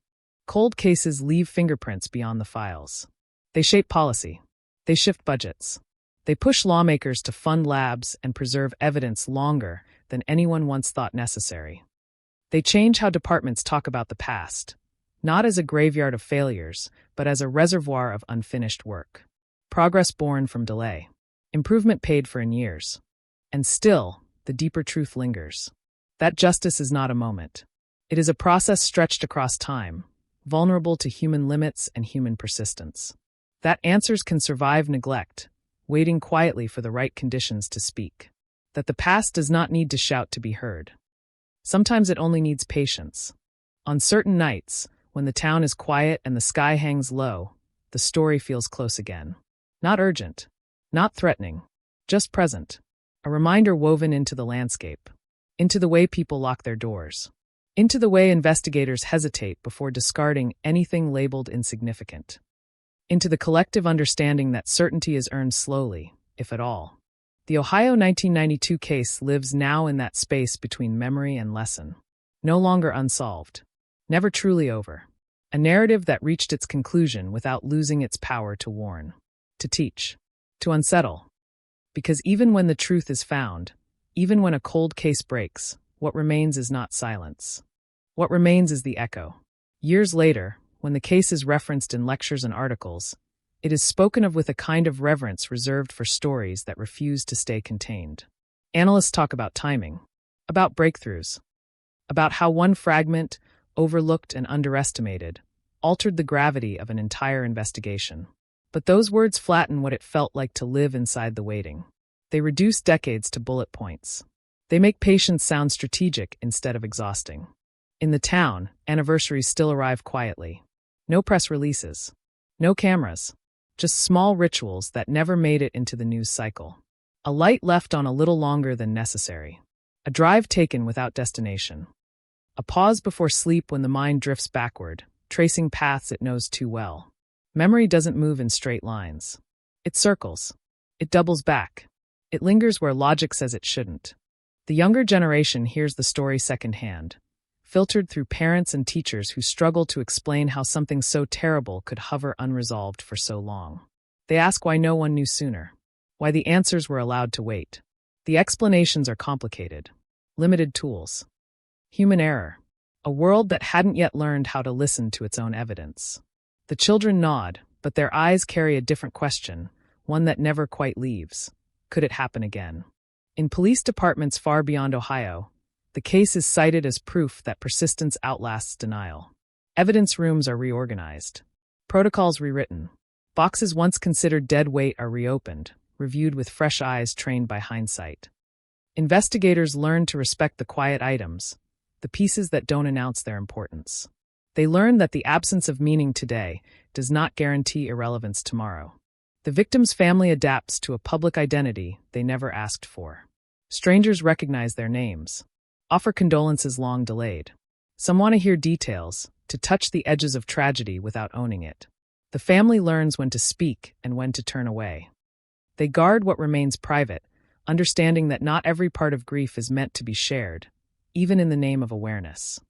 Cold cases leave fingerprints beyond the files. They shape policy. They shift budgets. They push lawmakers to fund labs and preserve evidence longer than anyone once thought necessary. They change how departments talk about the past, not as a graveyard of failures, but as a reservoir of unfinished work. Progress born from delay. Improvement paid for in years. And still, the deeper truth lingers. That justice is not a moment. It is a process stretched across time, vulnerable to human limits and human persistence. That answers can survive neglect, waiting quietly for the right conditions to speak. That the past does not need to shout to be heard. Sometimes it only needs patience. On certain nights, when the town is quiet and the sky hangs low, the story feels close again. Not urgent, not threatening, just present. A reminder woven into the landscape, into the way people lock their doors, into the way investigators hesitate before discarding anything labeled insignificant, into the collective understanding that certainty is earned slowly, if at all. The Ohio 1992 case lives now in that space between memory and lesson, no longer unsolved, never truly over. A narrative that reached its conclusion without losing its power to warn, to teach, to unsettle. Because even when the truth is found, even when a cold case breaks, what remains is not silence. What remains is the echo. Years later, when the case is referenced in lectures and articles, it is spoken of with a kind of reverence reserved for stories that refuse to stay contained. Analysts talk about timing, about breakthroughs, about how one fragment, overlooked and underestimated, altered the gravity of an entire investigation. But those words flatten what it felt like to live inside the waiting. They reduce decades to bullet points. They make patience sound strategic instead of exhausting. In the town, anniversaries still arrive quietly. No press releases. No cameras. Just small rituals that never made it into the news cycle. A light left on a little longer than necessary. A drive taken without destination. A pause before sleep when the mind drifts backward, tracing paths it knows too well. Memory doesn't move in straight lines. It circles. It doubles back. It lingers where logic says it shouldn't. The younger generation hears the story secondhand, filtered through parents and teachers who struggle to explain how something so terrible could hover unresolved for so long. They ask why no one knew sooner, why the answers were allowed to wait. The explanations are complicated, limited tools. Human error, a world that hadn't yet learned how to listen to its own evidence. The children nod, but their eyes carry a different question, one that never quite leaves. Could it happen again? In police departments far beyond Ohio, the case is cited as proof that persistence outlasts denial. Evidence rooms are reorganized. Protocols rewritten. Boxes once considered dead weight are reopened, reviewed with fresh eyes trained by hindsight. Investigators learn to respect the quiet items, the pieces that don't announce their importance. They learn that the absence of meaning today does not guarantee irrelevance tomorrow. The victim's family adapts to a public identity they never asked for. Strangers recognize their names, offer condolences long delayed. Some want to hear details, to touch the edges of tragedy without owning it. The family learns when to speak and when to turn away. They guard what remains private, understanding that not every part of grief is meant to be shared, even in the name of awareness.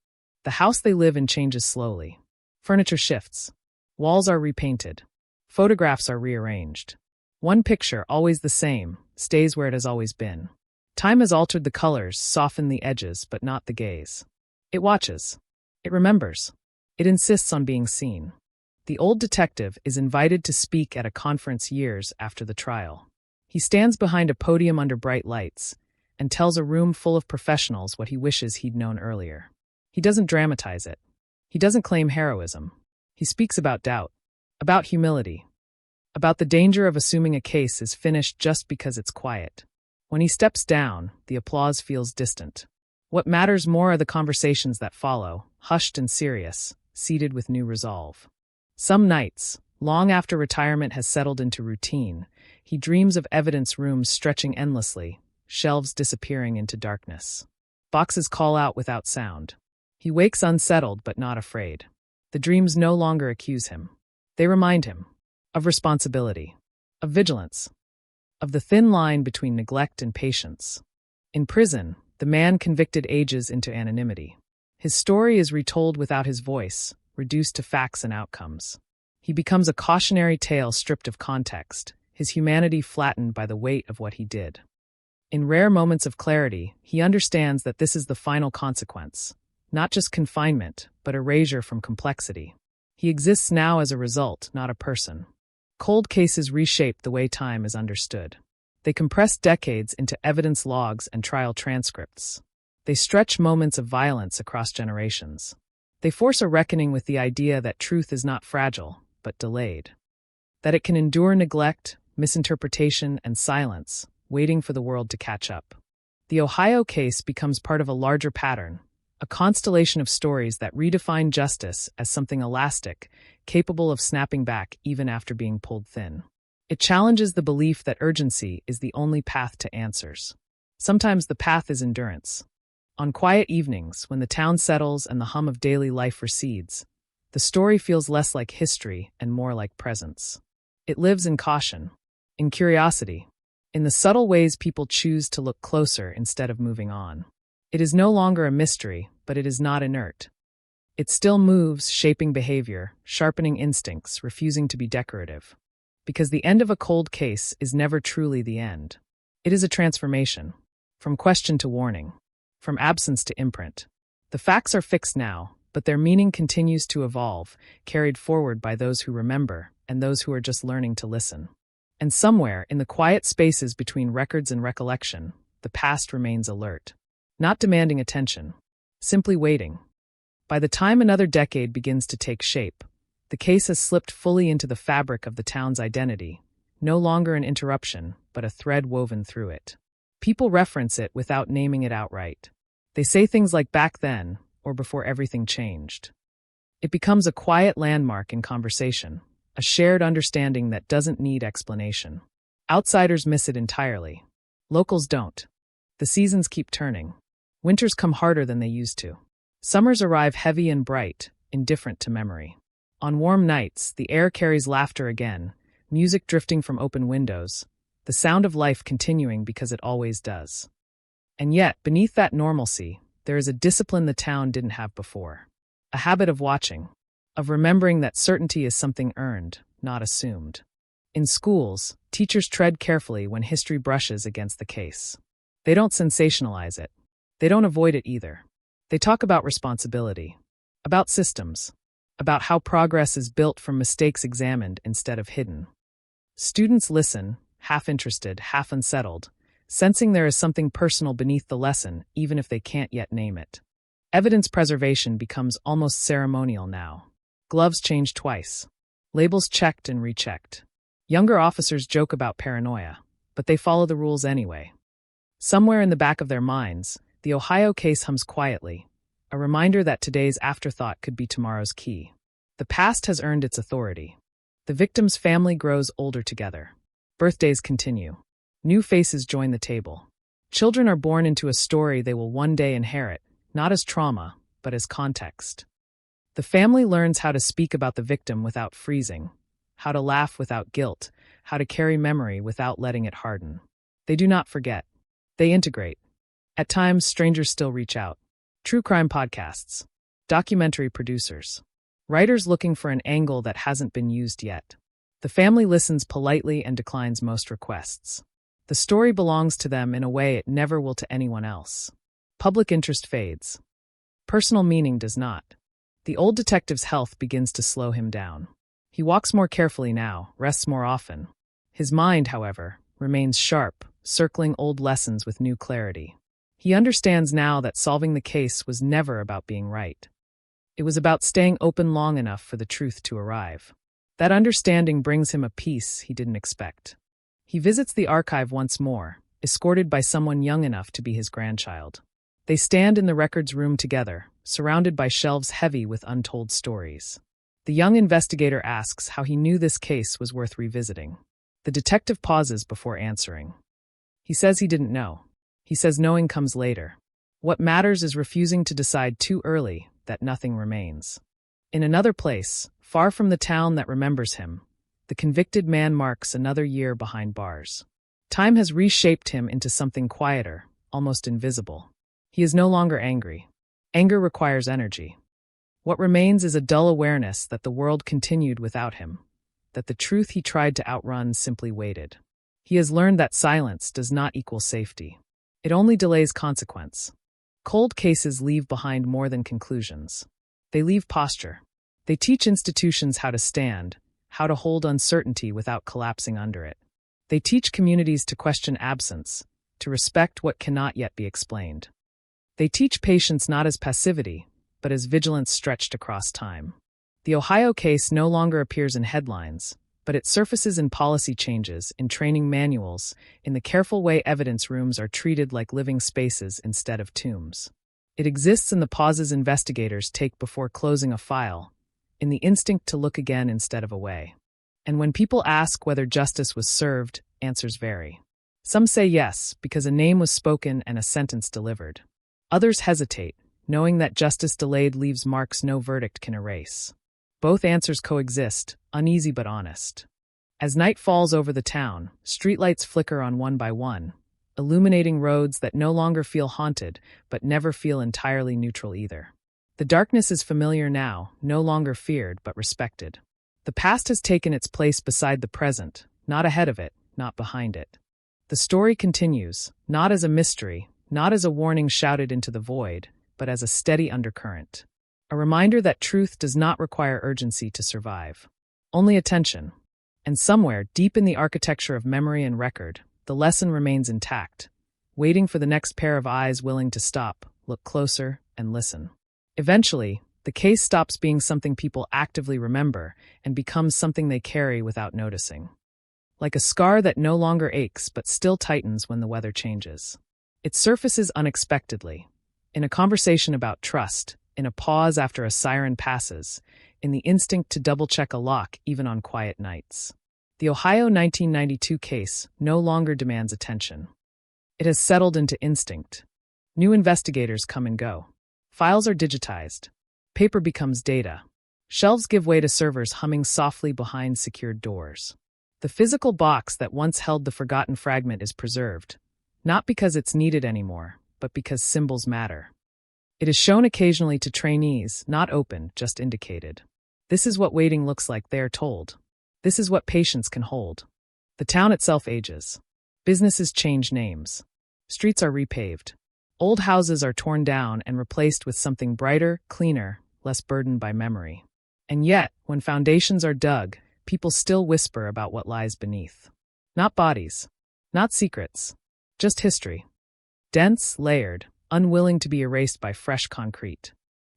The house they live in changes slowly. Furniture shifts. Walls are repainted. Photographs are rearranged. One picture, always the same, stays where it has always been. Time has altered the colors, softened the edges, but not the gaze. It watches. It remembers. It insists on being seen. The old detective is invited to speak at a conference years after the trial. He stands behind a podium under bright lights and tells a room full of professionals what he wishes he'd known earlier. He doesn't dramatize it. He doesn't claim heroism. He speaks about doubt, about humility, about the danger of assuming a case is finished just because it's quiet. When he steps down, the applause feels distant. What matters more are the conversations that follow, hushed and serious, seated with new resolve. Some nights, long after retirement has settled into routine, he dreams of evidence rooms stretching endlessly, shelves disappearing into darkness. Boxes call out without sound. He wakes unsettled but not afraid. The dreams no longer accuse him. They remind him. of responsibility, of vigilance, of the thin line between neglect and patience. In prison, the man convicted ages into anonymity. His story is retold without his voice, reduced to facts and outcomes. He becomes a cautionary tale stripped of context, his humanity flattened by the weight of what he did. In rare moments of clarity, he understands that this is the final consequence, not just confinement, but erasure from complexity. He exists now as a result, not a person. Cold cases reshape the way time is understood. They compress decades into evidence logs and trial transcripts. They stretch moments of violence across generations. They force a reckoning with the idea that truth is not fragile, but delayed. That it can endure neglect, misinterpretation, and silence, waiting for the world to catch up. The Ohio case becomes part of a larger pattern, a constellation of stories that redefine justice as something elastic, capable of snapping back even after being pulled thin. It challenges the belief that urgency is the only path to answers. Sometimes the path is endurance. On quiet evenings, when the town settles and the hum of daily life recedes, the story feels less like history and more like presence. It lives in caution, in curiosity, in the subtle ways people choose to look closer instead of moving on. It is no longer a mystery, but it is not inert. It still moves, shaping behavior, sharpening instincts, refusing to be decorative. Because the end of a cold case is never truly the end. It is a transformation, from question to warning, from absence to imprint. The facts are fixed now, but their meaning continues to evolve, carried forward by those who remember and those who are just learning to listen. And somewhere, in the quiet spaces between records and recollection, the past remains alert. Not demanding attention, simply waiting. By the time another decade begins to take shape, the case has slipped fully into the fabric of the town's identity, no longer an interruption, but a thread woven through it. People reference it without naming it outright. They say things like back then, or before everything changed. It becomes a quiet landmark in conversation, a shared understanding that doesn't need explanation. Outsiders miss it entirely. Locals don't. The seasons keep turning. Winters come harder than they used to. Summers arrive heavy and bright, indifferent to memory. On warm nights, the air carries laughter again, music drifting from open windows, the sound of life continuing because it always does. And yet, beneath that normalcy, there is a discipline the town didn't have before. A habit of watching, of remembering that certainty is something earned, not assumed. In schools, teachers tread carefully when history brushes against the case. They don't sensationalize it. They don't avoid it either. They talk about responsibility, about systems, about how progress is built from mistakes examined instead of hidden. Students listen, half interested, half unsettled, sensing there is something personal beneath the lesson, even if they can't yet name it. Evidence preservation becomes almost ceremonial now. Gloves change twice. Labels checked and rechecked. Younger officers joke about paranoia, but they follow the rules anyway. Somewhere in the back of their minds, the Ohio case hums quietly, a reminder that today's afterthought could be tomorrow's key. The past has earned its authority. The victim's family grows older together. Birthdays continue. New faces join the table. Children are born into a story they will one day inherit, not as trauma, but as context. The family learns how to speak about the victim without freezing, how to laugh without guilt, how to carry memory without letting it harden. They do not forget. They integrate. At times, strangers still reach out. True crime podcasts. Documentary producers. Writers looking for an angle that hasn't been used yet. The family listens politely and declines most requests. The story belongs to them in a way it never will to anyone else. Public interest fades. Personal meaning does not. The old detective's health begins to slow him down. He walks more carefully now, rests more often. His mind, however, remains sharp, circling old lessons with new clarity. He understands now that solving the case was never about being right. It was about staying open long enough for the truth to arrive. That understanding brings him a peace he didn't expect. He visits the archive once more, escorted by someone young enough to be his grandchild. They stand in the records room together, surrounded by shelves heavy with untold stories. The young investigator asks how he knew this case was worth revisiting. The detective pauses before answering. He says he didn't know. He says knowing comes later. What matters is refusing to decide too early that nothing remains. In another place, far from the town that remembers him, The convicted man marks another year behind bars. Time has reshaped him into something quieter, almost invisible. He is no longer angry. Anger requires energy. What remains is a dull awareness that the world continued without him, that the truth he tried to outrun simply waited. He has learned that silence does not equal safety. It only delays consequence. Cold cases leave behind more than conclusions. They leave posture. They teach institutions how to stand, how to hold uncertainty without collapsing under it. They teach communities to question absence, to respect what cannot yet be explained. They teach patience not as passivity, but as vigilance stretched across time. The Ohio case no longer appears in headlines, but it surfaces in policy changes, in training manuals, in the careful way evidence rooms are treated like living spaces instead of tombs. It exists in the pauses investigators take before closing a file, in the instinct to look again instead of away. And when people ask whether justice was served, answers vary. Some say yes, because a name was spoken and a sentence delivered. Others hesitate, knowing that justice delayed leaves marks no verdict can erase. Both answers coexist, uneasy but honest. As night falls over the town, streetlights flicker on one by one, illuminating roads that no longer feel haunted, but never feel entirely neutral either. The darkness is familiar now, no longer feared, but respected. The past has taken its place beside the present, not ahead of it, not behind it. The story continues, not as a mystery, not as a warning shouted into the void, but as a steady undercurrent. A reminder that truth does not require urgency to survive. Only attention. And somewhere, deep in the architecture of memory and record, the lesson remains intact, waiting for the next pair of eyes willing to stop, look closer, and listen. Eventually, the case stops being something people actively remember and becomes something they carry without noticing. Like a scar that no longer aches but still tightens when the weather changes. It surfaces unexpectedly, in a conversation about trust, in a pause after a siren passes, in the instinct to double-check a lock even on quiet nights. The Ohio 1992 case no longer demands attention. It has settled into instinct. New investigators come and go. Files are digitized. Paper becomes data. Shelves give way to servers humming softly behind secured doors. The physical box that once held the forgotten fragment is preserved, not because it's needed anymore, but because symbols matter. It is shown occasionally to trainees, not open, just indicated. This is what waiting looks like, they are told. This is what patience can hold. The town itself ages. Businesses change names. Streets are repaved. Old houses are torn down and replaced with something brighter, cleaner, less burdened by memory. And yet, when foundations are dug, people still whisper about what lies beneath. Not bodies. Not secrets. Just history. Dense, layered, unwilling to be erased by fresh concrete.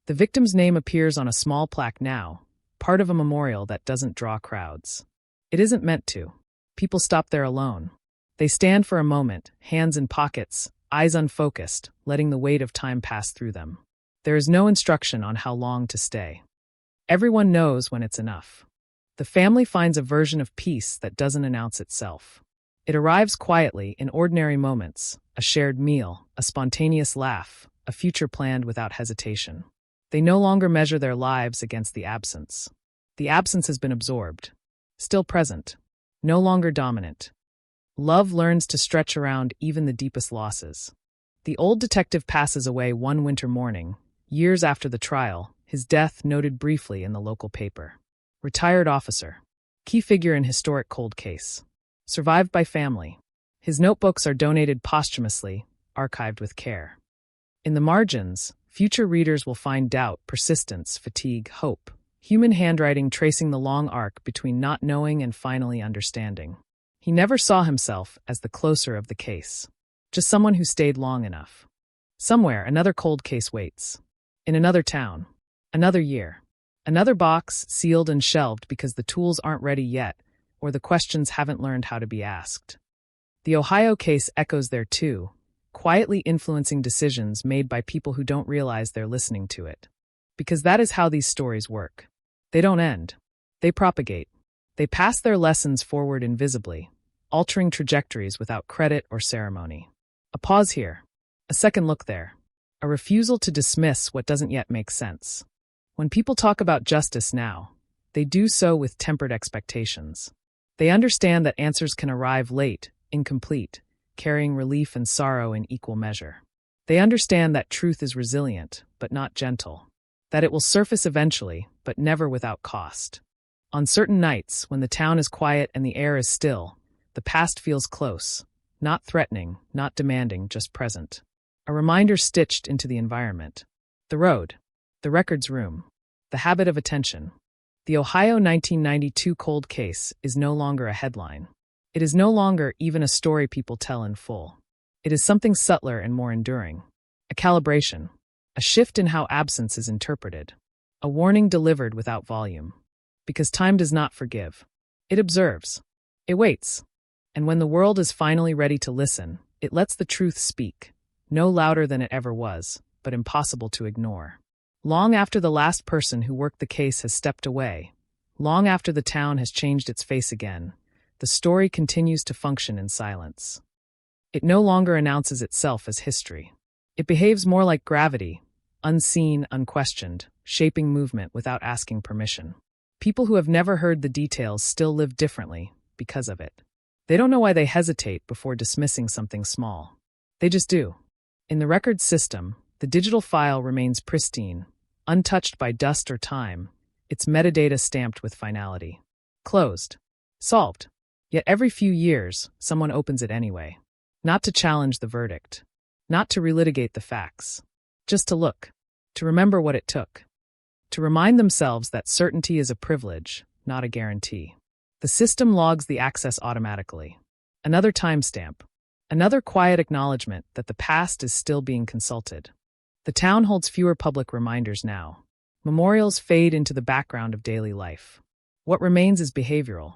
The victim's name appears on a small plaque now, part of a memorial that doesn't draw crowds. It isn't meant to. People stop there alone. They stand for a moment, hands in pockets, eyes unfocused, letting the weight of time pass through them. There is no instruction on how long to stay. Everyone knows when it's enough. The family finds a version of peace that doesn't announce itself. It arrives quietly in ordinary moments, a shared meal, a spontaneous laugh, a future planned without hesitation. They no longer measure their lives against the absence. The absence has been absorbed. Still present. No longer dominant. Love learns to stretch around even the deepest losses. The old detective passes away one winter morning, years after the trial, his death noted briefly in the local paper. Retired officer. Key figure in historic cold case. Survived by family. His notebooks are donated posthumously, archived with care. In the margins, future readers will find doubt, persistence, fatigue, hope. Human handwriting tracing the long arc between not knowing and finally understanding. He never saw himself as the closer of the case. Just someone who stayed long enough. Somewhere, another cold case waits. In another town. Another year. Another box, sealed and shelved because the tools aren't ready yet, or the questions haven't learned how to be asked. The Ohio case echoes there too, quietly influencing decisions made by people who don't realize they're listening to it. Because that is how these stories work. They don't end. They propagate. They pass their lessons forward invisibly, altering trajectories without credit or ceremony. A pause here. A second look there. A refusal to dismiss what doesn't yet make sense. When people talk about justice now, they do so with tempered expectations. They understand that answers can arrive late, incomplete, carrying relief and sorrow in equal measure. They understand that truth is resilient, but not gentle. That it will surface eventually, but never without cost. On certain nights, when the town is quiet and the air is still, the past feels close, not threatening, not demanding, just present. A reminder stitched into the environment. The road, the records room, the habit of attention. The Ohio 1992 cold case is no longer a headline. It is no longer even a story people tell in full. It is something subtler and more enduring. A calibration, a shift in how absence is interpreted, a warning delivered without volume. Because time does not forgive. It observes. It waits. And when the world is finally ready to listen, it lets the truth speak, no louder than it ever was, but impossible to ignore. Long after the last person who worked the case has stepped away, long after the town has changed its face again, the story continues to function in silence. It no longer announces itself as history. It behaves more like gravity, unseen, unquestioned, shaping movement without asking permission. People who have never heard the details still live differently because of it. They don't know why they hesitate before dismissing something small. They just do. In the record system, the digital file remains pristine, untouched by dust or time, its metadata stamped with finality. Closed. Solved. Yet every few years, someone opens it anyway. Not to challenge the verdict. Not to relitigate the facts. Just to look. To remember what it took. To remind themselves that certainty is a privilege, not a guarantee. The system logs the access automatically. Another timestamp. Another quiet acknowledgement that the past is still being consulted. The town holds fewer public reminders now. Memorials fade into the background of daily life. What remains is behavioral.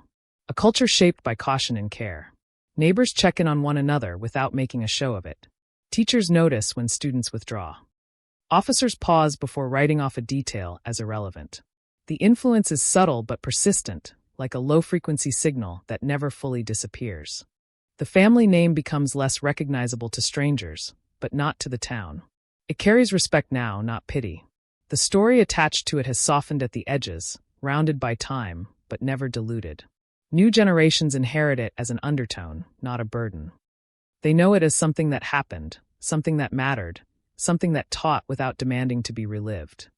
A culture shaped by caution and care. Neighbors check in on one another without making a show of it. Teachers notice when students withdraw. Officers pause before writing off a detail as irrelevant. The influence is subtle but persistent, like a low-frequency signal that never fully disappears. The family name becomes less recognizable to strangers, but not to the town. It carries respect now, not pity. The story attached to it has softened at the edges, rounded by time, but never diluted. New generations inherit it as an undertone, not a burden. They know it as something that happened, something that mattered, something that taught without demanding to be relived.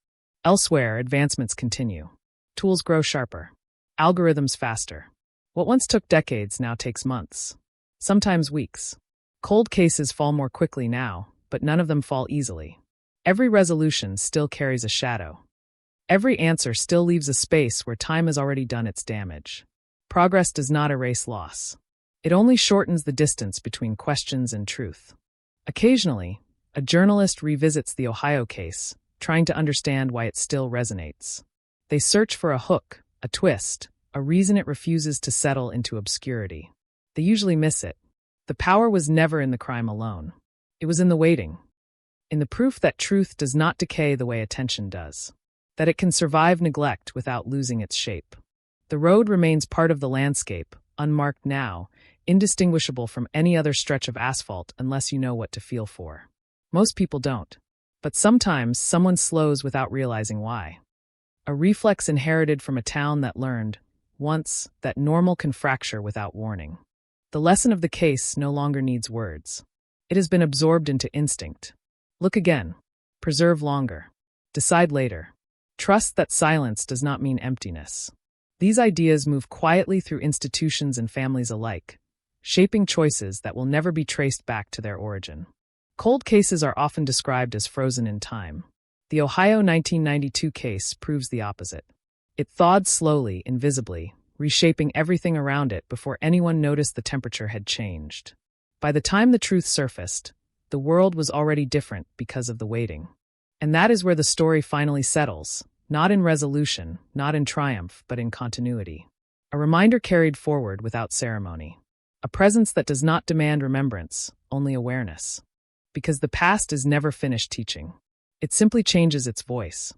Elsewhere, advancements continue. Tools grow sharper. Algorithms faster. What once took decades now takes months. Sometimes weeks. Cold cases fall more quickly now, but none of them fall easily. Every resolution still carries a shadow. Every answer still leaves a space where time has already done its damage. Progress does not erase loss. It only shortens the distance between questions and truth. Occasionally, a journalist revisits the Ohio case, trying to understand why it still resonates. They search for a hook, a twist, a reason it refuses to settle into obscurity. They usually miss it. The power was never in the crime alone. It was in the waiting. In the proof that truth does not decay the way attention does. That it can survive neglect without losing its shape. The road remains part of the landscape, unmarked now, indistinguishable from any other stretch of asphalt unless you know what to feel for. Most people don't. But sometimes someone slows without realizing why. A reflex inherited from a town that learned, once, that normal can fracture without warning. The lesson of the case no longer needs words. It has been absorbed into instinct. Look again. Preserve longer. Decide later. Trust that silence does not mean emptiness. These ideas move quietly through institutions and families alike, shaping choices that will never be traced back to their origin. Cold cases are often described as frozen in time. The Ohio 1992 case proves the opposite. It thawed slowly, invisibly, reshaping everything around it before anyone noticed the temperature had changed. By the time the truth surfaced, the world was already different because of the waiting. And that is where the story finally settles, not in resolution, not in triumph, but in continuity. A reminder carried forward without ceremony. A presence that does not demand remembrance, only awareness. Because the past is never finished teaching. It simply changes its voice.